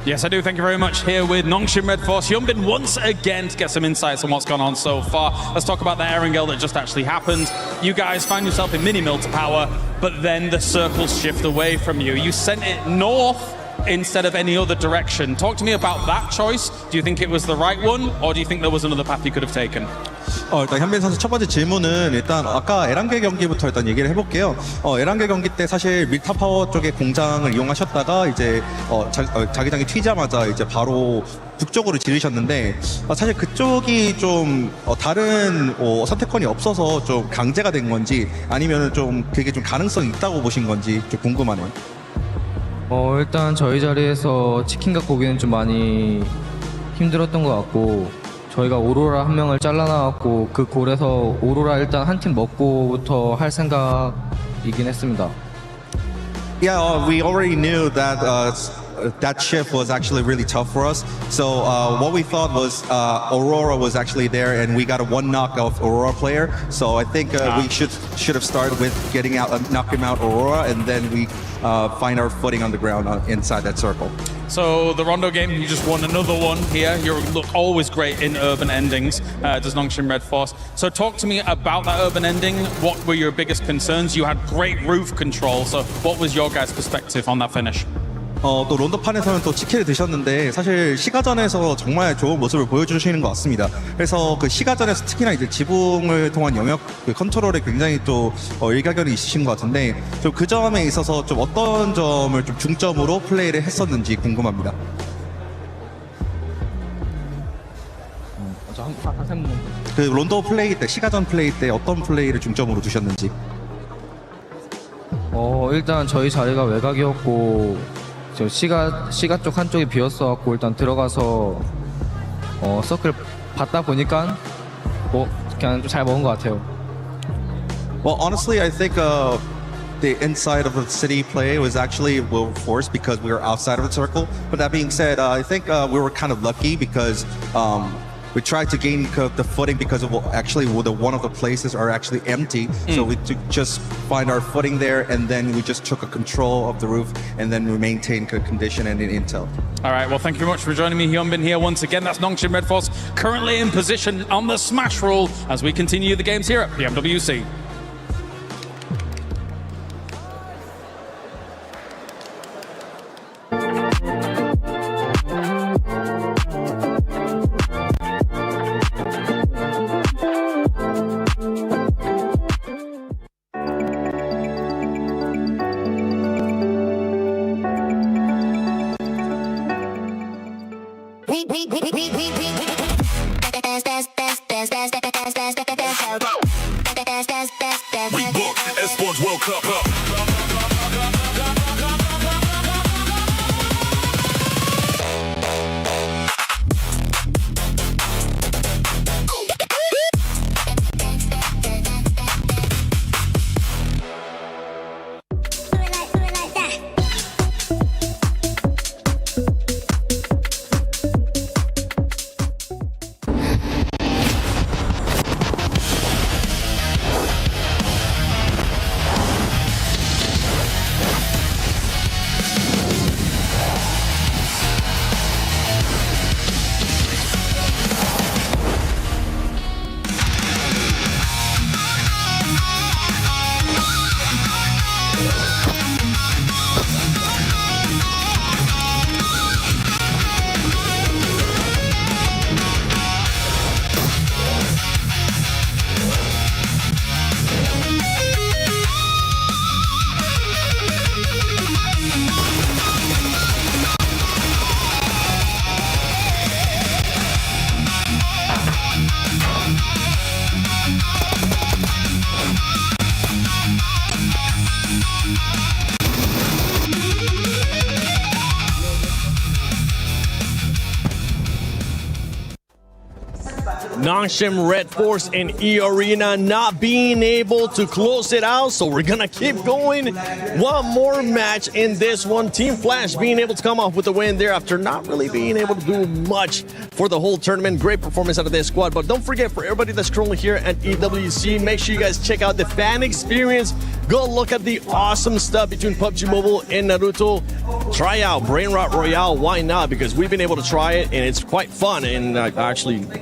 Yes, I do. Thank you very much. Here with Nongshim Red Force, Hyunbin once again to get some insights on what's gone on so far. Let's talk about the Erangel that just actually happened. You guys find yourself in mini-mill to power, but then the circles shift away from you. You sent it north instead of any other direction. Talk to me about that choice. Do you think it was the right one, or do you think there was another path you could have taken? 일단 현빈 선수 첫 번째 질문은 일단 아까 에란겔 경기부터 일단 얘기를 해볼게요. 에란겔 경기 때 사실 밀타 파워 쪽의 공장을 이용하셨다가 이제 자기장이 튀자마자 이제 바로 북쪽으로 지르셨는데 사실 그쪽이 좀 다른 선택권이 없어서 좀 강제가 된 건지 아니면 좀 그게 좀 가능성이 있다고 보신 건지 좀 궁금하네요. 일단 저희 자리에서 치킨 갖고 오기는 좀 많이 힘들었던 것 같고 저희가 오로라 한 명을 잘라나왔고 그 골에서 오로라 일단 한 팀 먹고부터 할 생각이긴 했습니다. Yeah, we already knew that that shift was actually really tough for us. So what we thought was Aurora was actually there, and we got a one knock off Aurora player. So I think we should have started with getting out, knocking out Aurora, and then we find our footing on the ground inside that circle. So the Rondo game, you just won another one here. You look always great in urban endings, does Nongshim Red Force. So talk to me about that urban ending. What were your biggest concerns? You had great roof control. So what was your guys' perspective on that finish? 또 론도판에서는 또 치킨을 드셨는데 사실 시가전에서 정말 좋은 모습을 보여주시는 것 같습니다. 그래서 그 시가전에서 특히나 이제 지붕을 통한 영역 그 컨트롤에 굉장히 또 일가견이 있으신 것 같은데 좀 그 점에 있어서 좀 어떤 점을 좀 중점으로 플레이를 했었는지 궁금합니다. 그 론도 플레이 때 시가전 플레이 때 어떤 플레이를 중점으로 두셨는지. 일단 저희 자리가 외곽이었고 저 시가 쪽 한쪽이 비었어갖고 일단 들어가서 서클 받다 보니까 그냥 좀 잘 먹은 것 같아요. Well, honestly, I think the inside of the city play was actually well forced because we were outside of the circle. But that being said, I think we were kind of lucky because we tried to gain the footing because of actually one of the places are actually empty. So we just find our footing there, and then we just took a control of the roof, and then we maintained good condition and intel. All right, well, thank you very much for joining me, Hyunbin, here once again. That's Nongshim Red Force currently in position on the smash rule as we continue the games here at PMWC. We book Esports World Cup up. Nongshim Red Force and E Arena not being able to close it out, so we're gonna keep going. One more match in this one. Team Flash being able to come off with the win there after not really being able to do much for the whole tournament. Great performance out of this squad, but don't forget, for everybody that's currently here at EWC, make sure you guys check out the fan experience. Go look at the awesome stuff between PUBG Mobile and Naruto. Try out Brain Rot Royale. Why not? Because we've been able to try it, and it's quite fun. And I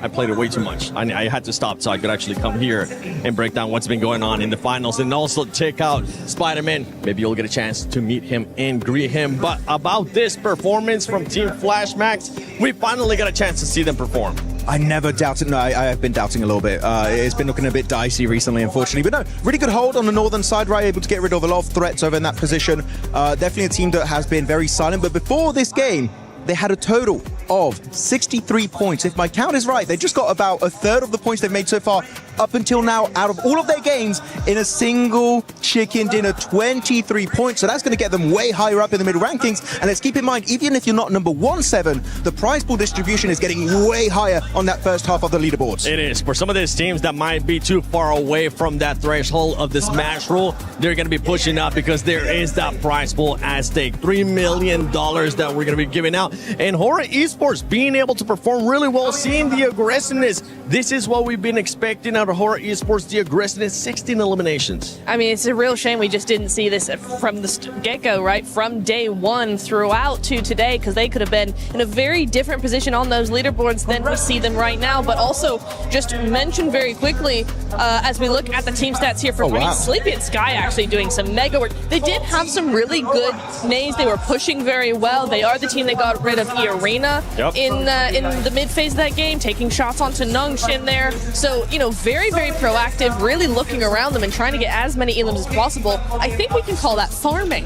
played it way too much. I had to stop so I could actually come here and break down what's been going on in the finals, and also check out Spider-Man. Maybe you'll get a chance to meet him and greet him. But about this performance from Team Flash Max, we finally got a chance to see them perform. I never doubted. No, I have been doubting a little bit. It's been looking a bit dicey recently, unfortunately. But no, really good hold on the northern side, right? Able to get rid of a lot of threats over in that position. Definitely a team that has been very silent. But before this game, they had a total of 63 points. If my count is right, they just got about a third of the points they've made so far up until now out of all of their games in a single chicken dinner, 23 points. So that's going to get them way higher up in the middle rankings. And let's keep in mind, even if you're not number 1-7, the prize pool distribution is getting way higher on that first half of the leaderboards. It is. For some of these teams that might be too far away from that threshold of the smash rule, they're going to be pushing up because there is that prize pool at stake. $3 million that we're going to be giving out. And Horror Esports being able to perform really well, seeing the aggressiveness. This is what we've been expecting out of Horror Esports, the aggressiveness, 16 eliminations. I mean, it's a real shame we just didn't see this from the get-go, right? From day one throughout to today, because they could have been in a very different position on those leaderboards than we see them right now. But also, just mention very quickly, as we look at the team stats here for Green, Sleepy and Sky actually doing some mega work. They did have some really good names. They were pushing very well. They are the team that got rid of E Arena in the mid phase of that game, taking shots onto Nongshim there. So, you know, very, very proactive, really looking around them and trying to get as many elims as possible. I think we can call that farming.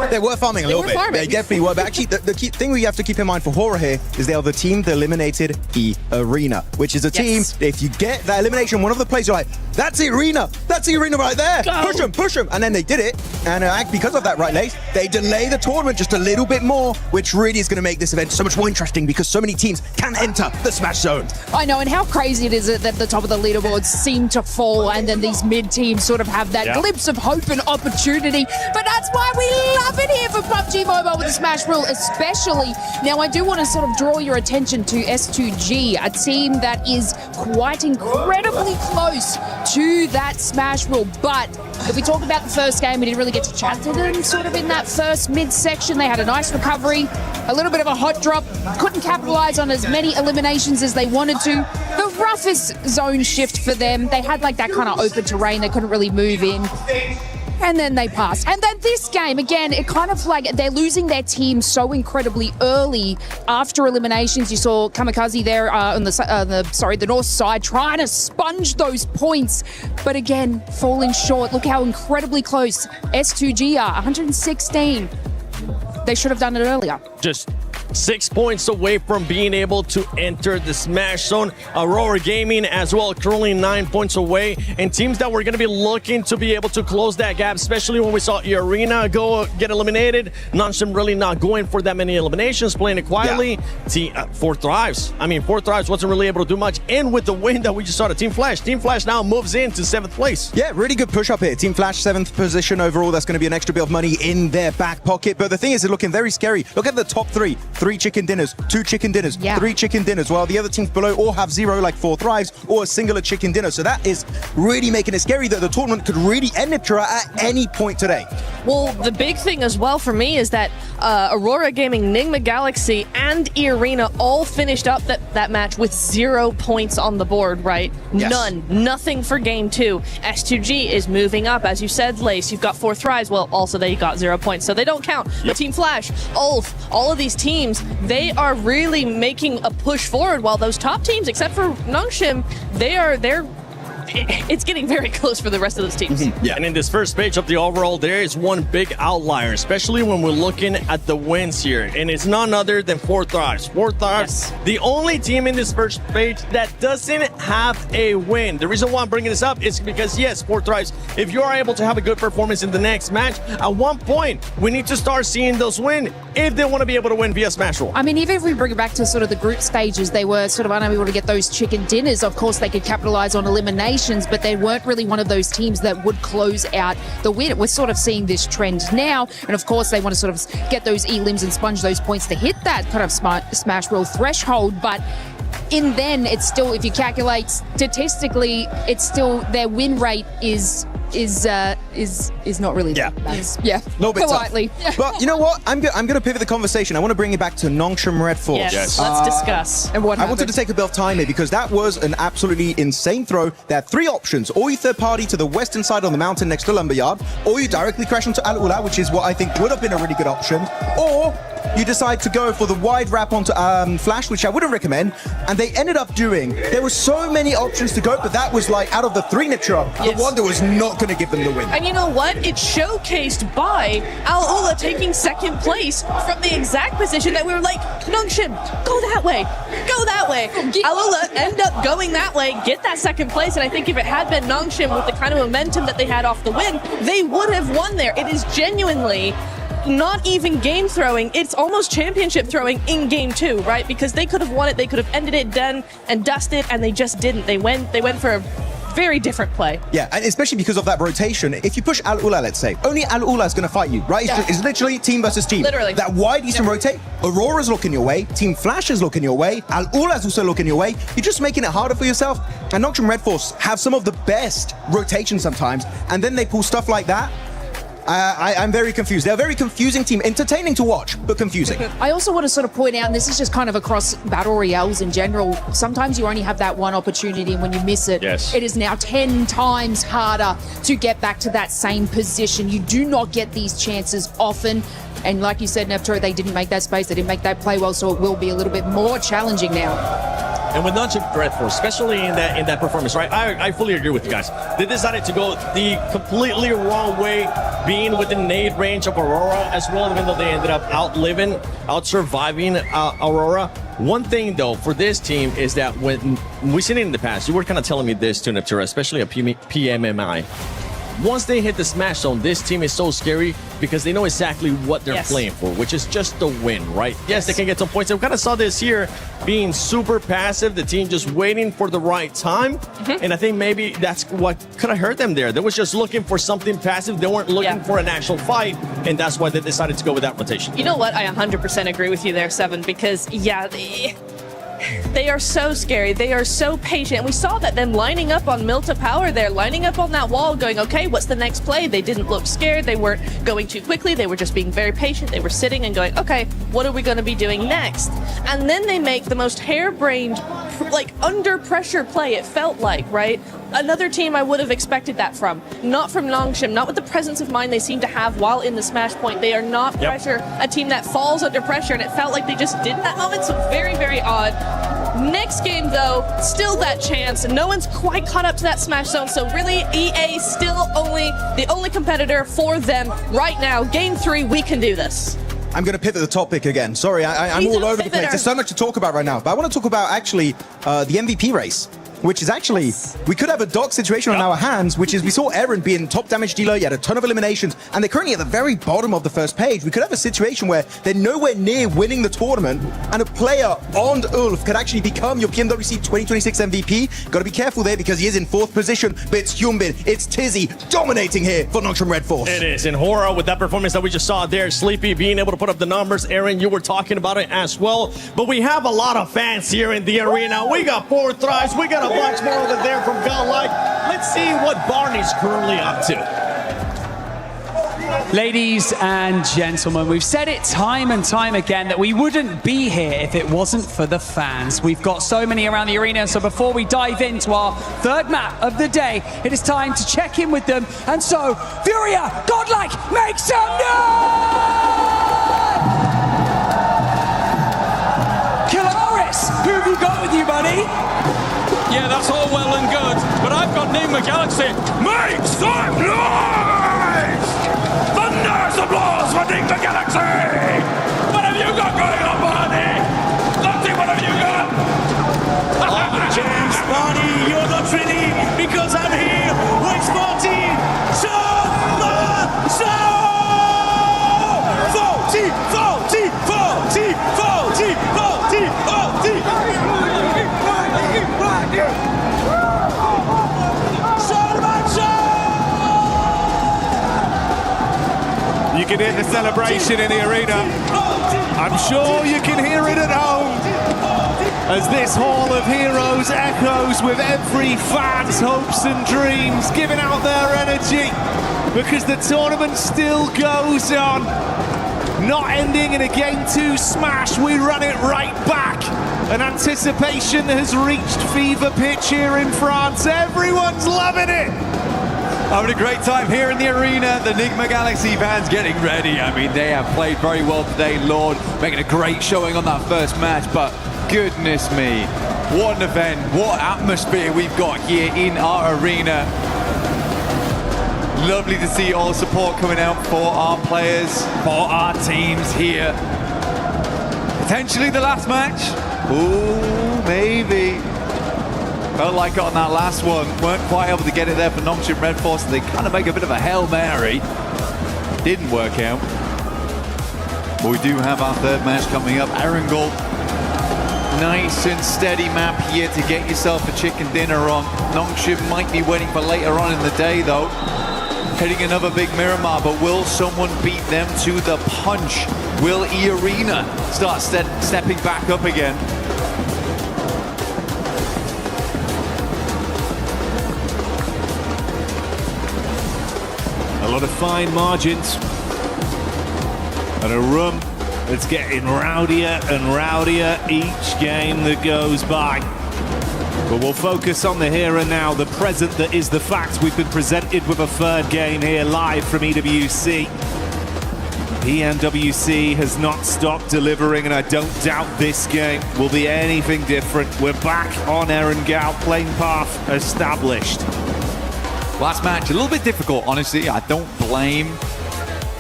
They were farming a little bit. They definitely were. But actually, the key thing we have to keep in mind for Horror here is they are the team that eliminated E Arena, which is a team, if you get that elimination, one of the plays, you're like, that's E Arena. That's E Arena right there. Go. Push them, push them. And then they did it. And because of that, right, Lace, they delay the tournament just a little bit more, which really is going to make this event so much more interesting because so many teams can enter the Smash Zone. I know, and how crazy it is that the top of the leaderboards seem to fall and then these mid teams sort of have that glimpse of hope and opportunity. But that's why we love it here for PUBG Mobile with the Smash Rule, especially. Now, I do want to sort of draw your attention to S2G, a team that is quite incredibly close to that Smash Rule. But if we talk about the first game, we didn't really get to chat to them sort of in that first mid-section. They had a nice recovery, a little bit of a hot drop, couldn't capitalize on as many eliminations as they wanted to. The roughest zone shift for them, they had like that kind of open terrain, they couldn't really move in. And then they passed. And then this game, again, it kind of like they're losing their team so incredibly early after eliminations. You saw Kamikaze there on the north side trying to sponge those points, but again, falling short. Look how incredibly close S2G are, 116. They should have done it earlier. Just 6 points away from being able to enter the Smash Zone. Aurora Gaming as well, currently 9 points away. And teams that were going to be looking to be able to close that gap, especially when we saw E Arena get eliminated. Nongshim really not going for that many eliminations, playing it quietly. Four Thrives. I mean, Four Thrives wasn't really able to do much. And with the win that we just saw to Team Flash now moves into 7th place. Yeah, really good push up here. Team Flash, 7th position overall. That's going to be an extra bit of money in their back pocket. But the thing is, it's looking very scary. Look at the top three. 3 chicken dinners, 2 chicken dinners, 3 chicken dinners, while the other teams below all have 0, like 4 Thrives, or a singular chicken dinner. So that is really making it scary that the tournament could really end at any point today. Well, the big thing as well for me is that Aurora Gaming, Nigma Galaxy, and E Arena all finished up that match with 0 points on the board, right? Yes. None. Nothing for game 2. S2G is moving up. As you said, Lace, you've got 4 Thrives. Well, also they got 0 points, so they don't count. But Team Flash, Ulf, all of these teams, they are really making a push forward, while those top teams, except for Nongshim, they're it's getting very close for the rest of those teams. Yeah. And in this first page of the overall, there is one big outlier, especially when we're looking at the wins here. And it's none other than Four Thrives. Four Thrives, the only team in this first page that doesn't have a win. The reason why I'm bringing this up is because, yes, Four Thrives, if you are able to have a good performance in the next match, at one point, we need to start seeing those win if they want to be able to win via Smash Roll. I mean, even if we bring it back to sort of the group stages, they were sort of unable to get those chicken dinners. Of course, they could capitalize on eliminations, but they weren't really one of those teams that would close out the win. We're sort of seeing this trend now, and of course, they want to sort of get those elims and sponge those points to hit that kind of Smash Roll threshold, but in then, it's still, if you calculate statistically, it's still, their win rate is not really that nice. Yeah, a little bit politely. Tough. But you know what? I'm going to pivot the conversation. I want to bring it back to Nongshim Red Force. Yes. Let's discuss. And what I wanted happened? to take a bit of time here because that was an absolutely insane throw. There are three options. Or you third party to the western side on the mountain next to Lumberyard, or you directly crash onto Al Ula, which is what I think would have been a really good option, or you decide to go for the wide wrap onto Flash, which I wouldn't recommend, and they ended up doing. There were so many options to go, but that was like, out of the three, Niptra, the one that was not going to give them the win. And you know what? It's showcased by Al Ula taking second place from the exact position that we were like, Nongshim, go that way, go that way. Al Ula end up going that way, get that second place, and I think if it had been Nongshim with the kind of momentum that they had off the win, they would have won there. It is genuinely not even game throwing, it's almost championship throwing in game 2, right? Because they could have won it, they could have ended it, done and dusted, and they just didn't. They went for a very different play. Yeah, and especially because of that rotation. If you push Al Ula, let's say, only Al Ula is going to fight you, right? It's literally team versus team. Literally. That wide eastern rotate, Aurora's looking your way, Team Flash is looking your way, Al Ula's also looking your way. You're just making it harder for yourself. And Nongshim Red Force have some of the best rotations sometimes, and then they pull stuff like that. I'm very confused. They're a very confusing team. Entertaining to watch, but confusing. I also want to sort of point out, and this is just kind of across battle royales in general, sometimes you only have that one opportunity, and when you miss it, it is now 10 times harder to get back to that same position. You do not get these chances often. And like you said, Neptro, they didn't make that space, they didn't make that play well, so it will be a little bit more challenging now. And with Nongshim Red Force, especially in that performance, right? I fully agree with you guys. They decided to go the completely wrong way, being within nade range of Aurora as well, even though they ended up out-surviving Aurora. One thing, though, for this team is that when we've seen it in the past, you were kind of telling me this, too, Neptura, especially at PMMI. Once they hit the Smash Zone, this team is so scary because they know exactly what they're playing for, which is just the win, right? Yes, they can get some points. And we kind of saw this here being super passive, the team just waiting for the right time. And I think maybe that's what could have hurt them there. They was just looking for something passive. They weren't looking for an actual fight, and that's why they decided to go with that rotation. You know what? I 100% agree with you there, Seven, because, yeah, they are so scary. They are so patient. We saw that them lining up on Milta Power there, lining up on that wall, going, okay, what's the next play? They didn't look scared. They weren't going too quickly. They were just being very patient. They were sitting and going, okay, what are we going to be doing next? And then they make the most harebrained, like, under pressure play, it felt like, right? Another team I would have expected that from. Not from Nongshim, not with the presence of mind they seem to have while in the Smash Point. They are not a team that falls under pressure, and it felt like they just did that moment, so very, very odd. Next game, though, still that chance. No one's quite caught up to that Smash Zone, so really, EA still the only competitor for them right now. Game 3, we can do this. I'm going to pivot the topic again. Sorry, I'm all over the place. There's so much to talk about right now. But I want to talk about, actually, the MVP race, which is actually, we could have a dark situation on our hands, which is we saw Eren being top damage dealer, he had a ton of eliminations, and they're currently at the very bottom of the first page. We could have a situation where they're nowhere near winning the tournament, and a player on Ulf could actually become your PMWC 2026 MVP. Got to be careful there because he is in 4th position, but it's Hyunbin, it's Tizzy dominating here for Nongshim Red Force. It is, and Hora with that performance that we just saw there, Sleepy being able to put up the numbers. Aaron, you were talking about it as well, but we have a lot of fans here in the arena. We got Four Thrives, we got a bunch more over there from Godlike. Let's see what Barney's currently up to. Ladies and gentlemen, we've said it time and time again that we wouldn't be here if it wasn't for the fans. We've got so many around the arena, so before we dive into our third map of the day, it is time to check in with them. And so, Furia, Godlike, make some noise! Killaris, who have you got with you, buddy? Yeah, that's all well and good, but I've we've got Enigma Galaxy. Make some noise! Thunderous applause for Enigma Galaxy! What have you got going on, Barney? Let's see, what have you got? James Barney, you're not ready because I'm here with 40. You can hear the celebration in the arena. I'm sure you can hear it at home as this Hall of Heroes echoes with every fan's hopes and dreams, giving out their energy because the tournament still goes on. Not ending in a Game 2 smash, we run it right back. And anticipation has reached fever pitch here in France. Everyone's loving it. Having a great time here in the arena. The Enigma Galaxy fans getting ready. I mean, they have played very well today. Lord making a great showing on that first match, but goodness me, what an event, what atmosphere we've got here in our arena. Lovely to see all the support coming out for our players, for our teams here. Potentially the last match. Ooh, maybe. Felt like on that last one, weren't quite able to get it there for Nongshim Red Force. They kind of make a bit of a Hail Mary. Didn't work out. But we do have our third match coming up. Erangel. Nice and steady map here to get yourself a chicken dinner on. Nongshim might be waiting for later on in the day though. Hitting another big Miramar, but will someone beat them to the punch? Will E-Arena start stepping back up again? A lot of fine margins and a room that's getting rowdier and rowdier each game that goes by. But we'll focus on the here and now, the present that is the fact. We've been presented with a third game here live from EWC. PMWC has not stopped delivering, and I don't doubt this game will be anything different. We're back on Erangel, playing path established. Last match, a little bit difficult, honestly. I don't blame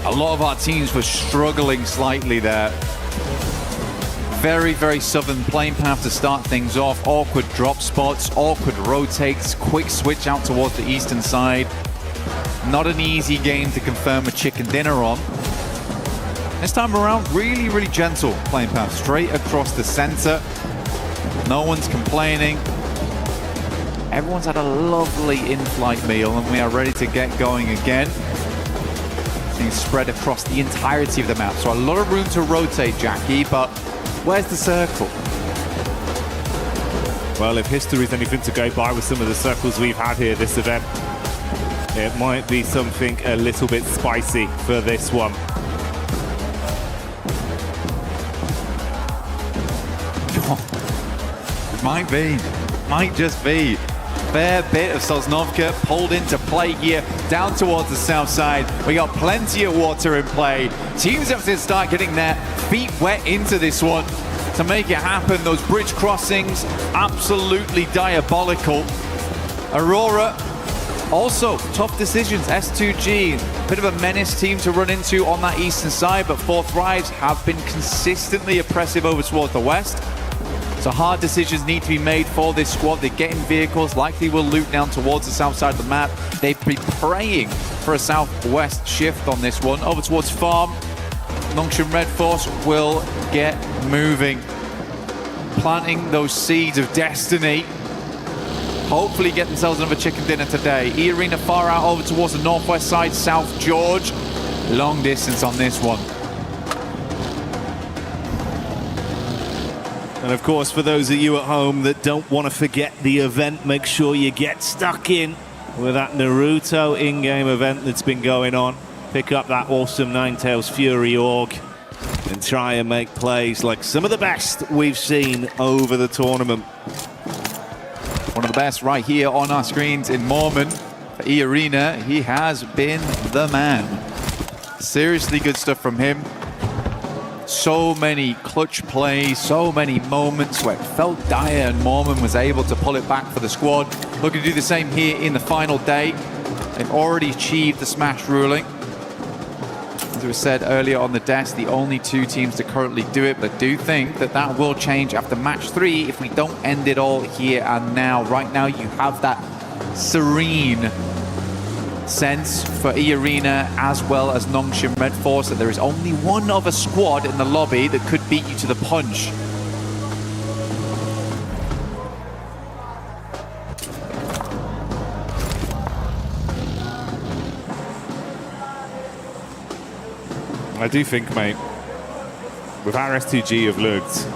a lot of our teams for struggling slightly there. Very, very southern playing path to start things off. Awkward drop spots, awkward rotates, quick switch out towards the eastern side. Not an easy game to confirm a chicken dinner on. This time around, really, really gentle playing path. Straight across the center. No one's complaining. Everyone's had a lovely in-flight meal and we are ready to get going again. Things spread across the entirety of the map. So a lot of room to rotate, Jackie, but where's the circle? Well, if history is anything to go by with some of the circles we've had here this event, it might be something a little bit spicy for this one. Might be, might just be. Fair bit of Sosnovka pulled into play here, down towards the south side. We got plenty of water in play. Teams have to start getting their feet wet into this one to make it happen. Those bridge crossings, absolutely diabolical. Aurora, also tough decisions. S2G, bit of a menace team to run into on that eastern side, but Fourth Rise have been consistently oppressive over towards the west. So hard decisions need to be made for this squad. They're getting vehicles, likely will loop down towards the south side of the map. They've been praying for a southwest shift on this one. Over towards Farm, Nongshim Red Force will get moving. Planting those seeds of destiny. Hopefully get themselves another chicken dinner today. E-Arena far out over towards the northwest side, South George. Long distance on this one. And of course, for those of you at home that don't want to forget the event, make sure you get stuck in with that Naruto in-game event that's been going on. Pick up that awesome Ninetales Fury Org and try and make plays like some of the best we've seen over the tournament. One of the best right here on our screens in Mormon. For E-Arena, he has been the man. Seriously good stuff from him. So many clutch plays, so many moments where it felt dire and Mormon was able to pull it back for the squad. Looking to do the same here in the final day. They've already achieved the smash ruling. As was said earlier on the desk, the only two teams to currently do it, but I do think that that will change after match 3 if we don't end it all here and now. Right now you have that serene sense for E-Arena as well as Nongshim Red Force that there is only one other squad in the lobby that could beat you to the punch. I do think, mate, with how S2G have looked,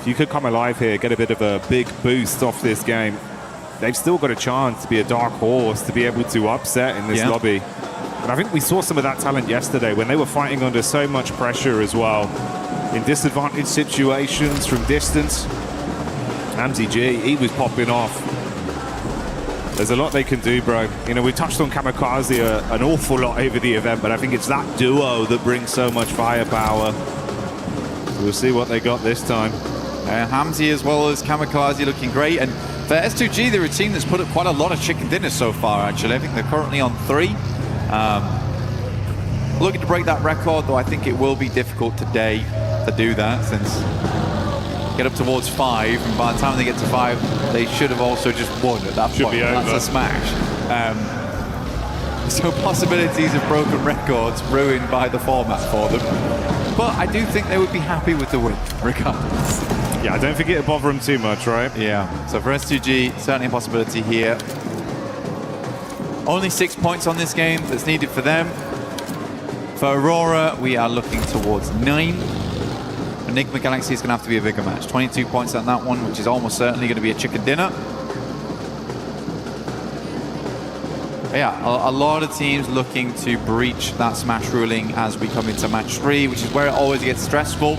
if you could come alive here, get a bit of a big boost off this game, they've still got a chance to be a dark horse, to be able to upset in this lobby. And I think we saw some of that talent yesterday when they were fighting under so much pressure as well, in disadvantaged situations from distance. Amzi G, he was popping off. There's a lot they can do, bro. You know, we touched on Kamikaze an awful lot over the event, but I think it's that duo that brings so much firepower. So we'll see what they got this time. Hamzi as well as Kamikaze looking great. And for S2G, they're a team that's put up quite a lot of chicken dinners so far, actually. I think they're currently on 3. Looking to break that record, though I think it will be difficult today to do that, since get up towards 5, and by the time they get to 5, they should have also just won at that point. That's a smash. So possibilities of broken records ruined by the format for them. But I do think they would be happy with the win, regardless. Yeah, I don't think it'll bother them too much, right? Yeah, so for S2G, certainly a possibility here. Only 6 points on this game that's needed for them. For Aurora, we are looking towards 9. Enigma Galaxy is going to have to be a bigger match. 22 points on that one, which is almost certainly going to be a chicken dinner. But yeah, a lot of teams looking to breach that smash ruling as we come into match 3, which is where it always gets stressful.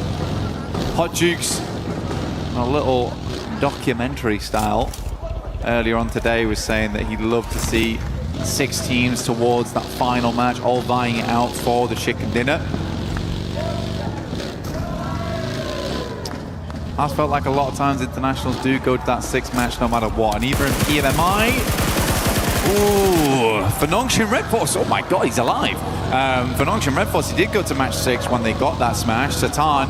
Hot Jukes, a little documentary style, earlier on today was saying that he'd love to see 6 teams towards that final match, all vying it out for the chicken dinner. I've felt like a lot of times internationals do go to that 6th match no matter what. And even PMMI, ooh, for Nongshim Red Force, oh my god, he's alive. For Nongshim Red Force, he did go to match 6 when they got that smash. Satan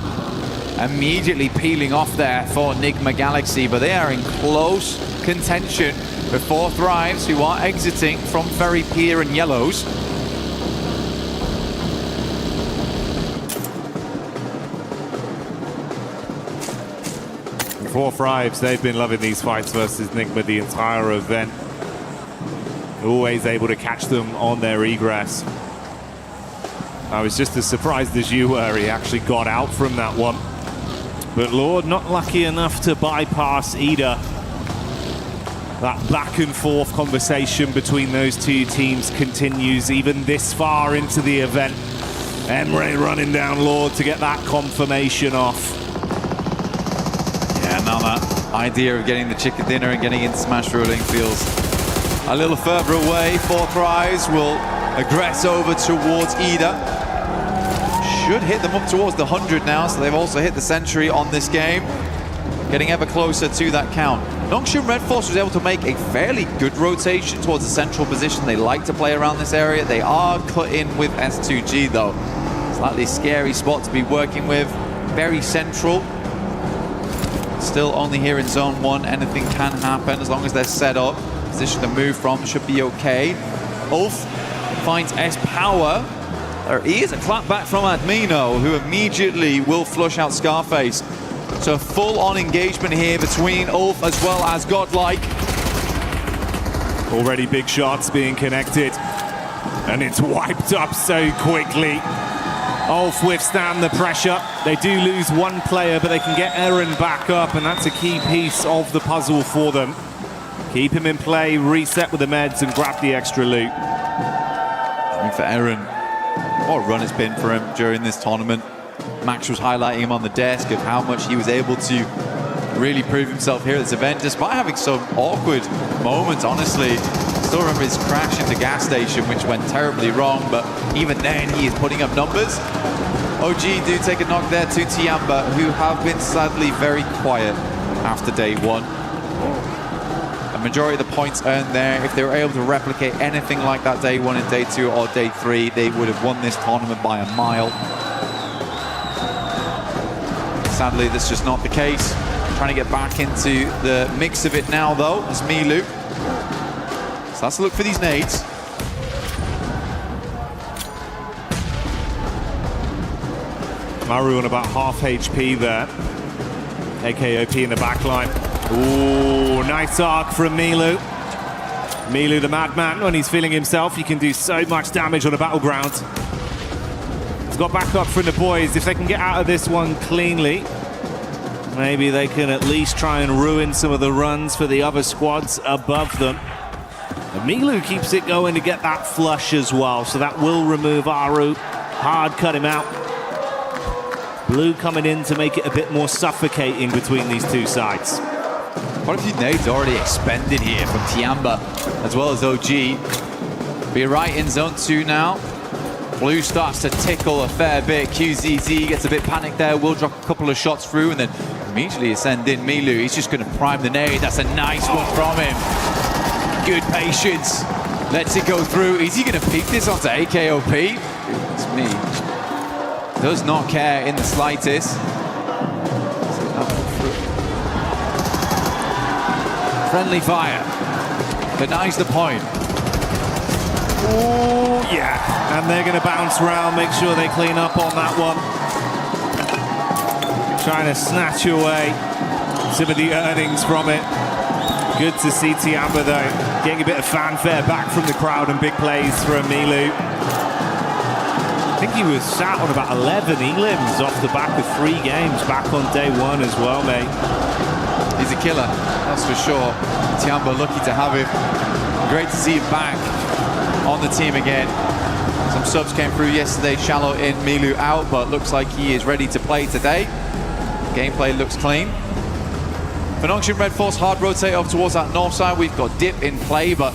immediately peeling off there for Enigma Galaxy, but they are in close contention with 4 Thrives, who are exiting from Ferry Pier and Yellows. Four Thrives, they've been loving these fights versus Enigma the entire event. Always able to catch them on their egress. I was just as surprised as you were. He actually got out from that one. But Lord, not lucky enough to bypass Ida. That back and forth conversation between those two teams continues even this far into the event. Emre running down Lord to get that confirmation off. Yeah, now that idea of getting the chicken dinner and getting into smash ruling feels a little further away. 4 Thrives will aggress over towards Ida. Should hit them up towards the 100 now, so they've also hit the century on this game. Getting ever closer to that count. Nongshim Red Force was able to make a fairly good rotation towards the central position. They like to play around this area. They are cut in with S2G though. Slightly scary spot to be working with. Very central. Still only here in zone 1. Anything can happen as long as they're set up. Position to move from should be okay. Ulf finds S-Power. There is a clap back from Admino, who immediately will flush out Scarface. So full-on engagement here between Ulf as well as Godlike. Already big shots being connected. And it's wiped up so quickly. Ulf withstand the pressure. They do lose one player, but they can get Eren back up, and that's a key piece of the puzzle for them. Keep him in play, reset with the meds, and grab the extra loot. And for Eren, what a run it's been for him during this tournament. Max was highlighting him on the desk of how much he was able to really prove himself here at this event, despite having some awkward moments, honestly. Still remember his crash into gas station, which went terribly wrong, but even then he is putting up numbers. OG do take a knock there to Tiamba, who have been sadly very quiet after day one. A majority of the points earned there, if they were able to replicate anything like that day one and day two or day three, they would have won this tournament by a mile. Sadly, that's just not the case. Trying to get back into the mix of it now, though, is Milu. So let's look for these nades. Maru on about half HP there. AKOP in the back line. Ooh, nice arc from Milu. Milu, the madman, when he's feeling himself, he can do so much damage on a battleground. He's got backup from the boys. If they can get out of this one cleanly, maybe they can at least try and ruin some of the runs for the other squads above them. And Milu keeps it going to get that flush as well, so that will remove Aru. Hard cut him out. Blue coming in to make it a bit more suffocating between these two sides. Quite a few nades already expended here from Tiamba as well as OG. Be right in zone 2 now. Blue starts to tickle a fair bit. QZZ gets a bit panicked there, will drop a couple of shots through and then immediately send in Milu. He's just going to prime the nade. That's a nice one from him. Good patience. Lets it go through. Is he going to peek this onto AKOP? It's me. Does not care in the slightest. Friendly fire. Denies the point. Oh, yeah. And they're going to bounce around, make sure they clean up on that one. Trying to snatch away some of the earnings from it. Good to see Tiamba, though, getting a bit of fanfare back from the crowd and big plays from Milu. I think he was sat on about 11 elims off the back of 3 games back on day one as well, mate. He's a killer, that's for sure. Tiamba lucky to have him. Great to see him back on the team again. Some subs came through yesterday, Shallow in, Milu out, but looks like he is ready to play today. Gameplay looks clean. For Nongshim Red Force, hard rotate over towards that north side. We've got Dip in play, but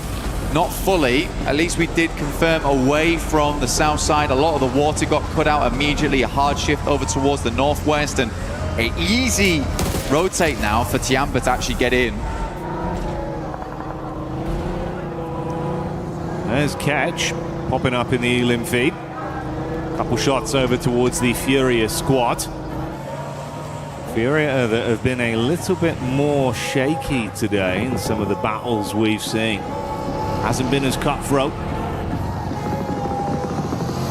not fully. At least we did confirm away from the south side. A lot of the water got cut out immediately. A hard shift over towards the northwest, and an easy rotate now for Tiamba to actually get in. There's Catch popping up in the elim feed. Couple shots over towards the Furia squad. Furia that have been a little bit more shaky today in some of the battles we've seen. Hasn't been as cutthroat.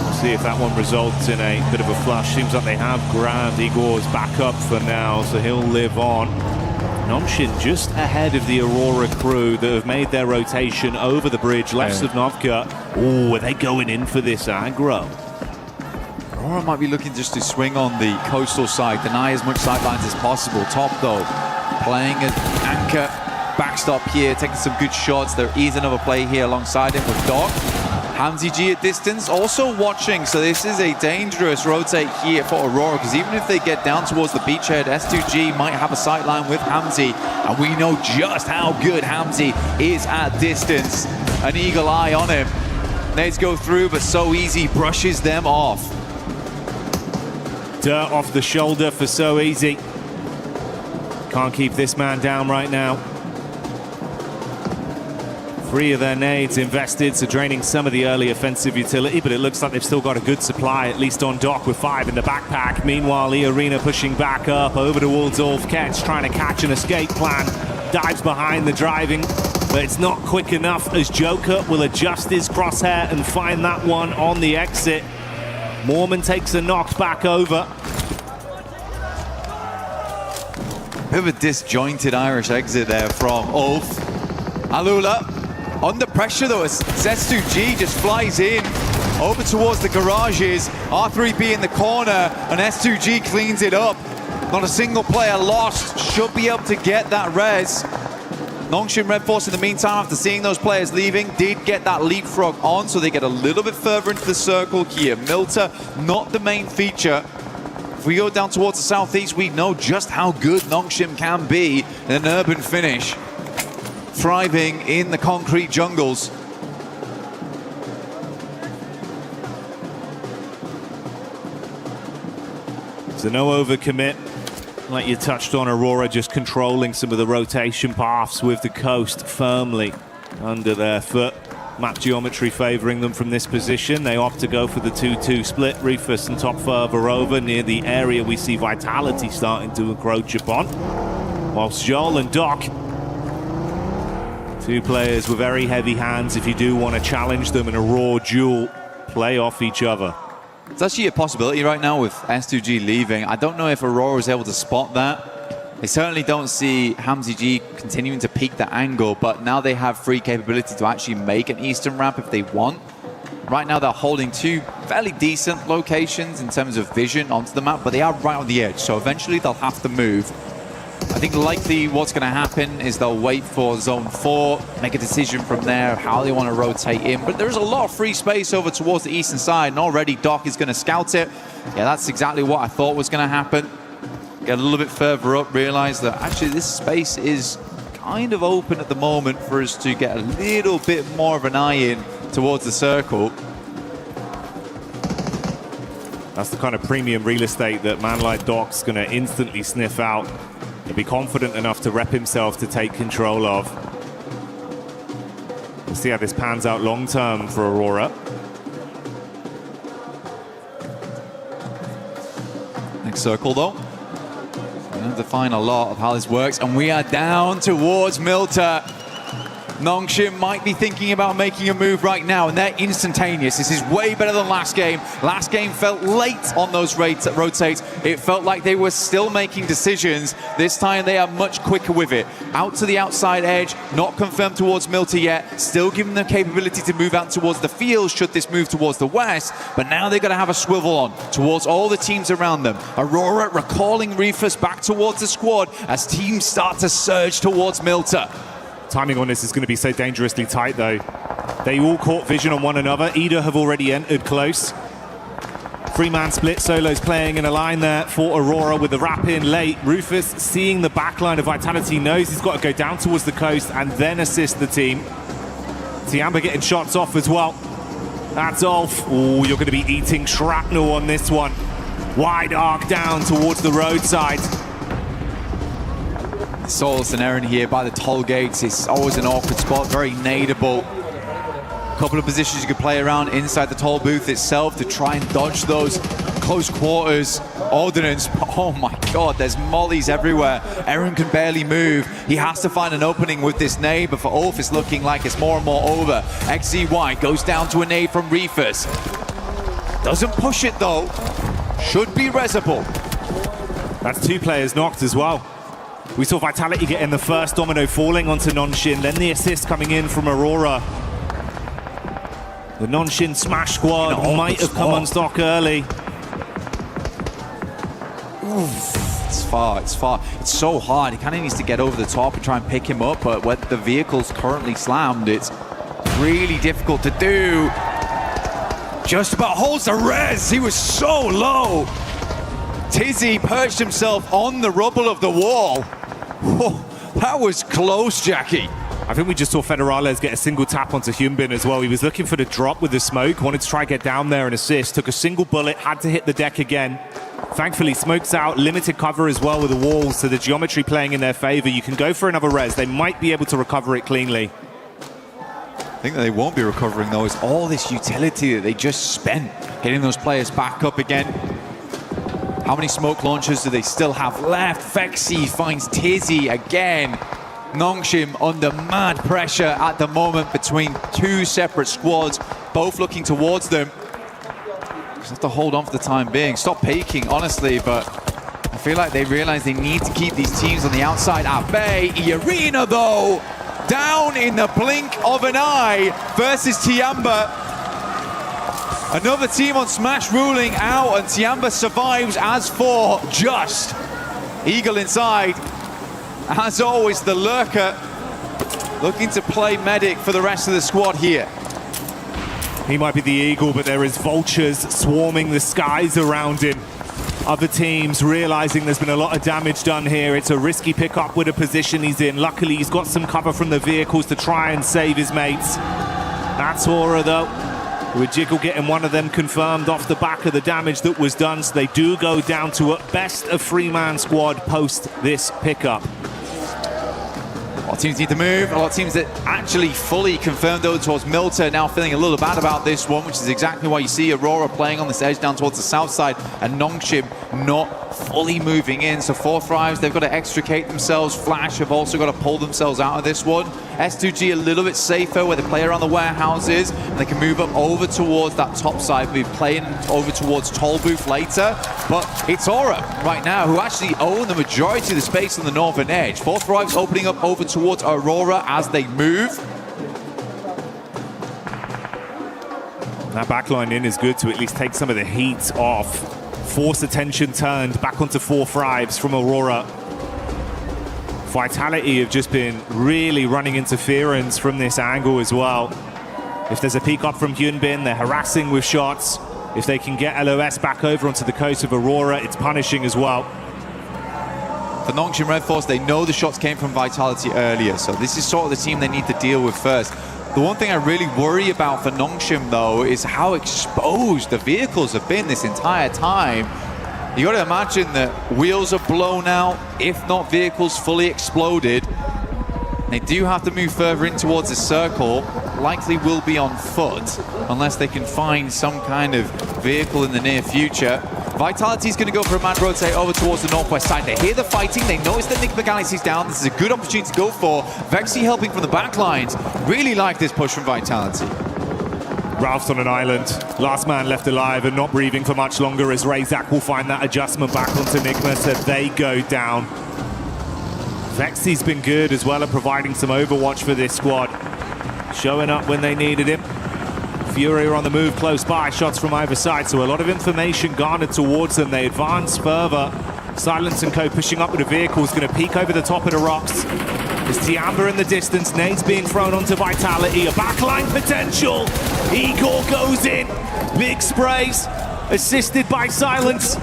We'll see if that one results in a bit of a flush. Seems like they have grabbed Igor's backup for now, so he'll live on. Nongshim just ahead of the Aurora crew that have made their rotation over the bridge, left of Novka. Oh, are they going in for this aggro? Aurora might be looking just to swing on the coastal side, deny as much sidelines as possible. Top though, playing an anchor backstop here, taking some good shots. There is another play here alongside him with Doc. Hamzy G at distance, also watching, so this is a dangerous rotate here for Aurora, because even if they get down towards the beachhead, S2G might have a sightline with Hamzy, and we know just how good Hamzy is at distance. An eagle eye on him. Nades go through, but so easy, brushes them off. Dirt off the shoulder for so easy. Can't keep this man down right now. 3 of their nades invested, so draining some of the early offensive utility, but it looks like they've still got a good supply, at least on Doc, with 5 in the backpack. Meanwhile, E-Arena pushing back up over to Waldorf. Ketch trying to catch an escape plan. Dives behind the driving, but it's not quick enough as Joker will adjust his crosshair and find that one on the exit. Mormon takes a knock back over. Bit of a disjointed Irish exit there from Ulf. Alula under pressure though, as S2G just flies in over towards the garages. R3B in the corner, and S2G cleans it up. Not a single player lost. Should be able to get that res. Nongshim Red Force in the meantime, after seeing those players leaving, did get that leapfrog on, so they get a little bit further into the circle here. Milta, not the main feature. If we go down towards the southeast, we know just how good Nongshim can be in an urban finish. Thriving in the concrete jungles. So no overcommit. Like you touched on, Aurora just controlling some of the rotation paths with the coast firmly under their foot. Map geometry favoring them from this position. They opt to go for the 2-2 split. Rufus and top further over near the area we see Vitality starting to encroach upon. Whilst Joel and Doc, two players with very heavy hands if you do want to challenge them in a raw duel, play off each other. It's actually a possibility right now with S2G leaving. I don't know if Aurora was able to spot that. They certainly don't see Hamzy G continuing to peak the angle, but now they have free capability to actually make an eastern ramp if they want. Right now they're holding two fairly decent locations in terms of vision onto the map, but they are right on the edge, so eventually they'll have to move. I think likely what's going to happen is they'll wait for Zone 4, make a decision from there how they want to rotate in, but there's a lot of free space over towards the eastern side, and already Doc is going to scout it. Yeah, that's exactly what I thought was going to happen. Get a little bit further up, realize that actually this space is kind of open at the moment for us to get a little bit more of an eye in towards the circle. That's the kind of premium real estate that man like Doc's going to instantly sniff out and be confident enough to rep himself to take control of. We'll see how this pans out long term for Aurora. Next circle though. We have to find a lot of how this works, and we are down towards Milta. Nongshim might be thinking about making a move right now, and they're instantaneous. This is way better than last game. Last game felt late on those rotates. It felt like they were still making decisions. This time they are much quicker with it. Out to the outside edge, not confirmed towards Milta yet. Still giving them capability to move out towards the field should this move towards the west. But now they're going to have a swivel on towards all the teams around them. Aurora recalling Rufus back towards the squad as teams start to surge towards Milta. Timing on this is going to be so dangerously tight, though. They all caught vision on one another. Ida have already entered close. Three-man split. Solo's playing in a line there for Aurora with the wrap in late. Rufus, seeing the back line of Vitality, knows he's got to go down towards the coast and then assist the team. Tiamba getting shots off as well. That's off. Oh, you're going to be eating shrapnel on this one. Wide arc down towards the roadside. Solus and Eren here by the toll gates. It's always an awkward spot, very nadeable. Couple of positions you could play around inside the toll booth itself to try and dodge those close quarters ordnance. Oh my god, there's mollies everywhere. Eren can barely move. He has to find an opening with this nade, but for Ulf it's looking like it's more and more over. XZY goes down to a nade from Rufus. Doesn't push it though. Should be resable. That's two players knocked as well. We saw Vitality getting the first domino falling onto Nongshim, then the assist coming in from Aurora. The Nongshim Smash squad might have come unstuck early. It's far, it's far. It's so hard. He kind of needs to get over the top and try and pick him up, but when the vehicle's currently slammed, it's really difficult to do. Just about holds the res. He was so low. Tizzy perched himself on the rubble of the wall. Whoa, that was close, Jackie. I think we just saw Federales get a single tap onto Hyunbin as well. He was looking for the drop with the smoke, wanted to try and get down there and assist. Took a single bullet, had to hit the deck again. Thankfully, smoke's out, limited cover as well with the walls, so the geometry playing in their favor. You can go for another res. They might be able to recover it cleanly. I think that they won't be recovering, though, is all this utility that they just spent getting those players back up again. How many smoke launchers do they still have left? Fexi finds Tizzy again. Nongshim under mad pressure at the moment between two separate squads, both looking towards them. Just have to hold on for the time being. Stop peeking, honestly, but I feel like they realize they need to keep these teams on the outside at bay. Arena, though, down in the blink of an eye versus Tiamba. Another team on Smash ruling out, and Tiamba survives as for just. Eagle inside. As always, the lurker looking to play medic for the rest of the squad here. He might be the eagle, but there is vultures swarming the skies around him. Other teams realizing there's been a lot of damage done here. It's a risky pickup with a position he's in. Luckily, he's got some cover from the vehicles to try and save his mates. That's Aura, though. with Jiggle getting one of them confirmed off the back of the damage that was done. So they do go down to at best a 3-man squad post this pickup. A lot of teams need to move. A lot of teams that actually fully confirmed over towards Milta now feeling a little bad about this one, which is exactly why you see Aurora playing on this edge down towards the south side and Nongshim not fully moving in. So 4 Thrives, they've got to extricate themselves. Flash have also got to pull themselves out of this one. S2G a little bit safer where they play around the warehouses and they can move up over towards that top side. We're playing over towards Tollbooth later, but it's Aura right now who actually own the majority of the space on the northern edge. 4 Thrives opening up over towards Aurora as they move. That backline in is good to at least take some of the heat off. Force attention turned back onto 4 Thrives from Aurora. Vitality have just been really running interference from this angle as well. If there's a peek up from Hyunbin, they're harassing with shots. If they can get LOS back over onto the coast of Aurora, it's punishing as well. For Nongshim Red Force, they know the shots came from Vitality earlier, so this is sort of the team they need to deal with first. The one thing I really worry about for Nongshim, though, is how exposed the vehicles have been this entire time. You got to imagine that wheels are blown out, if not vehicles fully exploded. They do have to move further in towards the circle, likely will be on foot, unless they can find some kind of vehicle in the near future. Vitality's going to go for a mad rotate over towards the northwest side. They hear the fighting, they notice that Nick McGallity's down. This is a good opportunity to go for. Vexy helping from the back lines. Really like this push from Vitality. Ralph's on an island. Last man left alive and not breathing for much longer as Razak will find that adjustment back onto Nigma, so they go down. Vexy's been good as well at providing some overwatch for this squad. Showing up when they needed him. Fury are on the move close by, shots from either side, so a lot of information garnered towards them. They advance further. Silence and Co pushing up with the vehicles, going to peek over the top of the rocks. There's Tiamba in the distance, nades being thrown onto Vitality, a backline potential. Igor goes in, big sprays, assisted by Silence.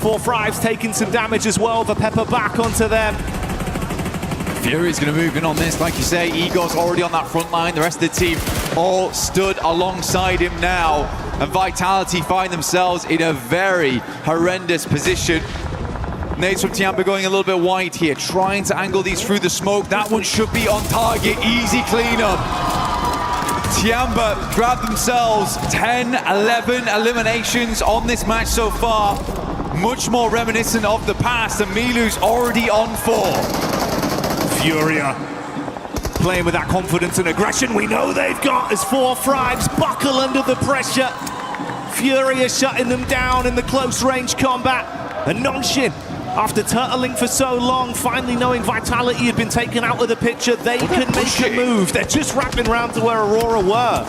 4 Thrives taking some damage as well, the pepper back onto them. Fury's going to move in on this, like you say. Igor's already on that front line. The rest of the team all stood alongside him now. And Vitality find themselves in a very horrendous position. Nades from Tiamba going a little bit wide here, trying to angle these through the smoke. That one should be on target. Easy cleanup. Tiamba grab themselves 10, 11 eliminations on this match so far. Much more reminiscent of the past, and Milu's already on 4. Furia playing with that confidence and aggression we know they've got as 4 Thrives buckle under the pressure. Furia shutting them down in the close range combat. And Nongshim, after turtling for so long, finally knowing Vitality had been taken out of the picture, they can make a move. They're just wrapping around to where Aurora were.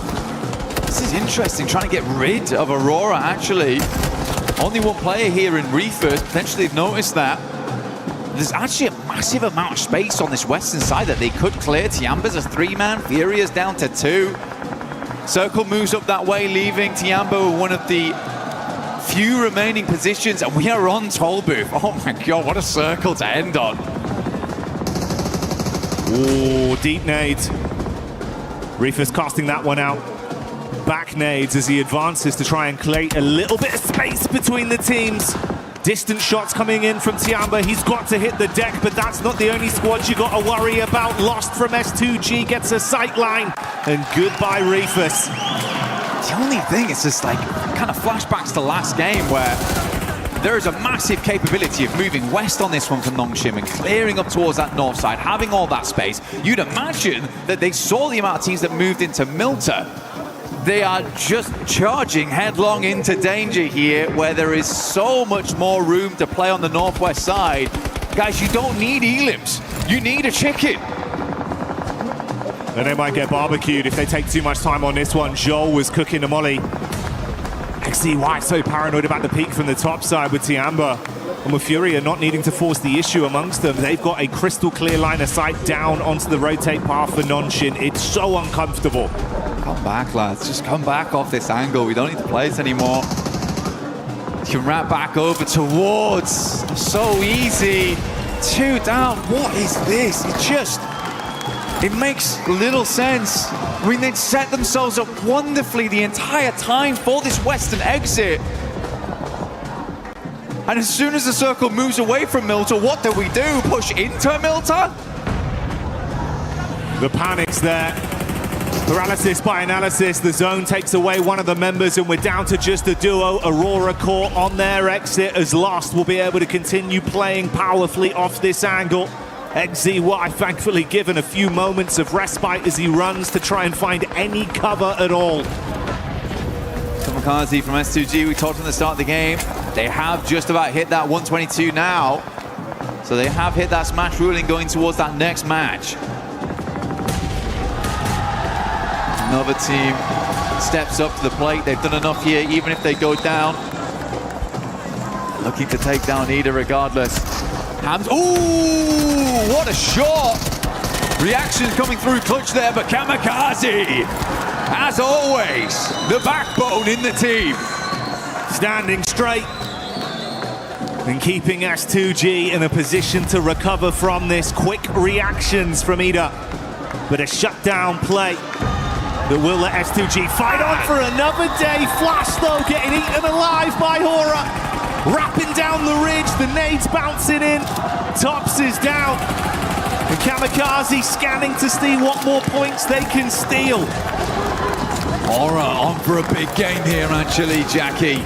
This is interesting, trying to get rid of Aurora, actually. Only one player here in Reefers, potentially they've noticed that. There's actually a massive amount of space on this western side that they could clear. Tiamba's a 3-man, Furia's down to 2. Circle moves up that way, leaving Tiamba with one of the few remaining positions, and we are on Tollbooth. Oh my god, what a circle to end on. Ooh, deep nades. Reefers casting that one out. Back nades as he advances to try and create a little bit of space between the teams. Distant shots coming in from Tiamba. He's got to hit the deck, but that's not the only squad you got to worry about. Lost from S2G, gets a sight line, and goodbye Reefers. The only thing is just like kind of flashbacks to last game where there is a massive capability of moving west on this one from Nongshim and clearing up towards that north side, having all that space. You'd imagine that they saw the amount of teams that moved into Milta. They are just charging headlong into danger here, where there is so much more room to play on the northwest side. Guys, you don't need elims. You need a chicken. And they might get barbecued if they take too much time on this one. Joel was cooking the molly. XCY so paranoid about the peak from the top side with Tiamba. And with Furia not needing to force the issue amongst them, they've got a crystal clear line of sight down onto the rotate path for Nongshim. It's so uncomfortable. Come back, lads. Just come back off this angle. We don't need to play it anymore. You can wrap back over towards. So easy. 2 down. What is this? It makes little sense. I mean, they'd set themselves up wonderfully the entire time for this western exit. And as soon as the circle moves away from Milta, what do we do? Push into Milta? The panic's there. Paralysis by analysis. The zone takes away one of the members and we're down to just a duo. Aurora Core on their exit as Lost will be able to continue playing powerfully off this angle. XZY thankfully given a few moments of respite as he runs to try and find any cover at all. Kamikaze from S2G, we talked from the start of the game. They have just about hit that 122 now. So they have hit that smash ruling going towards that next match. Another team steps up to the plate. They've done enough here, even if they go down. Looking to take down Ida regardless. Hams, ooh, what a shot! Reactions coming through clutch there, but Kamikaze, as always, the backbone in the team. Standing straight and keeping S2G in a position to recover from this. Quick reactions from Ida, but a shutdown play that will let S2G fight on for another day. Flash though getting eaten alive by Hora. Wrapping down the ridge, the nades bouncing in. Tops is down. And Kamikaze scanning to see what more points they can steal. Hora on for a big game here actually, Jackie.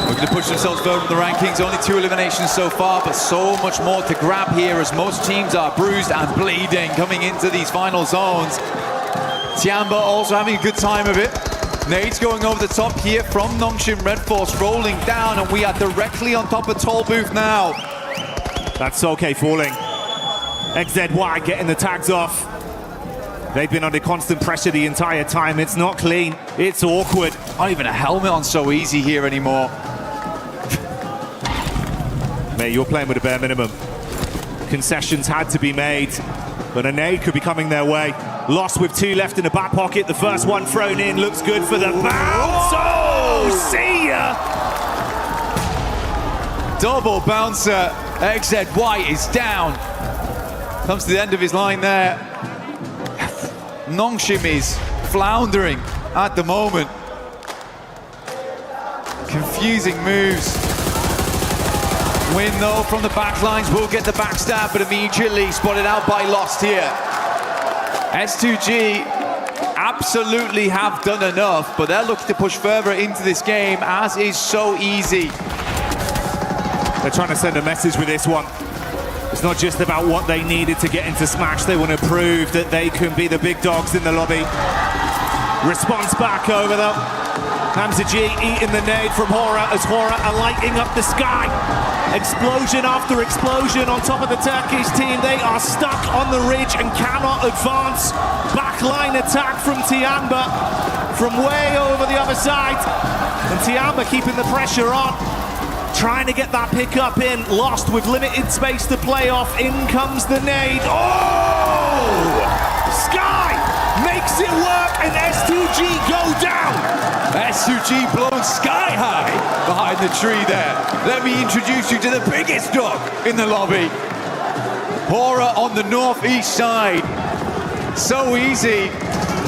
Looking to push themselves further in the rankings. Only 2 eliminations so far, but so much more to grab here as most teams are bruised and bleeding coming into these final zones. Tiamba also having a good time of it. Nades going over the top here from Nongshim Red Force, rolling down, and we are directly on top of Toll Booth now. That's okay falling. XZY getting the tags off. They've been under constant pressure the entire time. It's not clean, it's awkward. Not even a helmet on So Easy here anymore. Mate, you're playing with a bare minimum. Concessions had to be made, but a nade could be coming their way. Lost with 2 left in the back pocket. The first one thrown in looks good for the bounce. Oh, see ya! Double bouncer. XZY is down. Comes to the end of his line there. Nongshim is floundering at the moment. Confusing moves. Win though from the backlines will get the backstab, but immediately spotted out by Lost here. S2G absolutely have done enough, but they're looking to push further into this game, as is So Easy. They're trying to send a message with this one. It's not just about what they needed to get into Smash. They want to prove that they can be the big dogs in the lobby. Response back over them. Hamza G eating the nade from Hora as Hora are lighting up the sky. Explosion after explosion on top of the Turkish team. They are stuck on the ridge and cannot advance. Backline attack from Tiamba from way over the other side. And Tiamba keeping the pressure on. Trying to get that pick up in. Lost with limited space to play off. In comes the nade. Oh! Sky makes it work and S2G go down. S2G blown sky high behind the tree there. Let me introduce you to the biggest dog in the lobby. Hora on the northeast side. So Easy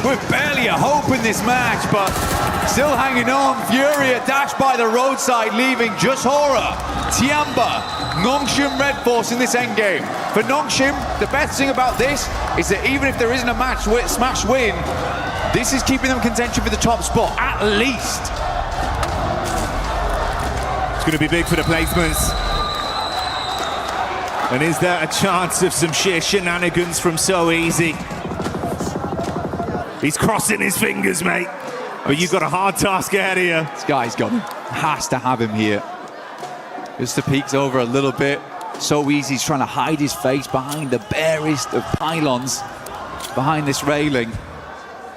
with barely a hope in this match, but still hanging on. Furia dashed by the roadside, leaving just Hora, Tiamba, Nongshim Red Force in this endgame. For Nongshim, the best thing about this is that even if there isn't a smash win, this is keeping them contention for the top spot, at least. It's going to be big for the placements. And is there a chance of some sheer shenanigans from So Easy? He's crossing his fingers, mate. But you've got a hard task ahead of you. This guy's got him. Has to have him here. Just to peeks over a little bit. So Easy's trying to hide his face behind the barest of pylons behind this railing.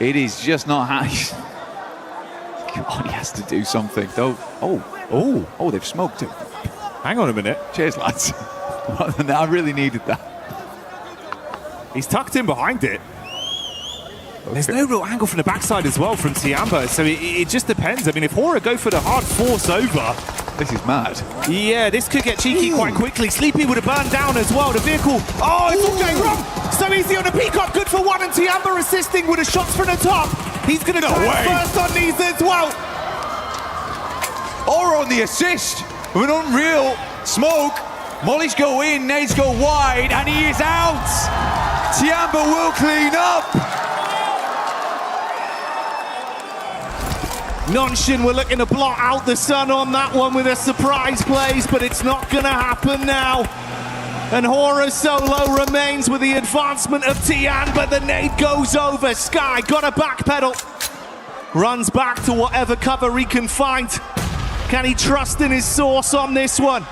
It is just not how. Come on, he has to do something. Oh, they've smoked him. Hang on a minute. Cheers, lads. I really needed that. He's tucked in behind it. Okay. There's no real angle from the backside as well from Tiamba, so it just depends. I mean, if Hora go for the hard force over... This is mad. Yeah, this could get cheeky quite quickly. Sleepy would have burned down as well. The vehicle... Oh, it's all going wrong! So EWC on the peacock, good for one, and Tiamba assisting with the shots from the top. He's going to try first on these as well. Or on the assist with an unreal smoke. Mollies go in, nades go wide, and he is out. Tiamba will clean up. Nonshin were looking to blot out the sun on that one with a surprise plays, but it's not going to happen now. And Horror Solo remains with the advancement of Tian, but the nade goes over. Sky got a backpedal. Runs back to whatever cover he can find. Can he trust in his source on this one?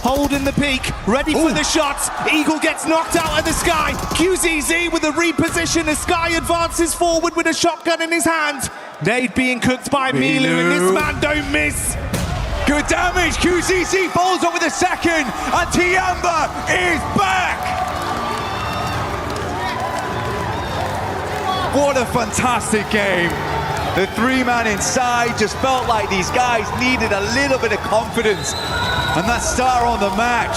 Holding the peak, ready for the shots. Eagle gets knocked out of the Sky. QZZ with a reposition. The Sky advances forward with a shotgun in his hand. Nade being cooked by Milu, and this man don't miss. Good damage. QZZ follows up with a second, and Tiamba is back. What a fantastic game. The three-man inside just felt like these guys needed a little bit of confidence. And that star on the match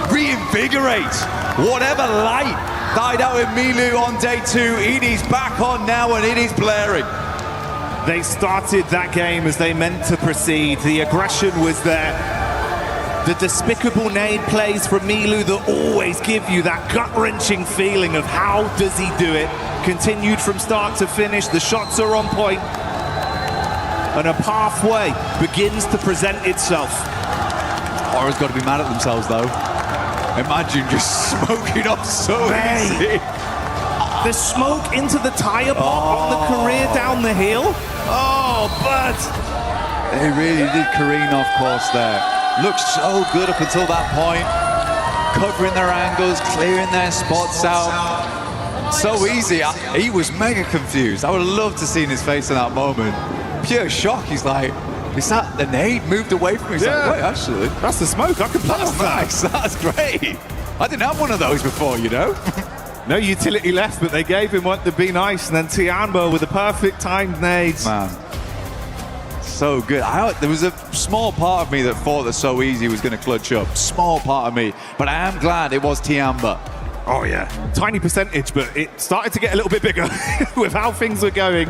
reinvigorates whatever light died out in Milu on day two. It is back on now, and it is blaring. They started that game as they meant to proceed. The aggression was there. The despicable nade plays from Milu that always give you that gut-wrenching feeling of how does he do it. Continued from start to finish. The shots are on point. And a pathway begins to present itself. Aura's got to be mad at themselves, though. Imagine just smoking off so easy. The smoke into the tire pot on the career down the hill. Oh, but they really did careen off course there. Looked so good up until that point. Covering their angles, clearing their spots out. So easy. He was mega confused. I would have loved to have seen his face in that moment. Pure shock. He's like, is that the nade moved away from me? He's like, wait, actually. That's the smoke. I can pass that. Nice. That's great. I didn't have one of those before, you know? No utility left, but they gave him what to be nice. And then Tiamba with the perfect timed nades. Man, so good. There was a small part of me that thought that So Easy was going to clutch up. Small part of me. But I am glad it was Tiamba. Oh, yeah. Tiny percentage, but it started to get a little bit bigger with how things were going.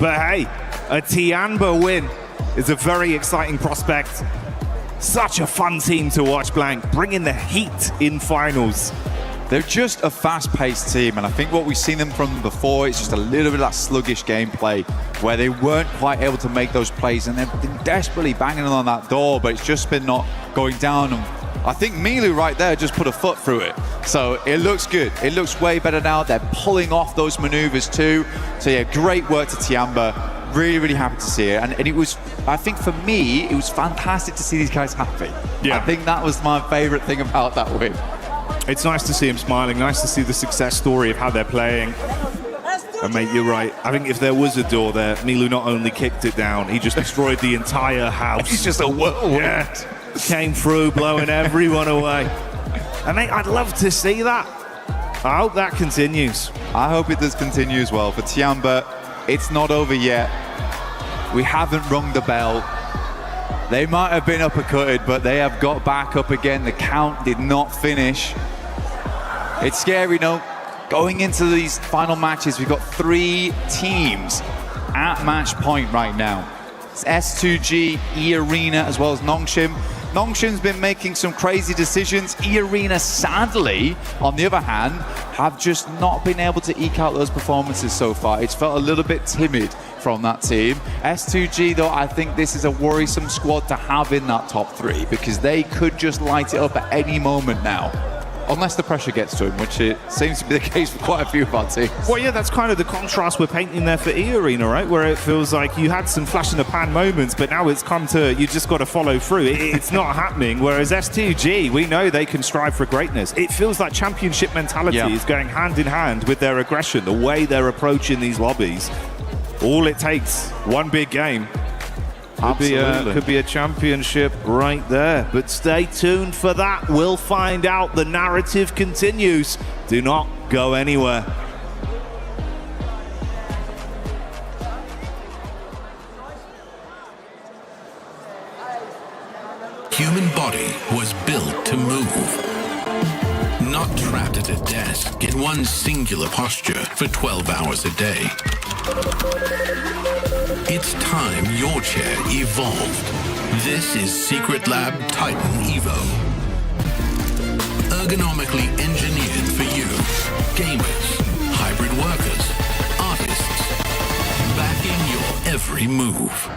But hey, a Tiamba win is a very exciting prospect. Such a fun team to watch, Blank. Bringing the heat in finals. They're just a fast-paced team, and I think what we've seen them from before is just a little bit of that sluggish gameplay where they weren't quite able to make those plays, and they've been desperately banging on that door, but it's just been not going down. And I think Milu right there just put a foot through it. So it looks good. It looks way better now. They're pulling off those maneuvers too. So yeah, great work to Tiamba. Really, really happy to see it. And it was, I think for me, it was fantastic to see these guys happy. Yeah. I think that was my favorite thing about that win. It's nice to see him smiling, nice to see the success story of how they're playing. And mate, you're right. I think if there was a door there, Milu not only kicked it down, he just destroyed the entire house. He's just a whirlwind. Yeah. Came through, blowing everyone away. And mate, I'd love to see that. I hope that continues. I hope it does continue as well. For Tiamba, it's not over yet. We haven't rung the bell. They might have been uppercutted, but they have got back up again. The count did not finish. It's scary, no? Going into these final matches, we've got 3 teams at match point right now. It's S2G, E-Arena, as well as Nongshim. Nongshim's been making some crazy decisions. E-Arena, sadly, on the other hand, have just not been able to eke out those performances so far. It's felt a little bit timid from that team. S2G, though, I think this is a worrisome squad to have in that top 3 because they could just light it up at any moment now. Unless the pressure gets to him, which it seems to be the case for quite a few of our teams. Well, yeah, that's kind of the contrast we're painting there for E-Arena, right? Where it feels like you had some flash in the pan moments, but now it's come to, you just got to follow through. It's not happening. Whereas S2G, we know they can strive for greatness. It feels like championship mentality is going hand in hand with their aggression, the way they're approaching these lobbies. All it takes, one big game. Could be a championship right there. But stay tuned for that. We'll find out. The narrative continues. Do not go anywhere. Human body was built to move, not trapped at a desk in one singular posture for 12 hours a day. It's time your chair evolved. This is Secret Lab Titan Evo. Ergonomically engineered for you, gamers, hybrid workers, artists, backing your every move.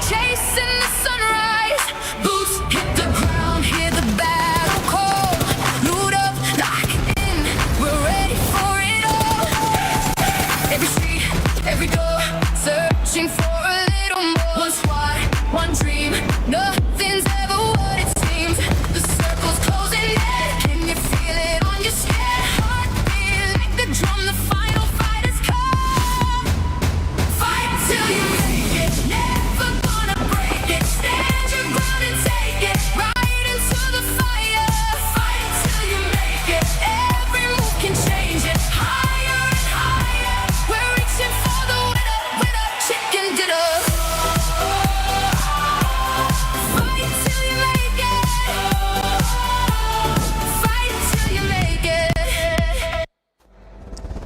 Chasing the sunrise, boots hit the ground, hear the battle call. Loot up, lock in, we're ready for it all. Every street, every door, searching for a little more. One squad, one dream, nothing's ever what it seems. The circle's closing in, can you feel it on your skin? Heartbeat like the drum, the final fight has come. Fight till you make it, never gonna break it. Stand your ground and take it, right into the fire. Fight till you make it, every move can change it. Higher and higher, we're reaching for the winner, winner, chicken dinner. Fight till you make it, fight till you make it.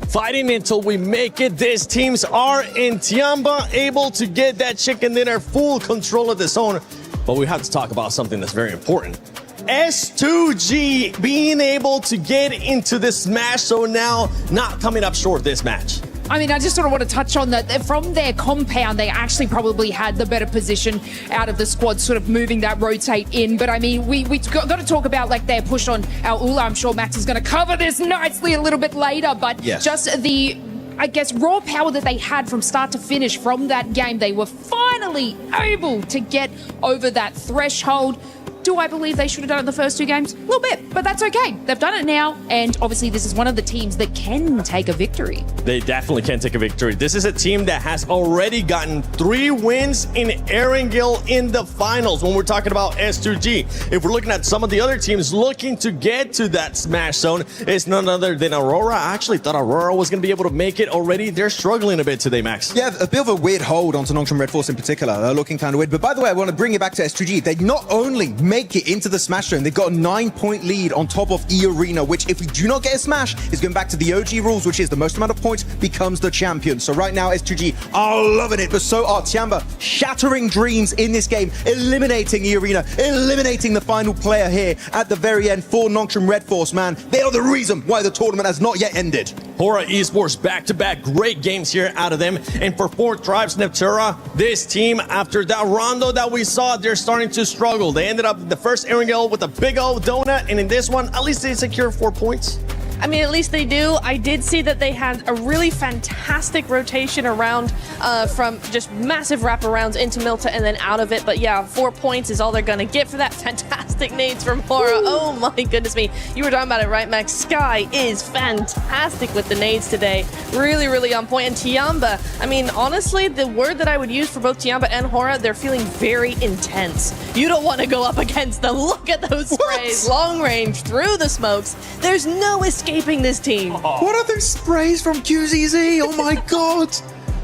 Fighting until we make it. These teams are in Tiamba, able to get that chicken dinner, full control of the zone. But we have to talk about something that's very important. S2G being able to get into the Smash Zone now, not coming up short this match. I mean, I just sort of want to touch on that. From their compound, they actually probably had the better position out of the squad, sort of moving that rotate in. But I mean, we got to talk about like their push on our Ula. I'm sure Max is going to cover this nicely a little bit later. But Yes. just the, I guess, raw power that they had from start to finish from that game, they were finally able to get over that threshold. Do I believe they should have done it in the first two games? A little bit, but that's okay. They've done it now, and obviously this is one of the teams that can take a victory. They definitely can take a victory. This is a team that has already gotten 3 wins in Erangel in the finals when we're talking about S2G. If we're looking at some of the other teams looking to get to that Smash Zone, it's none other than Aurora. I actually thought Aurora was going to be able to make it already. They're struggling a bit today, Max. Yeah, a bit of a weird hold onto Nongshim Red Force in particular. They're looking kind of weird. But by the way, I want to bring it back to S2G. They not only make it into the Smash Zone, they've got a 9-point lead on top of E-Arena, which if we do not get a Smash, is going back to the OG rules, which is the most amount of points becomes the champion. So right now, S2G are loving it, but so are Tiamba, shattering dreams in this game, eliminating E-Arena, eliminating the final player here at the very end for Nongshim Red Force, man. They are the reason why the tournament has not yet ended. Hora Esports back-to-back great games here out of them. And for Fourth Tribes Neptura, this team, after that rondo that we saw, they're starting to struggle. They ended up the first Erangel with a big old donut, and in this one, at least they secure 4 points. I mean, at least they do. I did see that they had a really fantastic rotation around from just massive wraparounds into Milta and then out of it. But yeah, 4 points is all they're going to get for that. Fantastic nades from Hora. Oh my goodness me. You were talking about it, right, Max? Sky is fantastic with the nades today. Really, really on point. And Tiamba, I mean, honestly, the word that I would use for both Tiamba and Hora, they're feeling very intense. You don't want to go up against them. Look at those sprays. Long range, through the smokes. There's no escaping this team. What are those sprays from QZZ? Oh my god.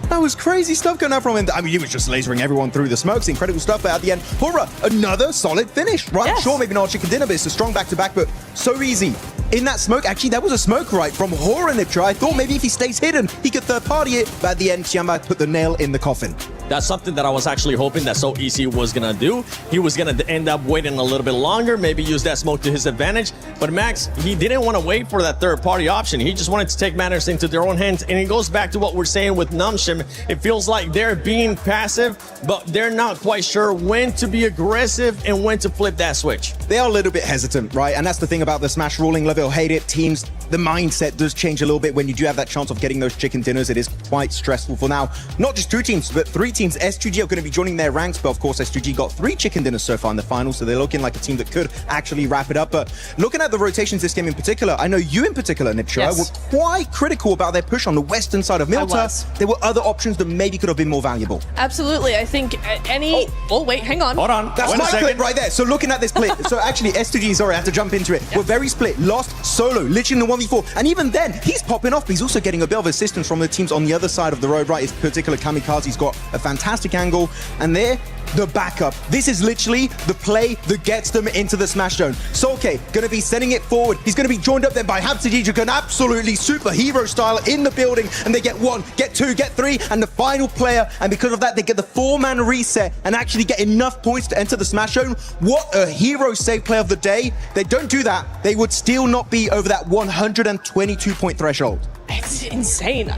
That was crazy stuff going out from him. I mean, he was just lasering everyone through the smokes. Incredible stuff. But at the end, Hora, another solid finish, right? Yes. Sure, maybe not chicken dinner, but it's a strong back-to-back, but so easy. In that smoke, actually, that was a smoke right from Hora Niptra. I thought maybe if he stays hidden, he could third-party it, but at the end, Tiamba put the nail in the coffin. That's something that I was actually hoping that So Easy was going to do. He was going to end up waiting a little bit longer, maybe use that smoke to his advantage. But Max, he didn't want to wait for that third-party option. He just wanted to take matters into their own hands. And it goes back to what we're saying with Namshim. It feels like they're being passive, but they're not quite sure when to be aggressive and when to flip that switch. They are a little bit hesitant, right? And that's the thing about the Smash ruling. Love it or hate it, teams, the mindset does change a little bit when you do have that chance of getting those chicken dinners. It is quite stressful for now. Not just 2 teams, but 3 teams. S2G are going to be joining their ranks, but of course S2G got 3 chicken dinners so far in the final, so they're looking like a team that could actually wrap it up. But looking at the rotations this game in particular, I know you in particular, Nipchira, were quite critical about their push on the western side of Milta. There were other options that maybe could have been more valuable. Absolutely. I think any... Oh, wait, hang on. Hold on. That's my clip right there. So looking at this clip, so actually S2G, sorry, I have to jump into it. We're very split. Lost solo, literally in the 1v4. And even then, he's popping off, but he's also getting a bit of assistance from the teams on the other side of the road, right? In particular, Kamikaze's got a fantastic angle. And there, the backup. This is literally the play that gets them into the smash zone. Solke gonna be sending it forward. He's gonna be joined up then by Habsajijukan, absolutely superhero style in the building, and they get 1, get 2, get 3, and the final player, and because of that, they get the 4-man reset and actually get enough points to enter the smash zone. What a hero save play of the day. They don't do that, they would still not be over that 122 point threshold. It's insane.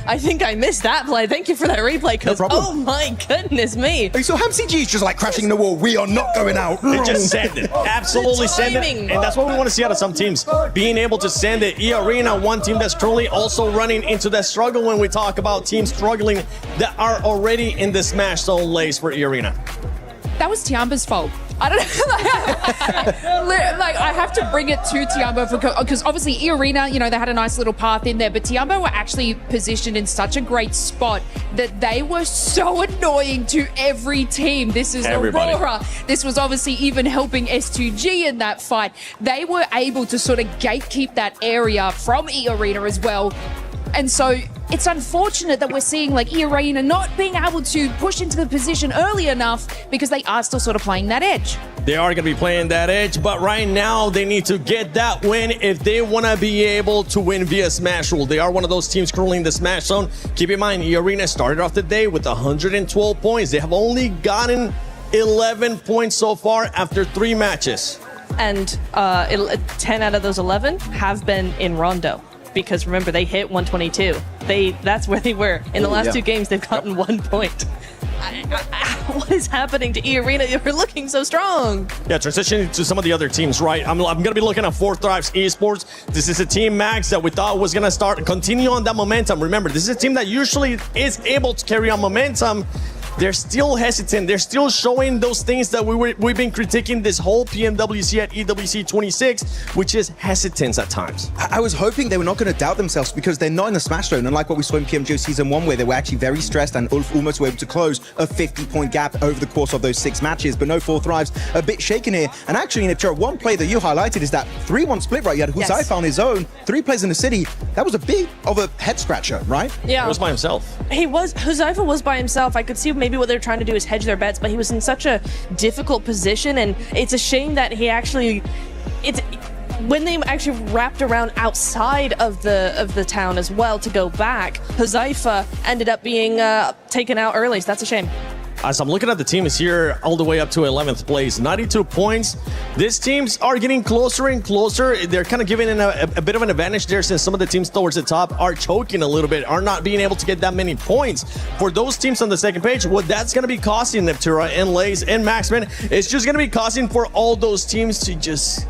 I think I missed that play. Thank you for that replay, because oh my goodness me. So HamCG is just like crashing the wall. We are not going out. They just send it. Absolutely send it. And that's what we want to see out of some teams. Being able to send it. E-Arena, one team that's currently also running into that struggle when we talk about teams struggling that are already in the smash zone lace for E-Arena. That was Tiamba's fault. I don't know. Like, I have to bring it to Tiamba because obviously E-Arena, you know, they had a nice little path in there, but Tiamba were actually positioned in such a great spot that they were so annoying to every team. This is Aurora. This was obviously even helping S2G in that fight. They were able to sort of gatekeep that area from E-Arena as well. And so it's unfortunate that we're seeing like E-Arena not being able to push into the position early enough because they are still sort of playing that edge. They are going to be playing that edge, but right now they need to get that win if they want to be able to win via Smash Rule. They are one of those teams currently in the Smash Zone. Keep in mind, E-Arena started off the day with 112 points. They have only gotten 11 points so far after 3 matches. And 10 out of those 11 have been in Rondo. Because remember, they hit 122. That's where they were. In the last 2 games, they've gotten 1 point. What is happening to E-Arena? You're looking so strong. Yeah, transitioning to some of the other teams, right? I'm going to be looking at 4th Thrives Esports. This is a team, Max, that we thought was going to continue on that momentum. Remember, this is a team that usually is able to carry on momentum. They're still hesitant. They're still showing those things that we've been critiquing this whole PMWC at EWC 26, which is hesitance at times. I was hoping they were not going to doubt themselves because they're not in the Smash Zone, unlike what we saw in PMWC Season 1, where they were actually very stressed and Ulf almost were able to close a 50-point gap over the course of those 6 matches. But no 4 Thrives, a bit shaken here. And actually, Nipchira, one play that you highlighted is that 3-1 split, right? You had Huzaifa on his own, 3 players in the city. That was a bit of a head-scratcher, right? Yeah. He was by himself. Huzaifa was by himself. I could see maybe what they're trying to do is hedge their bets, but he was in such a difficult position, and it's a shame that he actually, when they actually wrapped around outside of the town as well to go back, Huzaifa ended up being taken out early, so that's a shame. As I'm looking at the teams here, all the way up to 11th place, 92 points. These teams are getting closer and closer. They're kind of giving a bit of an advantage there, since some of the teams towards the top are choking a little bit, are not being able to get that many points. For those teams on the second page, what that's going to be costing Nipchira and Lays and Maxman, it's just going to be costing for all those teams to just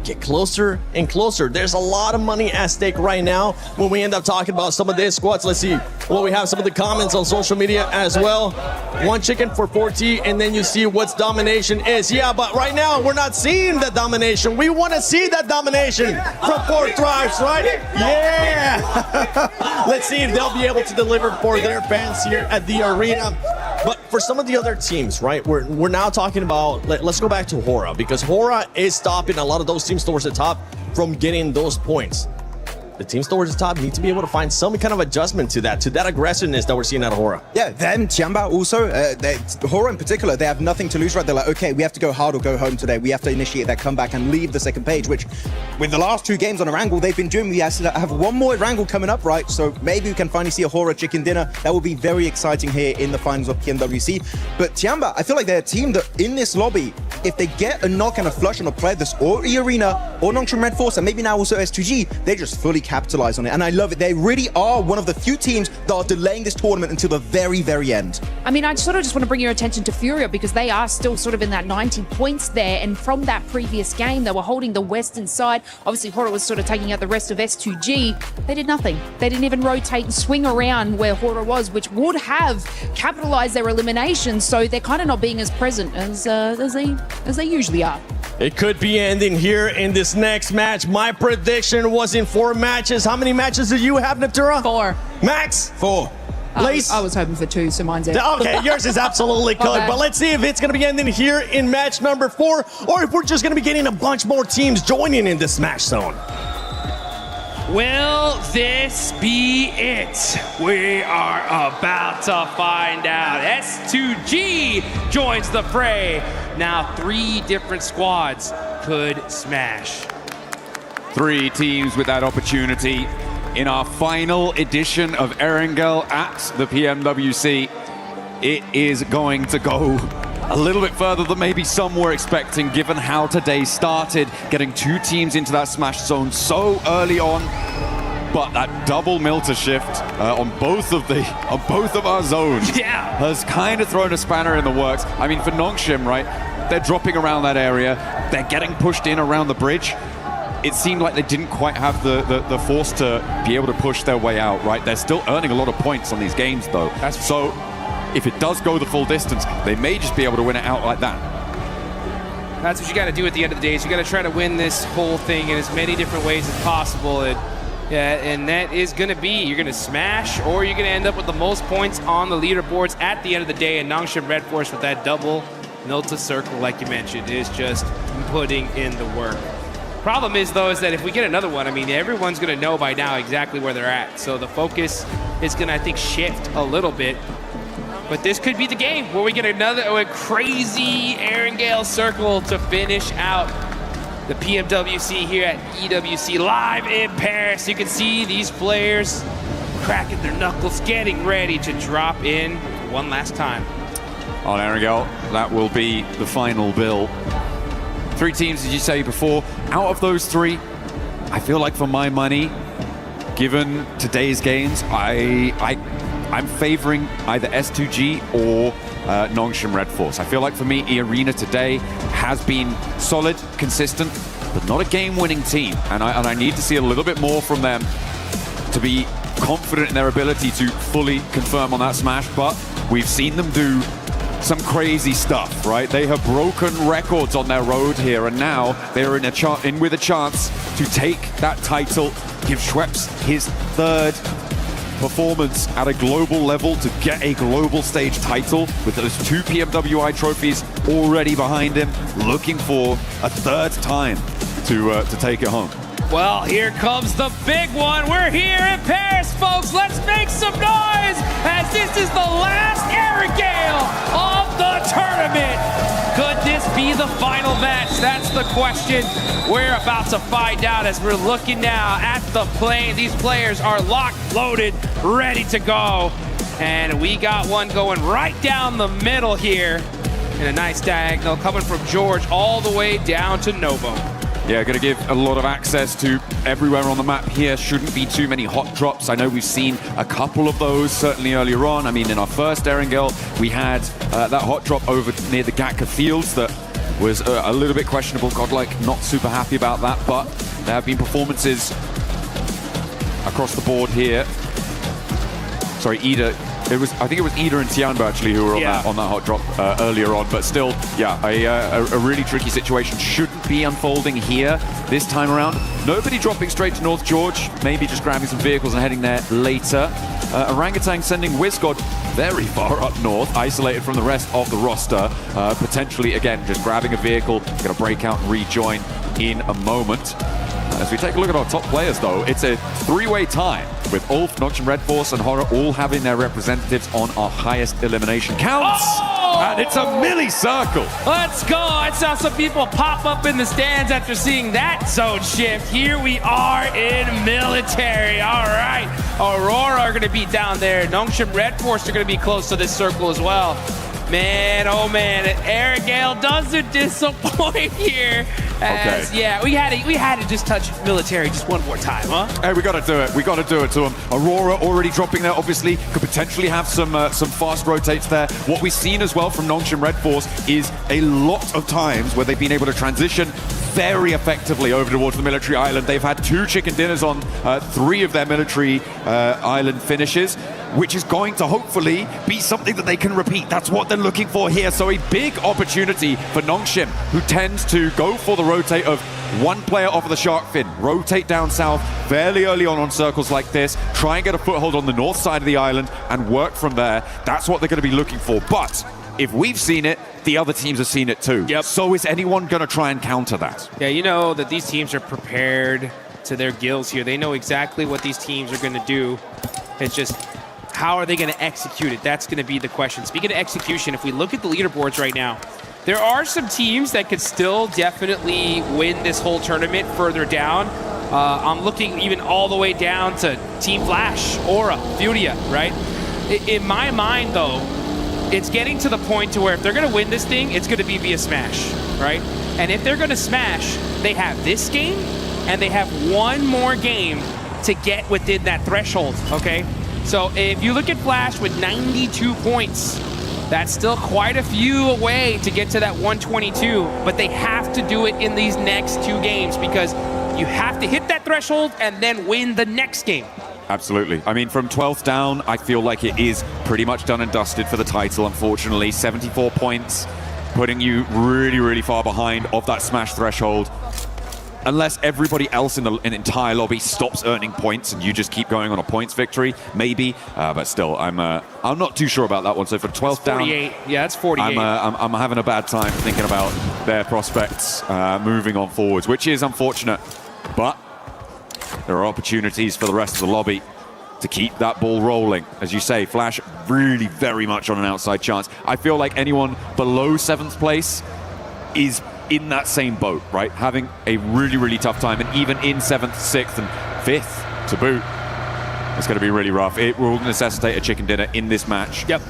get closer and closer. There's a lot of money at stake right now when we end up talking about some of these squads. Let's see. Well, we have some of the comments on social media as well. 1 chicken for 40, and then you see what's domination is. Yeah, but right now we're not seeing the domination. We want to see that domination from 4 Thrives, right? Yeah! Let's see if they'll be able to deliver for their fans here at the arena. But for some of the other teams, right, we're now talking about, let's go back to Hora, because Hora is stopping a lot of those teams towards the top from getting those points. The teams towards the top need to be able to find some kind of adjustment to that aggressiveness that we're seeing out of Hora. Yeah, them, Tiamba also, Hora in particular, they have nothing to lose, right? They're like, okay, we have to go hard or go home today. We have to initiate that comeback and leave the second page, which with the last 2 games on Erangel, they've been doing. We have 1 more Erangel coming up, right? So maybe we can finally see a Hora chicken dinner. That will be very exciting here in the finals of PMWC. But Tiamba, I feel like they're a team that in this lobby, if they get a knock and a flush on a player that's or E-Arena or Nongshim Red Force, and maybe now also S2G, they're just fully capitalize on it. And I love it. They really are one of the few teams that are delaying this tournament until the very, very end. I mean, I sort of just want to bring your attention to Furia because they are still sort of in that 90 points there. And from that previous game, they were holding the western side. Obviously, Hora was sort of taking out the rest of S2G. They did nothing. They didn't even rotate and swing around where Hora was, which would have capitalized their elimination. So they're kind of not being as present as they usually are. It could be ending here in this next match. My prediction was in 4 matches. How many matches did you have, Natura? 4. Max? 4. Lace? I was hoping for 2, so mine's it. Okay, yours is absolutely good. But let's see if it's going to be ending here in match number 4 or if we're just going to be getting a bunch more teams joining in this Smash Zone. Will this be it? We are about to find out. S2G joins the fray. Now 3 different squads could smash. 3 teams with that opportunity in our final edition of Erangel at the PMWC. It is going to go a little bit further than maybe some were expecting, given how today started, getting 2 teams into that Smash Zone so early on. But that double Milter shift on both of our zones has kind of thrown a spanner in the works. I mean, for Nongshim, right, they're dropping around that area. They're getting pushed in around the bridge. It seemed like they didn't quite have the force to be able to push their way out, right? They're still earning a lot of points on these games, though. So if it does go the full distance, they may just be able to win it out like that. That's what you got to do at the end of the day. Is you got to try to win this whole thing in as many different ways as possible. And that is going to be, you're going to smash or you're going to end up with the most points on the leaderboards at the end of the day. And Nongshim Red Force with that double Milta circle, like you mentioned, is just putting in the work. Problem is, though, is that if we get another one, I mean, everyone's going to know by now exactly where they're at. So the focus is going to, I think, shift a little bit. But this could be the game where we get a crazy Erangel circle to finish out the PMWC here at EWC live in Paris. You can see these players cracking their knuckles, getting ready to drop in one last time. On Erangel, that will be the final bill. 3 teams, as you say before. Out of those 3, I feel like for my money, given today's games, I'm favoring either S2G or Nongshim Red Force. I feel like for me, E-Arena today has been solid, consistent, but not a game-winning team. And I need to see a little bit more from them to be confident in their ability to fully confirm on that smash. But we've seen them do some crazy stuff, right? They have broken records on their road here, and now they're in with a chance to take that title, give Schweppes his 3rd performance at a global level to get a global stage title with those 2 PMWI trophies already behind him, looking for a 3rd time to take it home. Well, here comes the big one. We're here in Paris, folks. Let's make some noise as this is the last Erangel of the tournament. Could this be the final match? That's the question we're about to find out as we're looking now at the plane. These players are locked, loaded, ready to go. And we got one going right down the middle here in a nice diagonal coming from George all the way down to Novo. Yeah, going to give a lot of access to everywhere on the map here. Shouldn't be too many hot drops. I know we've seen a couple of those certainly earlier on. I mean, in our first Erangel, we had that hot drop over near the Gatka Fields that was a little bit questionable. Godlike not super happy about that, but there have been performances across the board here. Sorry, Ida. I think it was Ida and Tianbo actually who were on that hot drop earlier on, but still, yeah, a really tricky situation. Shouldn't be unfolding here this time around. Nobody dropping straight to North George, maybe just grabbing some vehicles and heading there later. Orangutan sending Wizgod very far up north, isolated from the rest of the roster. Potentially, again, just grabbing a vehicle, going to break out and rejoin in a moment. As we take a look at our top players, though, it's a 3-way tie with Ulf, Nongshim Red Force, and Hora all having their representatives on our highest elimination counts. Oh! And it's a milli-circle. Let's go. I saw some people pop up in the stands after seeing that zone shift. Here we are in military. All right. Aurora are going to be down there. Nongshim Red Force are going to be close to this circle as well. Man, oh man, Erangel doesn't disappoint here. As, yeah, we had to just touch military just one more time, huh? Hey, we got to do it. We got to do it to them. Aurora already dropping there, obviously, could potentially have some fast rotates there. What we've seen as well from Nongshim Red Force is a lot of times where they've been able to transition very effectively over towards the military island. They've had 2 chicken dinners on 3 of their military island finishes, which is going to hopefully be something that they can repeat. That's what they're looking for here. So a big opportunity for Nongshim, who tends to go for the rotate of one player off of the shark fin, rotate down south fairly early on circles like this, try and get a foothold on the north side of the island and work from there. That's what they're going to be looking for. But if we've seen it, the other teams have seen it too. Yep. So is anyone going to try and counter that? Yeah, you know that these teams are prepared to their gills here. They know exactly what these teams are going to do. It's just, how are they going to execute it? That's going to be the question. Speaking of execution, if we look at the leaderboards right now, there are some teams that could still definitely win this whole tournament further down. I'm looking even all the way down to Team Flash, Aura, Furia, right? In my mind, though, it's getting to the point to where if they're going to win this thing, it's going to be via Smash, right? And if they're going to Smash, they have this game, and they have one more game to get within that threshold, okay? So if you look at Flash with 92 points, that's still quite a few away to get to that 122, but they have to do it in these next 2 games because you have to hit that threshold and then win the next game. Absolutely. I mean, from 12th down, I feel like it is pretty much done and dusted for the title, unfortunately. 74 points, putting you really, really far behind of that Smash threshold. Unless everybody else in the entire lobby stops earning points and you just keep going on a points victory, maybe. But still, I'm not too sure about that one. So for 12th down, 48. Yeah, that's 48. I'm having a bad time thinking about their prospects moving on forwards, which is unfortunate. But there are opportunities for the rest of the lobby to keep that ball rolling. As you say, Flash really very much on an outside chance. I feel like anyone below 7th place is in that same boat, right? Having a really, really tough time. And even in 7th, 6th, and 5th to boot, it's going to be really rough. It will necessitate a chicken dinner in this match. Yep.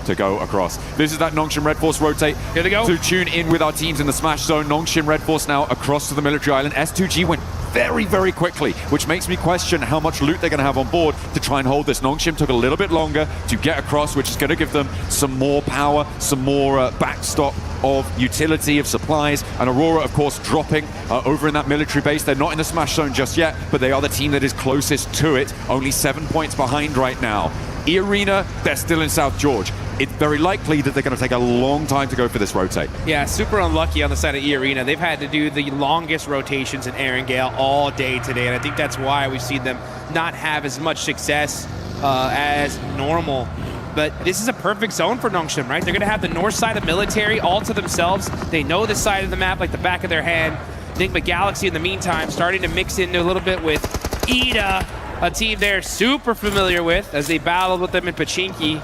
To go across. This is that Nongshim Red Force rotate. Here they go. To tune in with our teams in the Smash Zone. Nongshim Red Force now across to the military island. S2G went very, very quickly, which makes me question how much loot they're going to have on board to try and hold this. Nongshim took a little bit longer to get across, which is going to give them some more power, some more backstop of utility of supplies. And Aurora, of course, dropping over in that military base. They're not in the Smash Zone just yet, but they are the team that is closest to it. Only 7 points behind right now. E-Arena, they're still in South George. It's very likely that they're going to take a long time to go for this rotate. Yeah, super unlucky on the side of E-Arena. They've had to do the longest rotations in Erangel all day today, and I think that's why we've seen them not have as much success as normal. But this is a perfect zone for Nongshim, right? They're going to have the north side of military all to themselves. They know this side of the map like the back of their hand. Enigma Galaxy, in the meantime, starting to mix in a little bit with Ida, a team they're super familiar with as they battled with them in Pachinki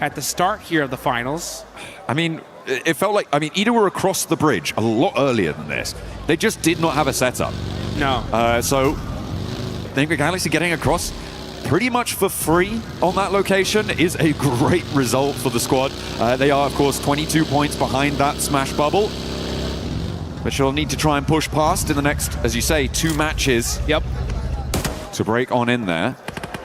at the start here of the finals. I mean, it felt like, Ida were across the bridge a lot earlier than this. They just did not have a setup. No. So, Enigma Galaxy getting across pretty much for free on that location is a great result for the squad. They are, of course, 22 points behind that Smash bubble, which they'll need to try and push past in the next, as you say, 2 matches. Yep. To break on in there.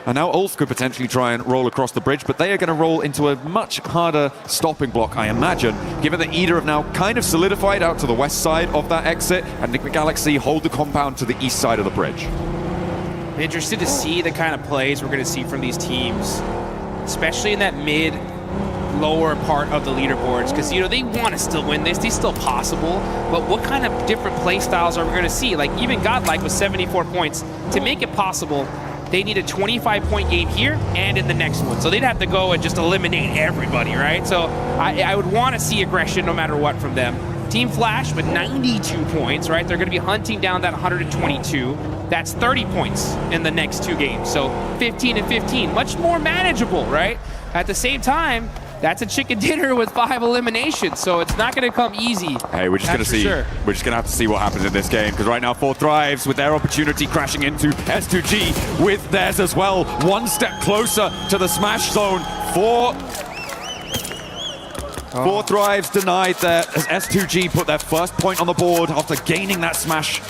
And now Ulf could potentially try and roll across the bridge, but they are going to roll into a much harder stopping block, I imagine, given that Ida have now kind of solidified out to the west side of that exit, and Enigma Galaxy hold the compound to the east side of the bridge. I'm interested to see the kind of plays we're going to see from these teams, especially in that mid-lower part of the leaderboards, because, you know, they want to still win this. It's still possible, but what kind of different play styles are we going to see? Like, even Godlike with 74 points. To make it possible, they need a 25-point game here and in the next one. So they'd have to go and just eliminate everybody, right? So I would want to see aggression no matter what from them. Team Flash with 92 points, right? They're going to be hunting down that 122. That's 30 points in the next 2 games. So 15 and 15, much more manageable, right? At the same time, that's a chicken dinner with 5 eliminations, so it's not going to come easy. Hey, we're just going to see. Sure. We're just going to have to see what happens in this game, because right now 4 Thrives with their opportunity crashing into S2G with theirs as well. 1 step closer to the Smash Zone for 4 Thrives denied there as S2G put their first point on the board after gaining that smash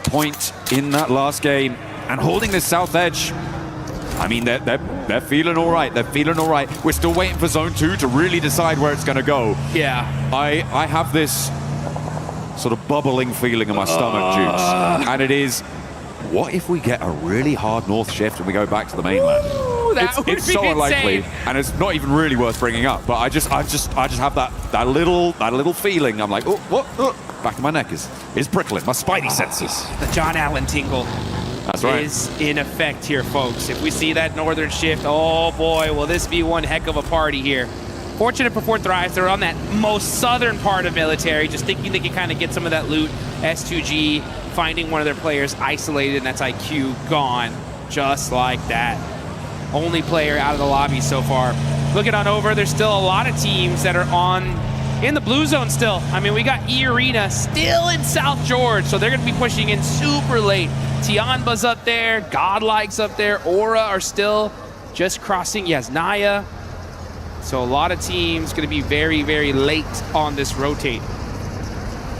point in that last game and holding this south edge. I mean, they're feeling all right. They're feeling all right. We're still waiting for Zone 2 to really decide where it's going to go. Yeah. I have this sort of bubbling feeling in my stomach, Jukes. And it is, what if we get a really hard north shift and we go back to the mainland? It's so unlikely, and it's not even really worth bringing up. But I just have that little feeling. I'm like, oh, back of my neck is prickling. My spidey senses. The John Allen tingle. That's right. Is in effect here, folks. If we see that northern shift, oh boy, will this be one heck of a party here. Fortunate for 4 Thrives, they're on that most southern part of military, just thinking they can kind of get some of that loot. S2G finding one of their players isolated, and that's IQ gone, just like that. Only player out of the lobby so far. Looking on over, there's still a lot of teams that are in the blue zone still. I mean, we got E-Arena still in South George, so they're going to be pushing in super late. Tianba's up there, Godlike's up there, Aura are still just crossing. Yes, Naya. So a lot of teams going to be very, very late on this rotate.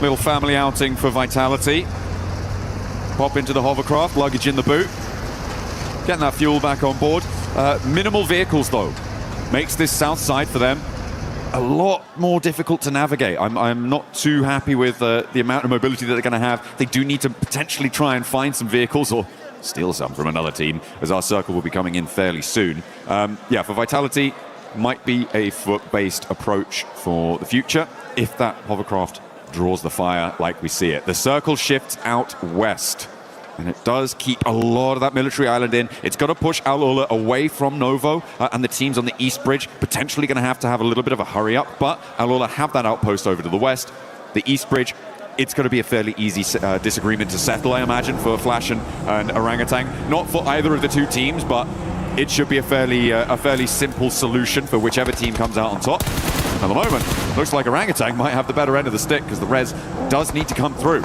Little family outing for Vitality. Pop into the hovercraft, luggage in the boot. Getting that fuel back on board. Minimal vehicles, though. Makes this south side for them a lot more difficult to navigate. I'm not too happy with the amount of mobility that they're going to have. They do need to potentially try and find some vehicles or steal some from another team, as our circle will be coming in fairly soon. Yeah, for Vitality, might be a foot-based approach for the future if that hovercraft draws the fire like we see it. The circle shifts out west, and it does keep a lot of that military island in. It's got to push Al Ula away from Novo, and the teams on the east bridge potentially going to have a little bit of a hurry up, but Al Ula have that outpost over to the west. The east bridge, it's going to be a fairly easy disagreement to settle, I imagine, for Flash and Orangutan. Not for either of the two teams, but it should be a fairly simple solution for whichever team comes out on top. At the moment, looks like Orangutan might have the better end of the stick because the res does need to come through.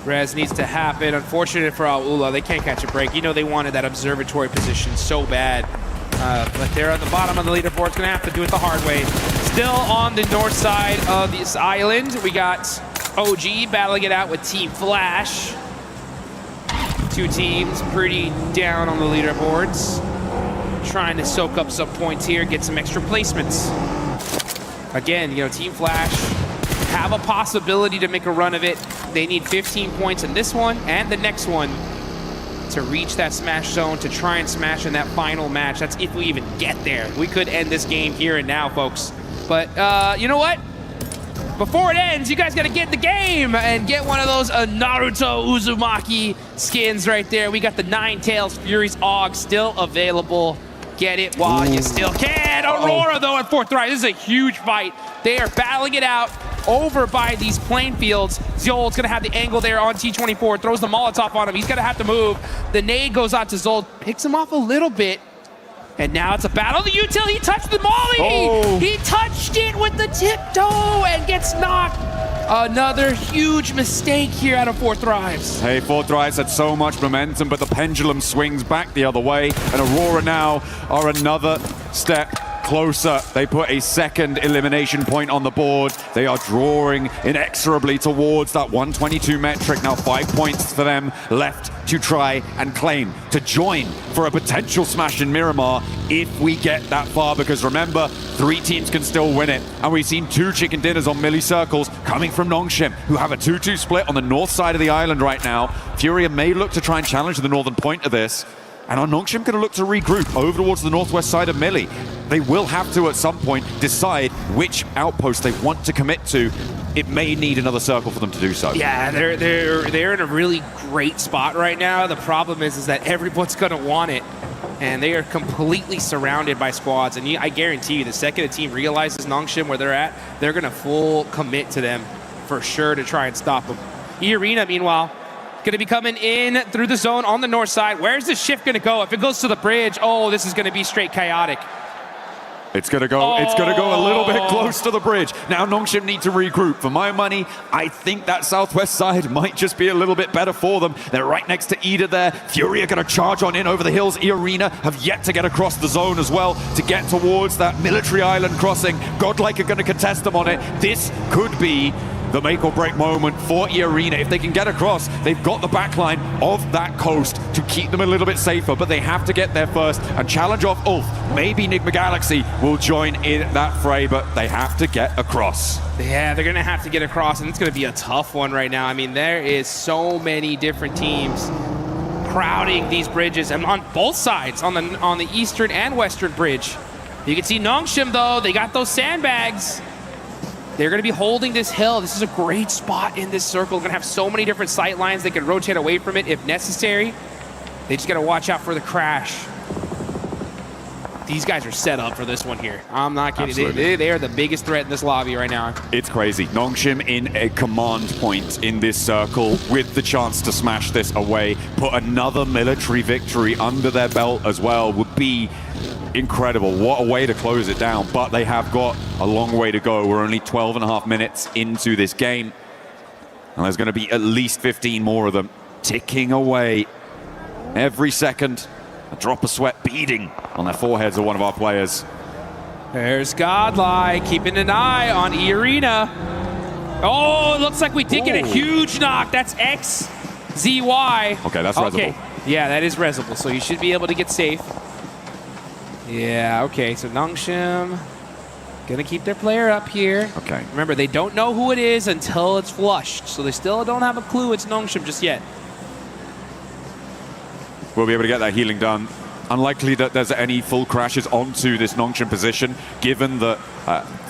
Res needs to happen. Unfortunate for Al Ula, they can't catch a break. You know they wanted that observatory position so bad. But they're at the bottom of the leaderboard. It's going to have to do it the hard way. Still on the north side of this island, we got OG battling it out with Team Flash. Two teams pretty down on the leaderboards. Trying to soak up some points here, get some extra placements. Again, you know, Team Flash have a possibility to make a run of it. They need 15 points in this one and the next one to reach that smash zone, to try and smash in that final match. That's if we even get there. We could end this game here and now, folks. But you know what? Before it ends, you guys got to get in the game and get one of those Naruto Uzumaki skins right there. We got the Nine Tails Furies AUG still available. Get it while you still can. Aurora, though, at 4th Thrive. This is a huge fight. They are battling it out over by these plain fields. Zol's going to have the angle there on T24. Throws the Molotov on him. He's going to have to move. The nade goes out to Zol. Picks him off a little bit. And now it's a battle. The util, he touched the molly! Oh. He touched it with the tiptoe and gets knocked. Another huge mistake here out of 4th Thrives. Hey, 4th Thrives had so much momentum, but the pendulum swings back the other way. And Aurora now are another step closer. They put a second elimination point on the board. They are drawing inexorably towards that 122 metric. Now 5 points for them left to try and claim, to join for a potential smash in Miramar if we get that far, because remember, 3 teams can still win it. And we've seen 2 chicken dinners on milli circles coming from Nongshim, who have a 2-2 split on the north side of the island right now. Furia may look to try and challenge the northern point of this. And are Nongshim going to look to regroup over towards the northwest side of Millie? They will have to, at some point, decide which outpost they want to commit to. It may need another circle for them to do so. Yeah, they're in a really great spot right now. The problem is that everyone's going to want it. And they are completely surrounded by squads. And I guarantee you, the second a team realizes Nongshim where they're at, they're going to full commit to them for sure to try and stop them. E-Arena, meanwhile, going to be coming in through the zone on the north side. Where's this shift going to go? If it goes to the bridge, oh, this is going to be straight chaotic. It's gonna go a little bit close to the bridge. Now Nongshim need to regroup. For my money, I think that southwest side might just be a little bit better for them. They're right next to Ida there. Fury are gonna charge on in over the hills. E-Arena have yet to get across the zone as well to get towards that military island crossing. Godlike are gonna contest them on it. This could be the make or break moment for E-Arena. If they can get across, they've got the backline of that coast to keep them a little bit safer, but they have to get there first and challenge off Ulf. Maybe Nigma Galaxy will join in that fray, but they have to get across. Yeah, they're going to have to get across, and it's going to be a tough one right now. I mean, there is so many different teams crowding these bridges, and on both sides, on the eastern and western bridge. You can see Nongshim, though. They got those sandbags. They're going to be holding this hill. This is a great spot in this circle. They're going to have so many different sight lines. They can rotate away from it if necessary. They just got to watch out for the crash. These guys are set up for this one here. I'm not kidding. They are the biggest threat in this lobby right now. It's crazy. Nongshim in a command point in this circle with the chance to smash this away, put another military victory under their belt as well would be incredible. What a way to close it down, but they have got a long way to go. We're only 12 and a half minutes into this game, and there's going to be at least 15 more of them ticking away every second. A drop of sweat beading on their foreheads of one of our players. There's Godlike keeping an eye on E-Arena. Oh, it looks like we did get a huge knock. That's XZY. Okay, that's Resible. Yeah, that is Resible, so you should be able to get safe. Yeah, okay, so Nongshim gonna keep their player up here. Okay. Remember, they don't know who it is until it's flushed, so they still don't have a clue it's Nongshim just yet. We'll be able to get that healing done. Unlikely that there's any full crashes onto this Nongshim position, given that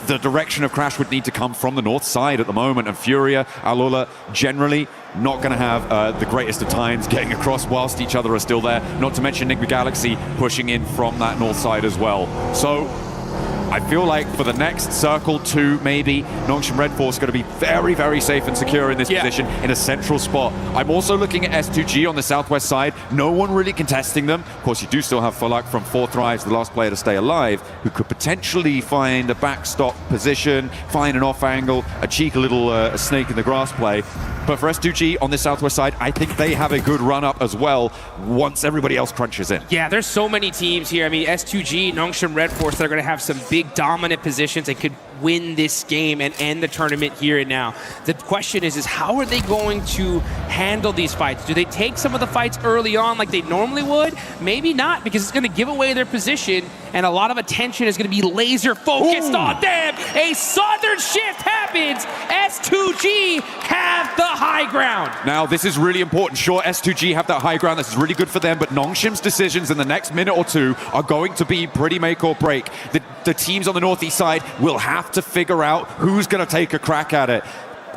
the direction of crash would need to come from the north side at the moment, and Furia, Alola, generally not going to have the greatest of times getting across whilst each other are still there, not to mention Nigma Galaxy pushing in from that north side as well. So I feel like for the next circle 2, maybe, Nongshim Red Force going to be very, very safe and secure in this position in a central spot. I'm also looking at S2G on the southwest side. No one really contesting them. Of course, you do still have Fulak from 4 Thrives, the last player to stay alive, who could potentially find a backstop position, find an off angle, a cheeky little snake in the grass play. But for S2G on the southwest side, I think they have a good run up as well once everybody else crunches in. Yeah, there's so many teams here. I mean, S2G, Nongshim Red Force, they're going to have some big dominant positions and could win this game and end the tournament here and now. The question is how are they going to handle these fights? Do they take some of the fights early on like they normally would? Maybe not, because it's going to give away their position and a lot of attention is going to be laser focused on them. A southern shift happens. S2G have the high ground. Now, this is really important. Sure, S2G have that high ground. This is really good for them, but Nongshim's decisions in the next minute or two are going to be pretty make or break. The teams on the northeast side will have to figure out who's going to take a crack at it.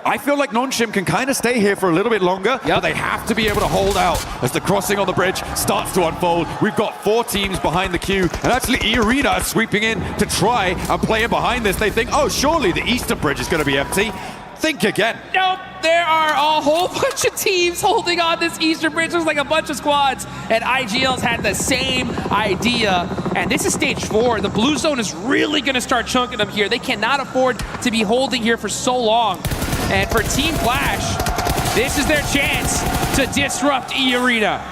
I feel like Nongshim can kind of stay here for a little bit longer, but they have to be able to hold out as the crossing on the bridge starts to unfold. We've got 4 teams behind the queue, and actually E-Arena are sweeping in to try and play in behind this. They think, oh, surely the eastern bridge is going to be empty. Think again. Nope, there are a whole bunch of teams holding on this eastern bridge. There's like a bunch of squads, and IGL's had the same idea. And this is stage 4. The blue zone is really going to start chunking them here. They cannot afford to be holding here for so long. And for Team Flash, this is their chance to disrupt E-Arena.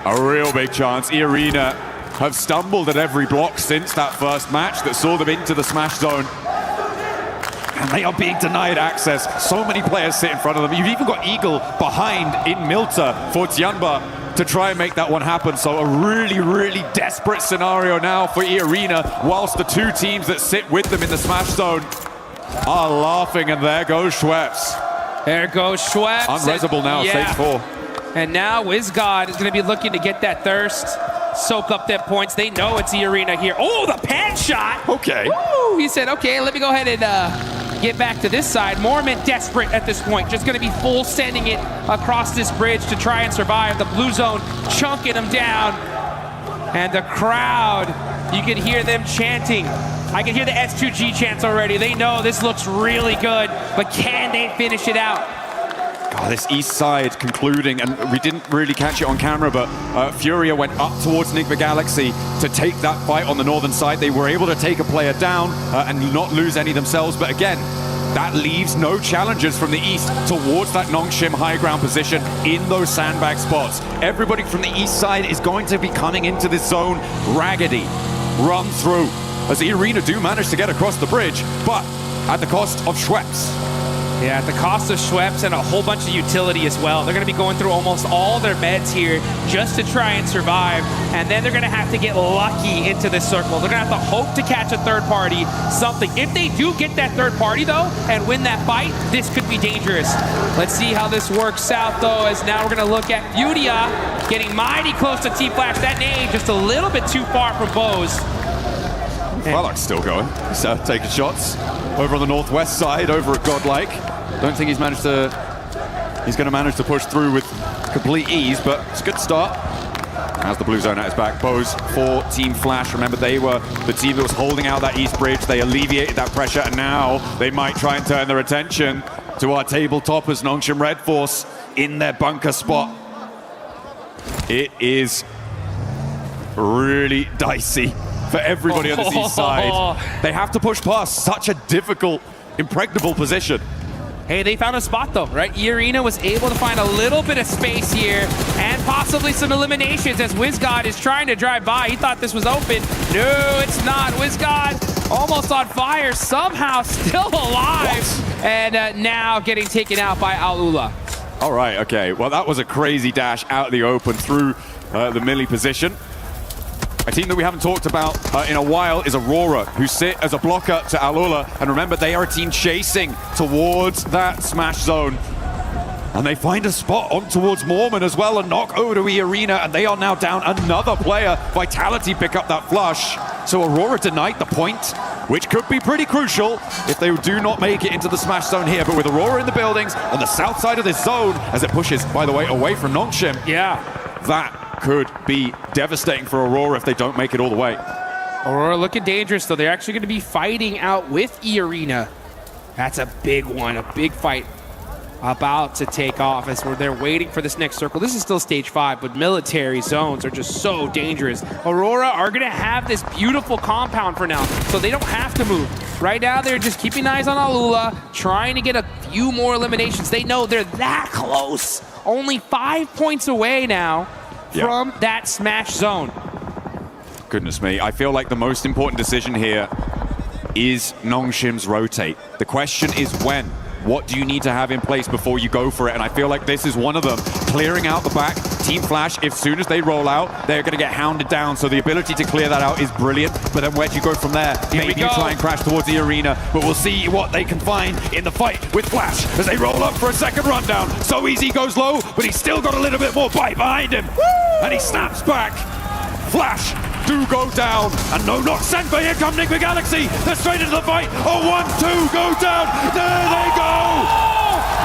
A real big chance. E-Arena have stumbled at every block since that first match that saw them into the smash zone. And they are being denied access. So many players sit in front of them. You've even got Eagle behind in Milta for Tianba to try and make that one happen. So a really, really desperate scenario now for E-Arena, whilst the 2 teams that sit with them in the smash zone are laughing, and there goes Schweppes. There goes Schweppes. Unresable now, stage 4. And now WizGod is going to be looking to get that thirst, soak up them points. They know it's E-Arena here. Oh, the pan shot. Okay. Woo! He said, okay, let me go ahead and get back to this side. Mormon desperate at this point, just going to be full sending it across this bridge to try and survive. The blue zone chunking them down. And the crowd, you can hear them chanting. I can hear the S2G chants already. They know this looks really good, but can they finish it out? This east side concluding, and we didn't really catch it on camera, but Furia went up towards Enigma Galaxy to take that fight on the northern side. They were able to take a player down and not lose any themselves, but again, that leaves no challengers from the east towards that Nongshim high ground position in those sandbag spots. Everybody from the east side is going to be coming into this zone raggedy, run through, as the Arena do manage to get across the bridge, but at the cost of Schweppes. Yeah, at the cost of Schweppes and a whole bunch of utility as well. They're going to be going through almost all their meds here just to try and survive. And then they're going to have to get lucky into this circle. They're going to have to hope to catch a third party, something. If they do get that third party, though, and win that fight, this could be dangerous. Let's see how this works out, though, as now we're going to look at Furia getting mighty close to T-Flash. That nade just a little bit too far from Bose. Balak's still going. He's taking shots over on the northwest side, over at Godlike. Don't think he's going to manage to push through with complete ease, but it's a good start. As the blue zone at his back, Bose for Team Flash. Remember, they were the team that was holding out that east bridge. They alleviated that pressure, and now they might try and turn their attention to our tabletoppers, Nongshim Red Force, in their bunker spot. It is really dicey for everybody on this east side. They have to push past such a difficult, impregnable position. Hey, they found a spot though, right? E-Arena was able to find a little bit of space here and possibly some eliminations as WizGod is trying to drive by. He thought this was open. No, it's not. WizGod almost on fire, somehow still alive. And now getting taken out by Al-Ula. All right, okay. Well, that was a crazy dash out of the open through the melee position. A team that we haven't talked about in a while is Aurora, who sit as a blocker to Al-Ula. And remember, they are a team chasing towards that smash zone. And they find a spot on towards Mormon as well, a knock over to E-Arena, and they are now down another player. Vitality pick up that flush. So Aurora denied the point, which could be pretty crucial if they do not make it into the smash zone here. But with Aurora in the buildings on the south side of this zone, as it pushes, by the way, away from Nongshim, that could be devastating for Aurora if they don't make it all the way. Aurora looking dangerous, though. They're actually going to be fighting out with E-Arena. That's a big one, a big fight about to take off as they're waiting for this next circle. This is still stage 5, but military zones are just so dangerous. Aurora are going to have this beautiful compound for now, so they don't have to move. Right now, they're just keeping eyes on Al-Ula, trying to get a few more eliminations. They know they're that close. Only 5 points away now from that smash zone. Goodness me. I feel like the most important decision here is Nongshim's rotate. The question is when. What do you need to have in place before you go for it? And I feel like this is one of them. Clearing out the back. Team Flash, if soon as they roll out, they're going to get hounded down. So the ability to clear that out is brilliant. But then where do you go from there? Maybe you try and crash towards the arena. But we'll see what they can find in the fight with Flash as they roll up for a second rundown. So easy goes low, but he's still got a little bit more bite behind him. Woo! And he snaps back. Flash do go down, and no knock sent, but here come Enigma Galaxy. They're straight into the fight. A 1-2 go down. There they go.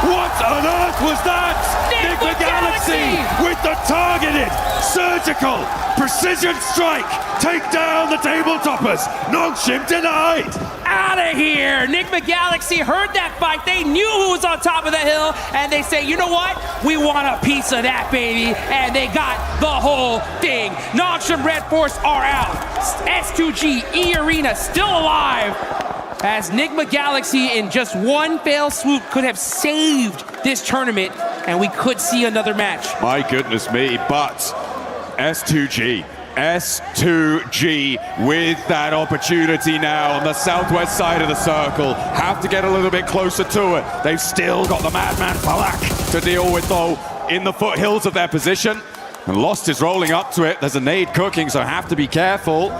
What on earth was that? Enigma Galaxy with the targeted, surgical, precision strike. Take down the tabletoppers. Nongshim denied. Out of here. Enigma Galaxy heard that fight. They knew who was on top of the hill, and they say, you know what? We want a piece of that, baby. And they got the whole thing. Nongshim Red Force are out. S2G, E-Arena still alive. As Enigma Galaxy in just one fell swoop could have saved this tournament, and we could see another match. My goodness me, but S2G with that opportunity now on the southwest side of the circle. Have to get a little bit closer to it. They've still got the Madman Palak to deal with, though, in the foothills of their position. And Lost is rolling up to it. There's a nade cooking, so have to be careful.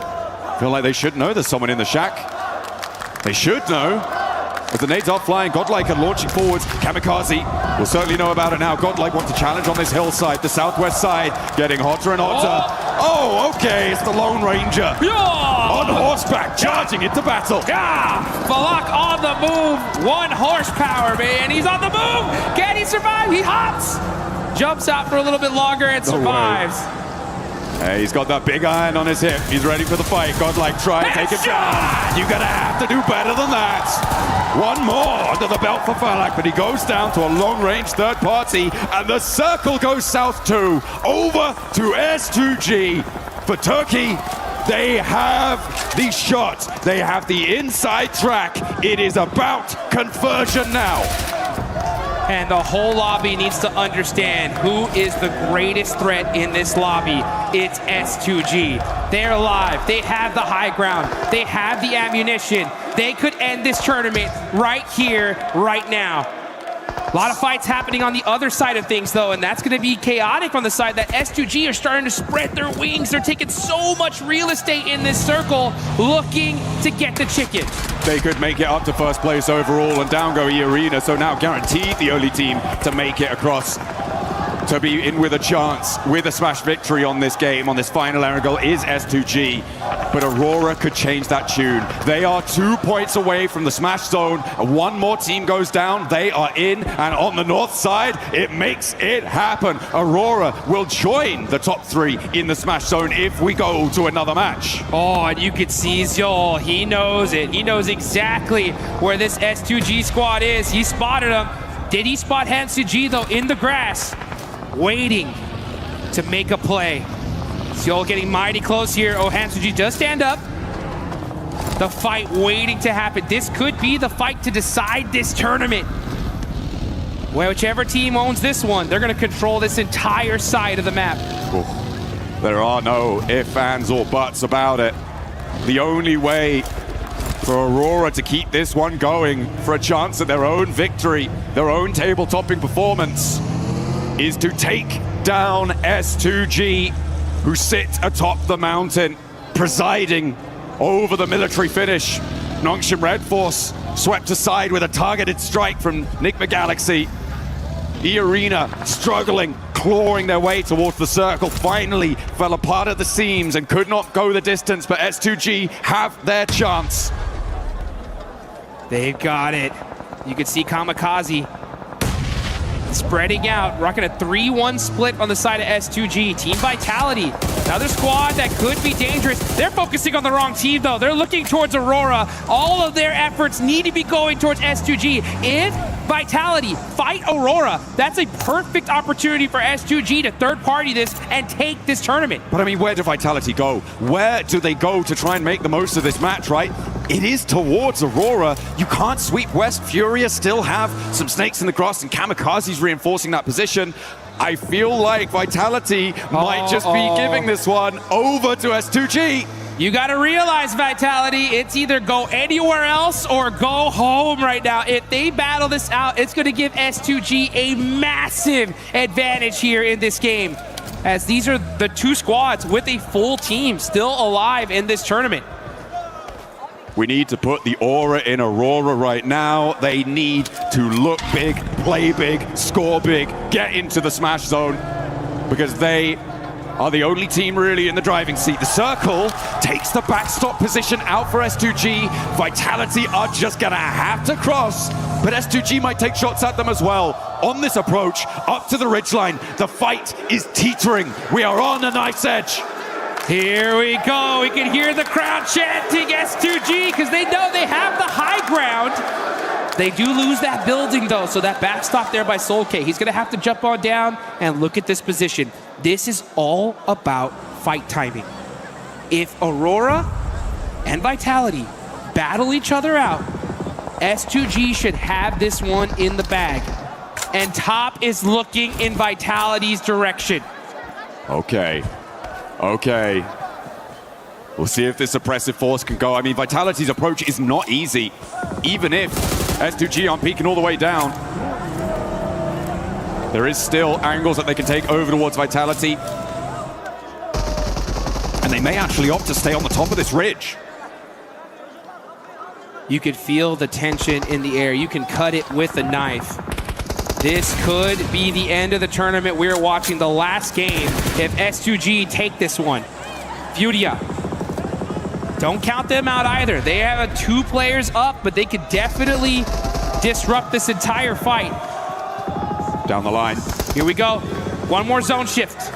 Feel like they should know there's someone in the shack. They should know. As the nades are flying, Godlike are launching forwards. Kamikaze will certainly know about it now. Godlike wants to challenge on this hillside, the southwest side, getting hotter and hotter. Oh, okay, it's the Lone Ranger. On horseback, charging into battle. Balak on the move. 1 horsepower, man. He's on the move. Can he survive? He hops. Jumps out for a little bit longer and survives. Hey, he's got that big iron on his hip. He's ready for the fight. Godlike, try and take him down. You're gonna have to do better than that. One more under the belt for Falak, but he goes down to a long-range third party, and the circle goes south too. Over to S2G. For Turkey, they have the shot. They have the inside track. It is about conversion now. And the whole lobby needs to understand who is the greatest threat in this lobby. It's S2G. They're alive. They have the high ground. They have the ammunition. They could end this tournament right here, right now. A lot of fights happening on the other side of things, though, and that's going to be chaotic on the side that S2G are starting to spread their wings. They're taking so much real estate in this circle, looking to get the chicken. They could make it up to first place overall, and down go E-Arena, so now guaranteed the only team to make it across, to be in with a chance, with a smash victory on this game, on this final Erangel, is S2G. But Aurora could change that tune. They are 2 points away from the smash zone. One more team goes down, they are in, and on the north side, it makes it happen. Aurora will join the top 3 in the smash zone if we go to another match. Oh, and you could see Zol. He knows it. He knows exactly where this S2G squad is. He spotted him. Did he spot Hansuji, though, in the grass, waiting to make a play? Zol getting mighty close here. Oh, Hansuji does stand up. The fight waiting to happen. This could be the fight to decide this tournament. Well, whichever team owns this one, they're going to control this entire side of the map. Ooh. There are no ifs, ands, or buts about it. The only way for Aurora to keep this one going, for a chance at their own victory, their own table-topping performance, is to take down S2G, who sit atop the mountain, presiding over the military finish. Nongshim Red Force swept aside with a targeted strike from Nigma Galaxy. E-Arena struggling, clawing their way towards the circle, finally fell apart at the seams and could not go the distance, but S2G have their chance. They've got it. You can see Kamikaze spreading out, rocking a 3-1 split on the side of S2G. Team Vitality, another squad that could be dangerous. They're focusing on the wrong team, though. They're looking towards Aurora. All of their efforts need to be going towards S2G. If Vitality fight Aurora, that's a perfect opportunity for S2G to third-party this and take this tournament. But I mean, where do Vitality go? Where do they go to try and make the most of this match, right? It is towards Aurora. You can't sweep West. Furia still have some snakes in the grass, and Kamikaze's reinforcing that position. I feel like Vitality might just be giving this one over to S2G. You got to realize, Vitality, it's either go anywhere else or go home right now. If they battle this out, it's going to give S2G a massive advantage here in this game, as these are the 2 squads with a full team still alive in this tournament. We need to put the aura in Aurora right now. They need to look big, play big, score big, get into the smash zone, because they are the only team really in the driving seat. The circle takes the backstop position out for S2G. Vitality are just gonna have to cross, but S2G might take shots at them as well. On this approach, up to the ridgeline, the fight is teetering. We are on a knife's edge. Here we go. We can hear the crowd chanting S2G because they know they have the high ground. They do lose that building, though, so that backstop there by Soul K. He's going to have to jump on down and look at this position. This is all about fight timing. If Aurora and Vitality battle each other out, S2G should have this one in the bag. And top is looking in Vitality's direction. Okay. We'll see if this oppressive force can go. I mean, Vitality's approach is not easy, even if S2G aren't peeking all the way down. There is still angles that they can take over towards Vitality. And they may actually opt to stay on the top of this ridge. You could feel the tension in the air. You can cut it with a knife. This could be the end of the tournament. We're watching the last game if S2G take this one. Furia. Don't count them out either. They have 2 players up, but they could definitely disrupt this entire fight. Down the line. Here we go. One more zone shift.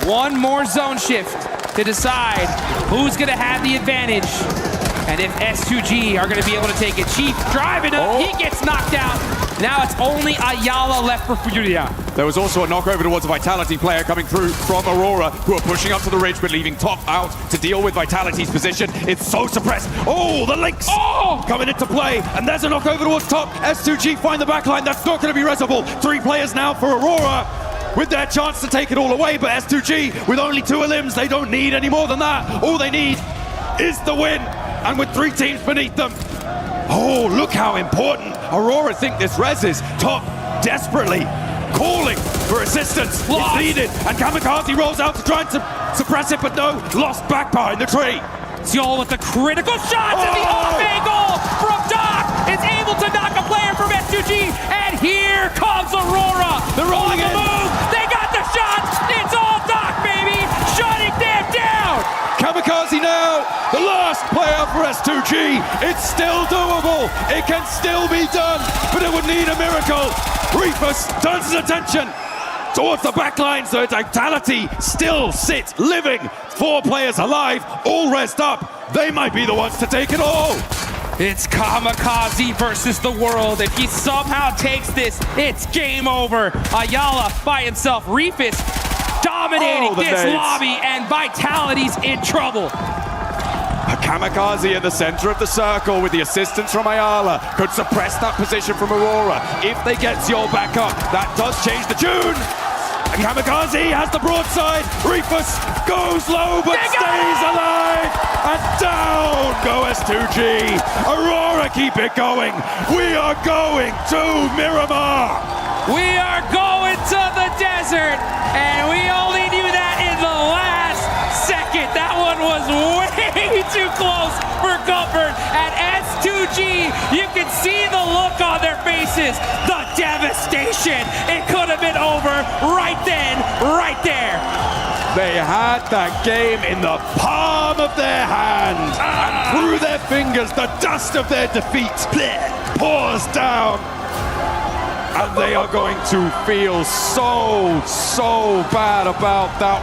One more zone shift to decide who's going to have the advantage. And if S2G are going to be able to take it. Chief driving up, he gets knocked out. Now it's only Ayala left for Furia. There was also a knockover towards a Vitality player coming through from Aurora, who are pushing up to the ridge but leaving Top out to deal with Vitality's position. It's so suppressed. Oh, the links coming into play. And there's a knockover towards Top. S2G find the backline. That's not going to be reservable. 3 players now for Aurora with their chance to take it all away. But S2G, with only 2 elims, they don't need any more than that. All they need is the win. And with 3 teams beneath them. Oh, look how important Aurora think this res is. Top desperately calling for assistance. It's needed. And Kamikaze rolls out to try and suppress it, but no, lost back behind the tree. Seoul with the critical shot to the off angle from Doc. Is able to knock a player from S2G. And here comes Aurora. They're rolling on the move. They got the shot. It's all Doc, baby. Shutting them down. Kamikaze now, the last player for S2G. It's still doable. It can still be done, but it would need a miracle. Reefus turns his attention towards the backline, so Vitality still sits living. 4 players alive, all rest up. They might be the ones to take it all. It's Kamikaze versus the world. If he somehow takes this, it's game over. Ayala by himself. Reefus dominating this lobby, and Vitality's in trouble. A Kamikaze in the center of the circle with the assistance from Ayala could suppress that position from Aurora. If they get Seoul back up, that does change the tune. And Kamikaze has the broadside. Reefus goes low but stays alive. And down go S2G. Aurora keep it going. We are going to Miramar. We are going to the desert, and we only knew that in the last second. That one was way too close for comfort. At S2G, you can see the look on their faces, the devastation. It could have been over right then, right there. They had that game in the palm of their hand, and through their fingers, the dust of their defeat pours down. And they are going to feel so bad about that